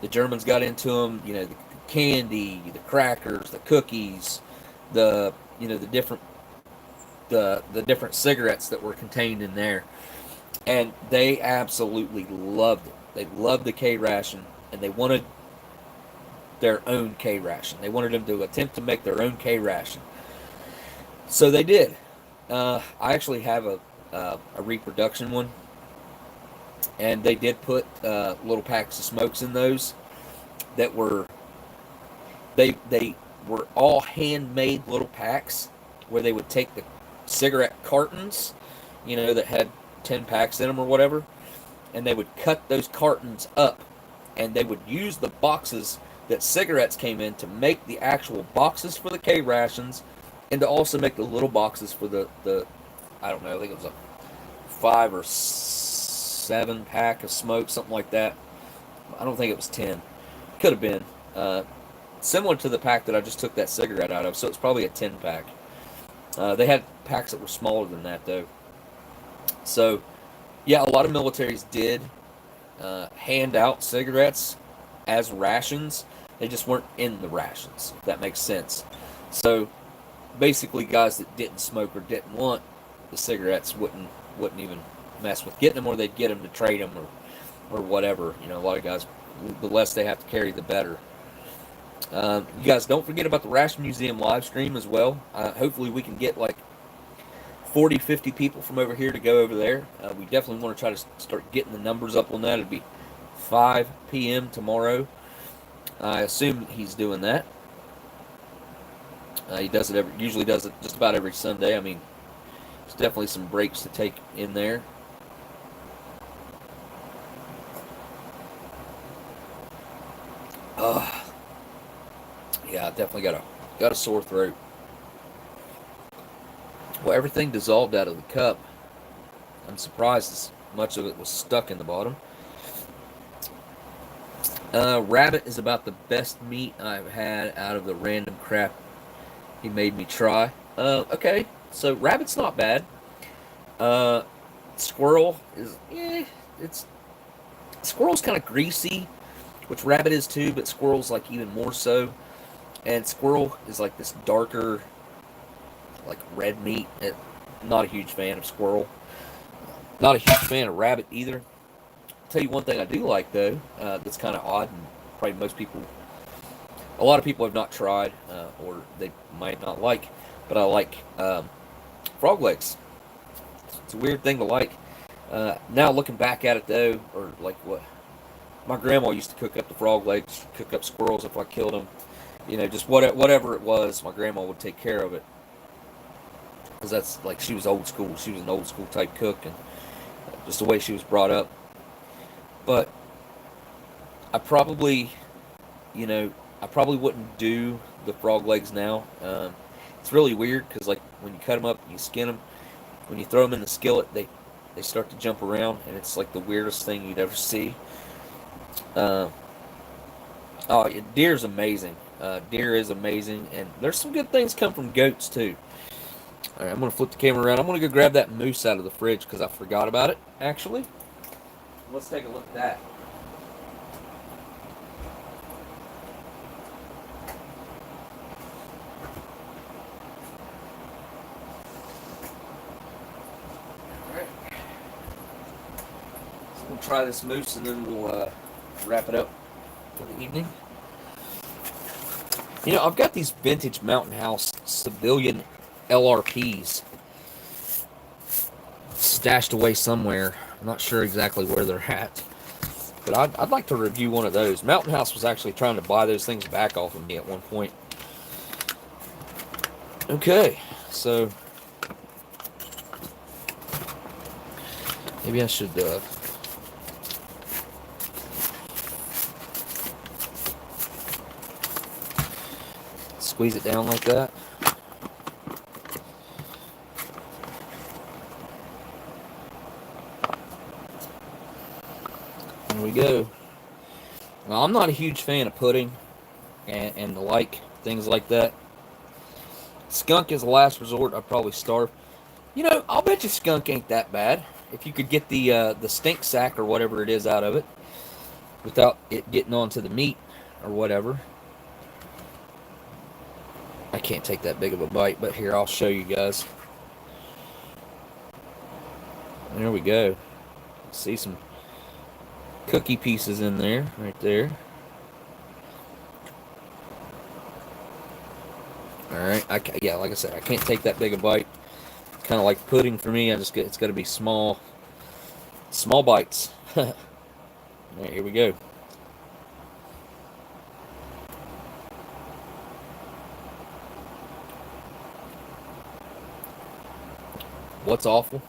The Germans got into them, the candy, the crackers, the cookies, the different cigarettes that were contained in there, and they absolutely loved it. They loved the K ration, and they wanted their own K ration. They wanted them to attempt to make their own K ration. So they did. I actually have a reproduction one. And they did put little packs of smokes in those that were, they were all handmade little packs where they would take the cigarette cartons, that had 10 packs in them or whatever, and they would cut those cartons up, and they would use the boxes that cigarettes came in to make the actual boxes for the K rations, and to also make the little boxes for the I don't know, I think it was a 5 or 7 pack of smoke, something like that. I don't think it was 10. Could have been. Similar to the pack that I just took that cigarette out of, so it's probably a 10 pack. They had packs that were smaller than that, though. So, yeah, a lot of militaries did hand out cigarettes as rations. They just weren't in the rations, if that makes sense. So, basically, guys that didn't smoke or didn't want the cigarettes wouldn't even mess with getting them, or they'd get them to trade them or whatever. You know, a lot of guys, the less they have to carry, the better. You guys don't forget about the Ration Museum live stream as well. Hopefully we can get like 40, 50 people from over here to go over there. We definitely want to try to start getting the numbers up on that. It'll be 5 p.m. tomorrow. I assume he's doing that. He does it usually does it just about every Sunday. I mean, there's definitely some breaks to take in there. Yeah, I definitely got a sore throat. Well, everything dissolved out of the cup. I'm surprised as much of it was stuck in the bottom. Rabbit is about the best meat I've had out of the random crap he made me try. Okay, so rabbit's not bad. Squirrel is, squirrel's kind of greasy, which rabbit is too, but squirrel's like even more so. And squirrel is like this darker, like red meat. Not a huge fan of squirrel. Not a huge fan of rabbit either. I'll tell you one thing I do like though, that's kind of odd, and probably a lot of people have not tried, or they might not like, but I like frog legs. It's a weird thing to like. Now looking back at it though, or like what my grandma used to cook up the frog legs, cook up squirrels if I killed them. You know, just whatever it was, my grandma would take care of it. Because that's like, she was old school. She was an old school type cook, and just the way she was brought up. But I probably wouldn't do the frog legs now. It's really weird because like when you cut them up, you skin them. When you throw them in the skillet, they start to jump around, and it's like the weirdest thing you'd ever see. Deer's amazing. Deer is amazing, and there's some good things come from goats too. All right, I'm gonna flip the camera around. I'm gonna go grab that moose out of the fridge because I forgot about it. Actually, let's take a look at that. All right, so we'll try this moose, and then we'll wrap it up for the evening. You know, I've got these vintage Mountain House civilian LRPs stashed away somewhere. I'm not sure exactly where they're at, but I'd like to review one of those. Mountain House was actually trying to buy those things back off of me at one point. Okay, so maybe I should squeeze it down like that. There we go. Now, I'm not a huge fan of pudding and the like, things like that. Skunk is the last resort. I'd probably starve. You know, I'll bet you skunk ain't that bad. If you could get the stink sack or whatever it is out of it without it getting onto the meat or whatever. I can't take that big of a bite, but here, I'll show you guys. There we go. See some cookie pieces in there, right there. Alright, yeah, like I said, I can't take that big a bite. Kind of like pudding for me. It's got to be small bites. Alright, here we go. What's awful?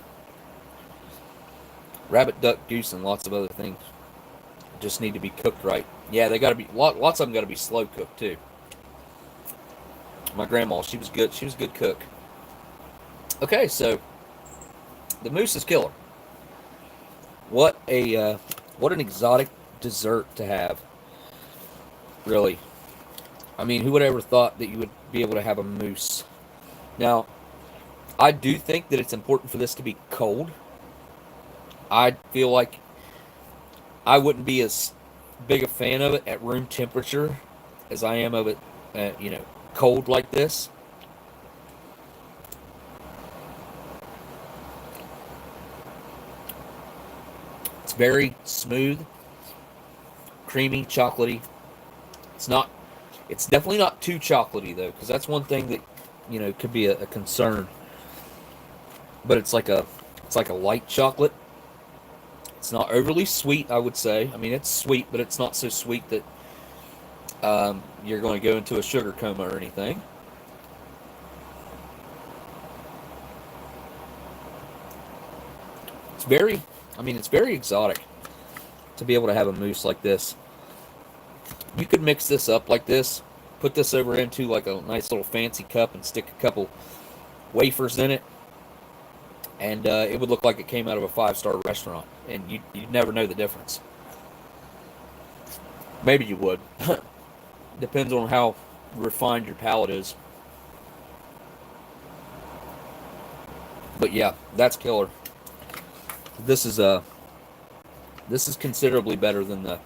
Rabbit, duck, goose, and lots of other things just need to be cooked right. Yeah, they got to be lots of them got to be slow cooked too. My grandma, she was good. She was a good cook. Okay, so the moose is killer. What an exotic dessert to have. Really, I mean, who would ever thought that you would be able to have a moose? Now, I do think that it's important for this to be cold. I feel like I wouldn't be as big a fan of it at room temperature as I am of it, cold like this. It's very smooth, creamy, chocolatey. It's definitely not too chocolatey though, because that's one thing that could be a concern. But it's like a light chocolate. It's not overly sweet, I would say. I mean, it's sweet, but it's not so sweet that you're going to go into a sugar coma or anything. It's very exotic to be able to have a mousse like this. You could mix this up like this, put this over into like a nice little fancy cup and stick a couple wafers in it, and it would look like it came out of a 5-star restaurant, and you'd never know the difference. Maybe you would. Depends on how refined your palate is. But yeah, that's killer. This is considerably better than the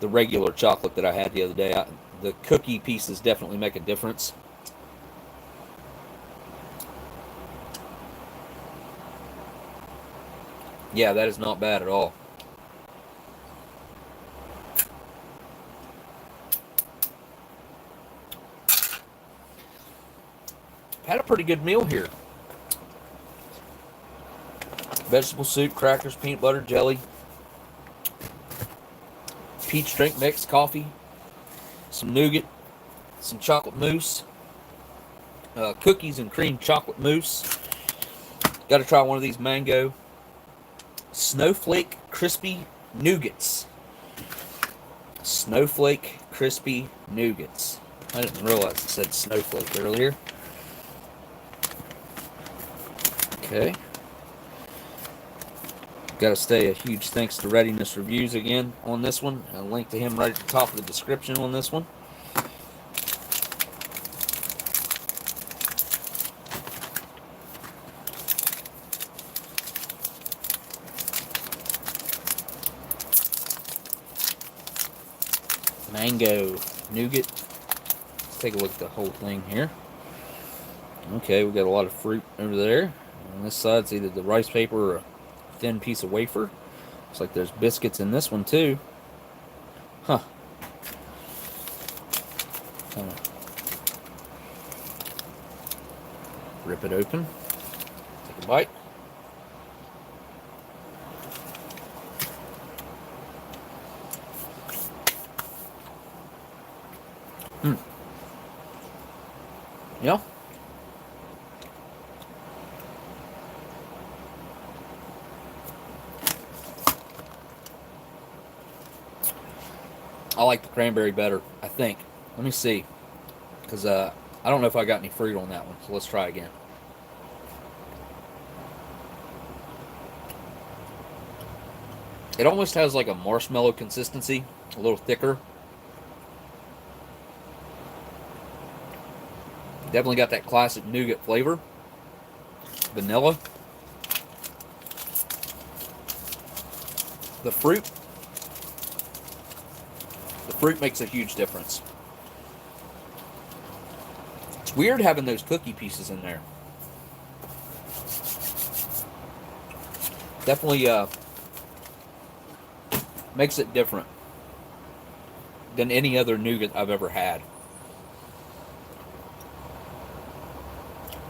regular chocolate that I had the other day. The cookie pieces definitely make a difference. Yeah, that is not bad at all. Had a pretty good meal here. Vegetable soup, crackers, peanut butter, jelly, peach drink mix, coffee, some nougat, some chocolate mousse, cookies and cream chocolate mousse. Got to try one of these mango snowflake crispy nougats. Snowflake crispy nougats. I didn't realize it said snowflake earlier. Okay. Got to say a huge thanks to Readiness Reviews again on this one. I'll link to him right at the top of the description on this one. Mango nougat. Let's take a look at the whole thing here. Okay, we got a lot of fruit over there. On this side's either the rice paper or a thin piece of wafer. Looks like there's biscuits in this one too. Huh. Kind of rip it open. Take a bite. Yeah. I like the cranberry better, I think. Let me see. Because I don't know if I got any fruit on that one. So let's try again. It almost has like a marshmallow consistency. A little thicker. Definitely got that classic nougat flavor. Vanilla. The fruit makes a huge difference. It's weird having those cookie pieces in there. Definitely makes it different than any other nougat I've ever had.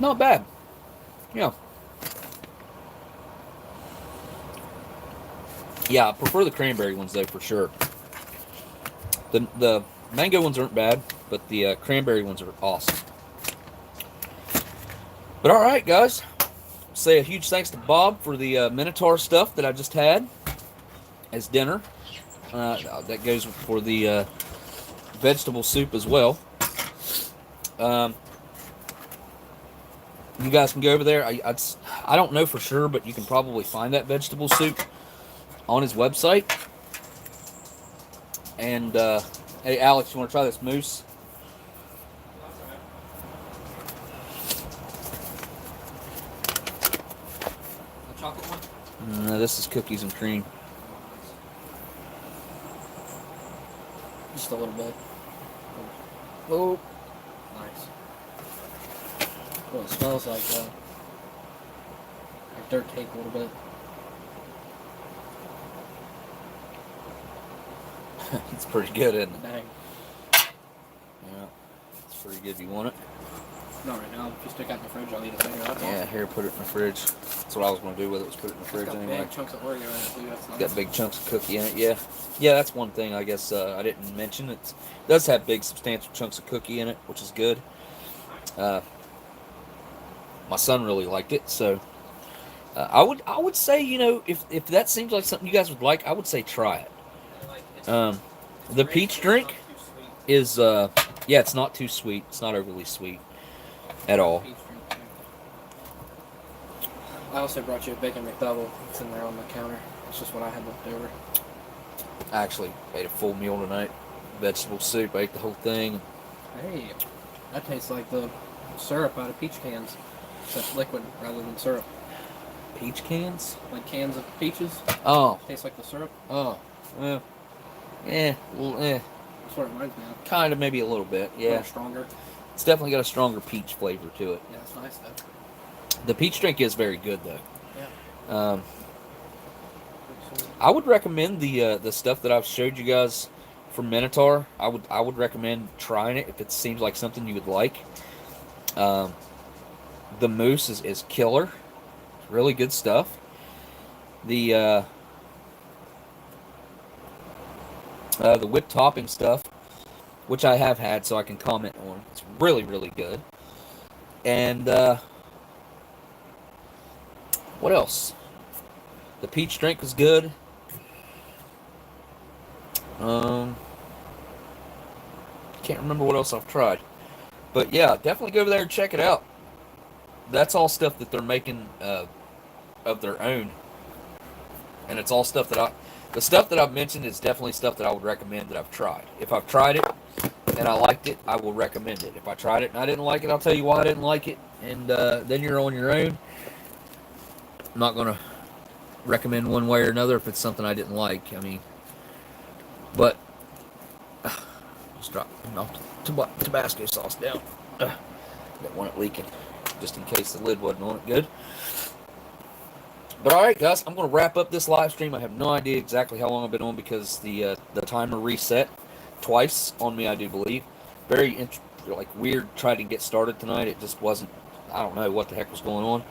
Not bad. Yeah. Yeah, I prefer the cranberry ones though, for sure. The mango ones aren't bad, but the cranberry ones are awesome. But alright, guys. say a huge thanks to Bob for the Minotaur stuff that I just had as dinner. That goes for the vegetable soup as well. You guys can go over there. I don't know for sure, but you can probably find that vegetable soup on his website. And hey, Alex, you want to try this mousse? The chocolate one? No, this is cookies and cream. Just a little bit. Oh, Nice. Well, it smells like dirt cake a little bit. it's pretty good, isn't it? Dang. Yeah, it's pretty good. You want it? Not right now. If you stick it in the fridge, I'll eat it later. That's Yeah, awesome. here, put it in the fridge. That's what I was going to do with it, was put it in the It's fridge got anyway. big chunks of Oreo in it too. That's nice. Got big chunks of cookie in it, yeah. Yeah, that's one thing I guess I didn't mention. It does have big, substantial chunks of cookie in it, which is good. My son really liked it, so I would say, you know, if that seems like something you guys would like, I would say try it. The peach drink is yeah, it's not too sweet. It's not overly sweet at all. Peach drink, too. I also brought you a bacon McDouble. It's in there on the counter. It's just what I had left over. I actually ate a full meal tonight. Vegetable soup, I ate the whole thing. Hey, that tastes like the syrup out of peach cans. Except liquid rather than syrup. Peach cans? Like cans of peaches. Oh, Tastes like the syrup. well, yeah, well, That's what it reminds me of. kind of, maybe a little bit, A yeah. little stronger. It's definitely got a stronger peach flavor to it. Yeah, it's nice though. The peach drink is very good though. Yeah. I would recommend the stuff that I've showed you guys from Minotaur. I would recommend trying it if it seems like something you would like. The mousse is killer. It's really good stuff. The whipped topping stuff, which I have had, so I can comment on. It's really, really good. And what else? The peach drink was good. Can't remember what else I've tried. But yeah, definitely go over there and check it out. That's all stuff that they're making of their own. And it's all stuff that the stuff that I've mentioned is definitely stuff that I would recommend that I've tried. If I've tried it and I liked it, I will recommend it. If I tried it and I didn't like it, I'll tell you why I didn't like it. And then you're on your own. I'm not going to recommend one way or another if it's something I didn't like. I mean, but just drop Tabasco sauce down. Don't want it leaking, just in case the lid wasn't on it good. But all right, guys, I'm going to wrap up this live stream. I have no idea exactly how long I've been on because the timer reset twice on me, I do believe. Very weird trying to get started tonight. It just wasn't. I don't know what the heck was going on.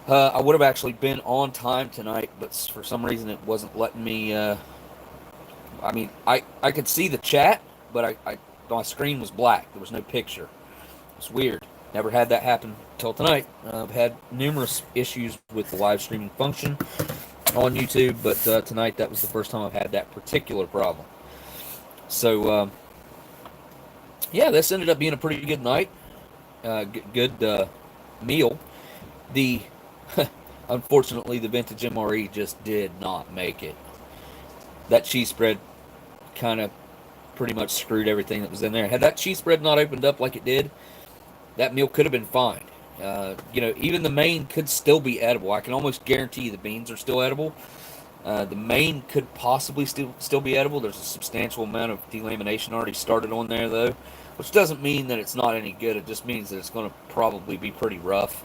I would have actually been on time tonight, but for some reason it wasn't letting me. I mean, I could see the chat, but my screen was black. There was no picture. It's weird. Never had that happen until tonight. I've had numerous issues with the live streaming function on YouTube, but tonight that was the first time I've had that particular problem. So, yeah, this ended up being a pretty good night. Good meal. Unfortunately, the vintage MRE just did not make it. That cheese spread kind of pretty much screwed everything that was in there. Had that cheese spread not opened up like it did, that meal could have been fine. Even the main could still be edible. I can almost guarantee the beans are still edible. The main could possibly still be edible. There's a substantial amount of delamination already started on there, though, which doesn't mean that it's not any good. It just means that it's going to probably be pretty rough.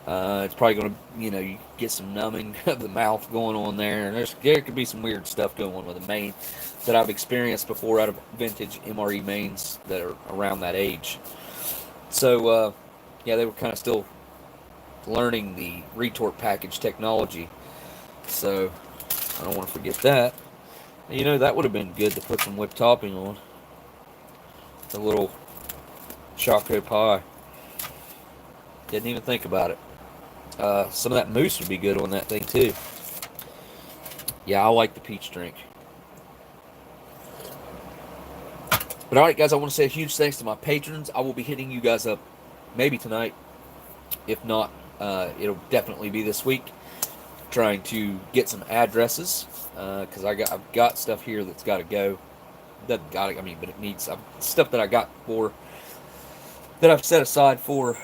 It's probably going to, you get some numbing of the mouth going on there, and there could be some weird stuff going on with the main that I've experienced before out of vintage MRE mains that are around that age. So, yeah, they were kind of still learning the retort package technology. So, I don't want to forget that. That would have been good to put some whipped topping on. A little choco pie. Didn't even think about it. Some of that mousse would be good on that thing too. Yeah, I like the peach drink. But alright guys, I want to say a huge thanks to my patrons. I will be hitting you guys up maybe tonight. If not, it'll definitely be this week. Trying to get some addresses. Because I've got stuff here that's got to go. Doesn't got it, I mean, but it needs stuff that I got for, that I've set aside for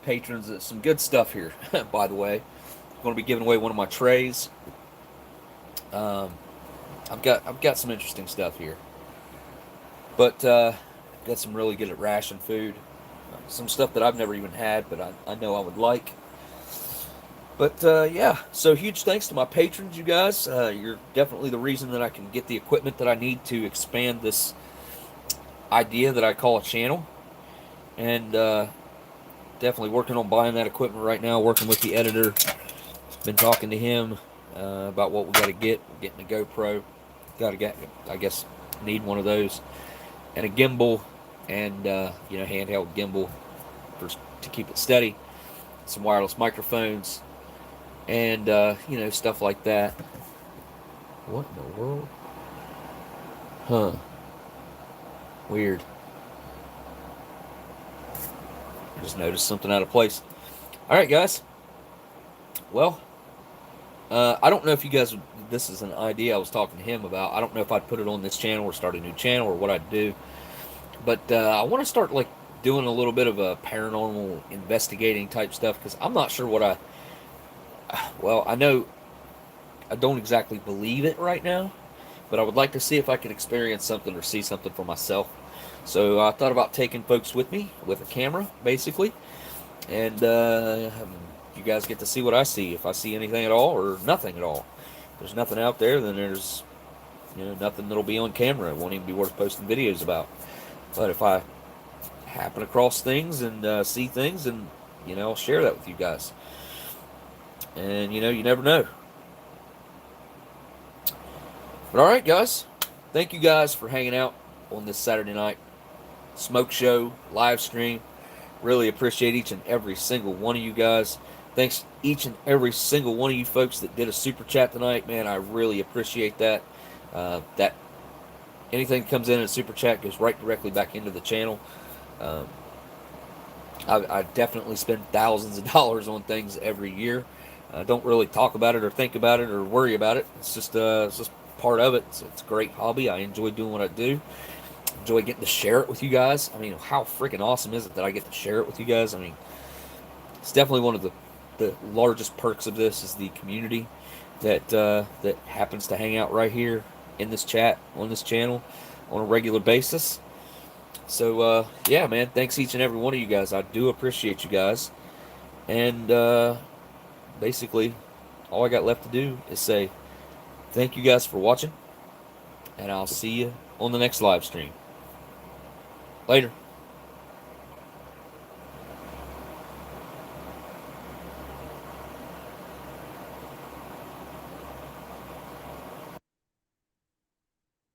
patrons. Some good stuff here, by the way. I'm going to be giving away one of my trays. I've got some interesting stuff here. But got some really good at ration food. Some stuff that I've never even had, but I know I would like. But yeah, so huge thanks to my patrons, you guys. You're definitely the reason that I can get the equipment that I need to expand this idea that I call a channel. And definitely working on buying that equipment right now, working with the editor. Been talking to him about what we got to get. We're getting a GoPro. Got to get, I guess, need one of those. And a gimbal, and handheld gimbal to keep it steady. Some wireless microphones, and stuff like that. What in the world? Huh? Weird. I just noticed something out of place. All right, guys. Well, I don't know if you guys. This is an idea I was talking to him about. I don't know if I'd put it on this channel or start a new channel or what I'd do. But I want to start doing a little bit of a paranormal investigating type stuff, because I'm not sure what I know I don't exactly believe it right now, but I would like to see if I can experience something or see something for myself. So I thought about taking folks with me with a camera, basically, and you guys get to see what I see. If I see anything at all or nothing at all. If there's nothing out there, then there's nothing that'll be on camera. It won't even be worth posting videos about. But if I happen across things and see things, and I'll share that with you guys. And you never know. But alright guys, thank you guys for hanging out on this Saturday night smoke show live stream. Really appreciate each and every single one of you guys. Thanks each and every single one of you folks that did a super chat tonight. Man, I really appreciate that. That anything that comes in a super chat goes right directly back into the channel. I definitely spend thousands of dollars on things every year. I don't really talk about it or think about it or worry about it. It's just part of it. It's a great hobby. I enjoy doing what I do. Enjoy getting to share it with you guys. I mean, how freaking awesome is it that I get to share it with you guys? I mean, it's definitely one of the largest perks of this is the community that happens to hang out right here in this chat on this channel on a regular basis. So yeah, man, thanks each and every one of you guys. I do appreciate you guys. And basically all I got left to do is say thank you guys for watching, and I'll see you on the next live stream. Later.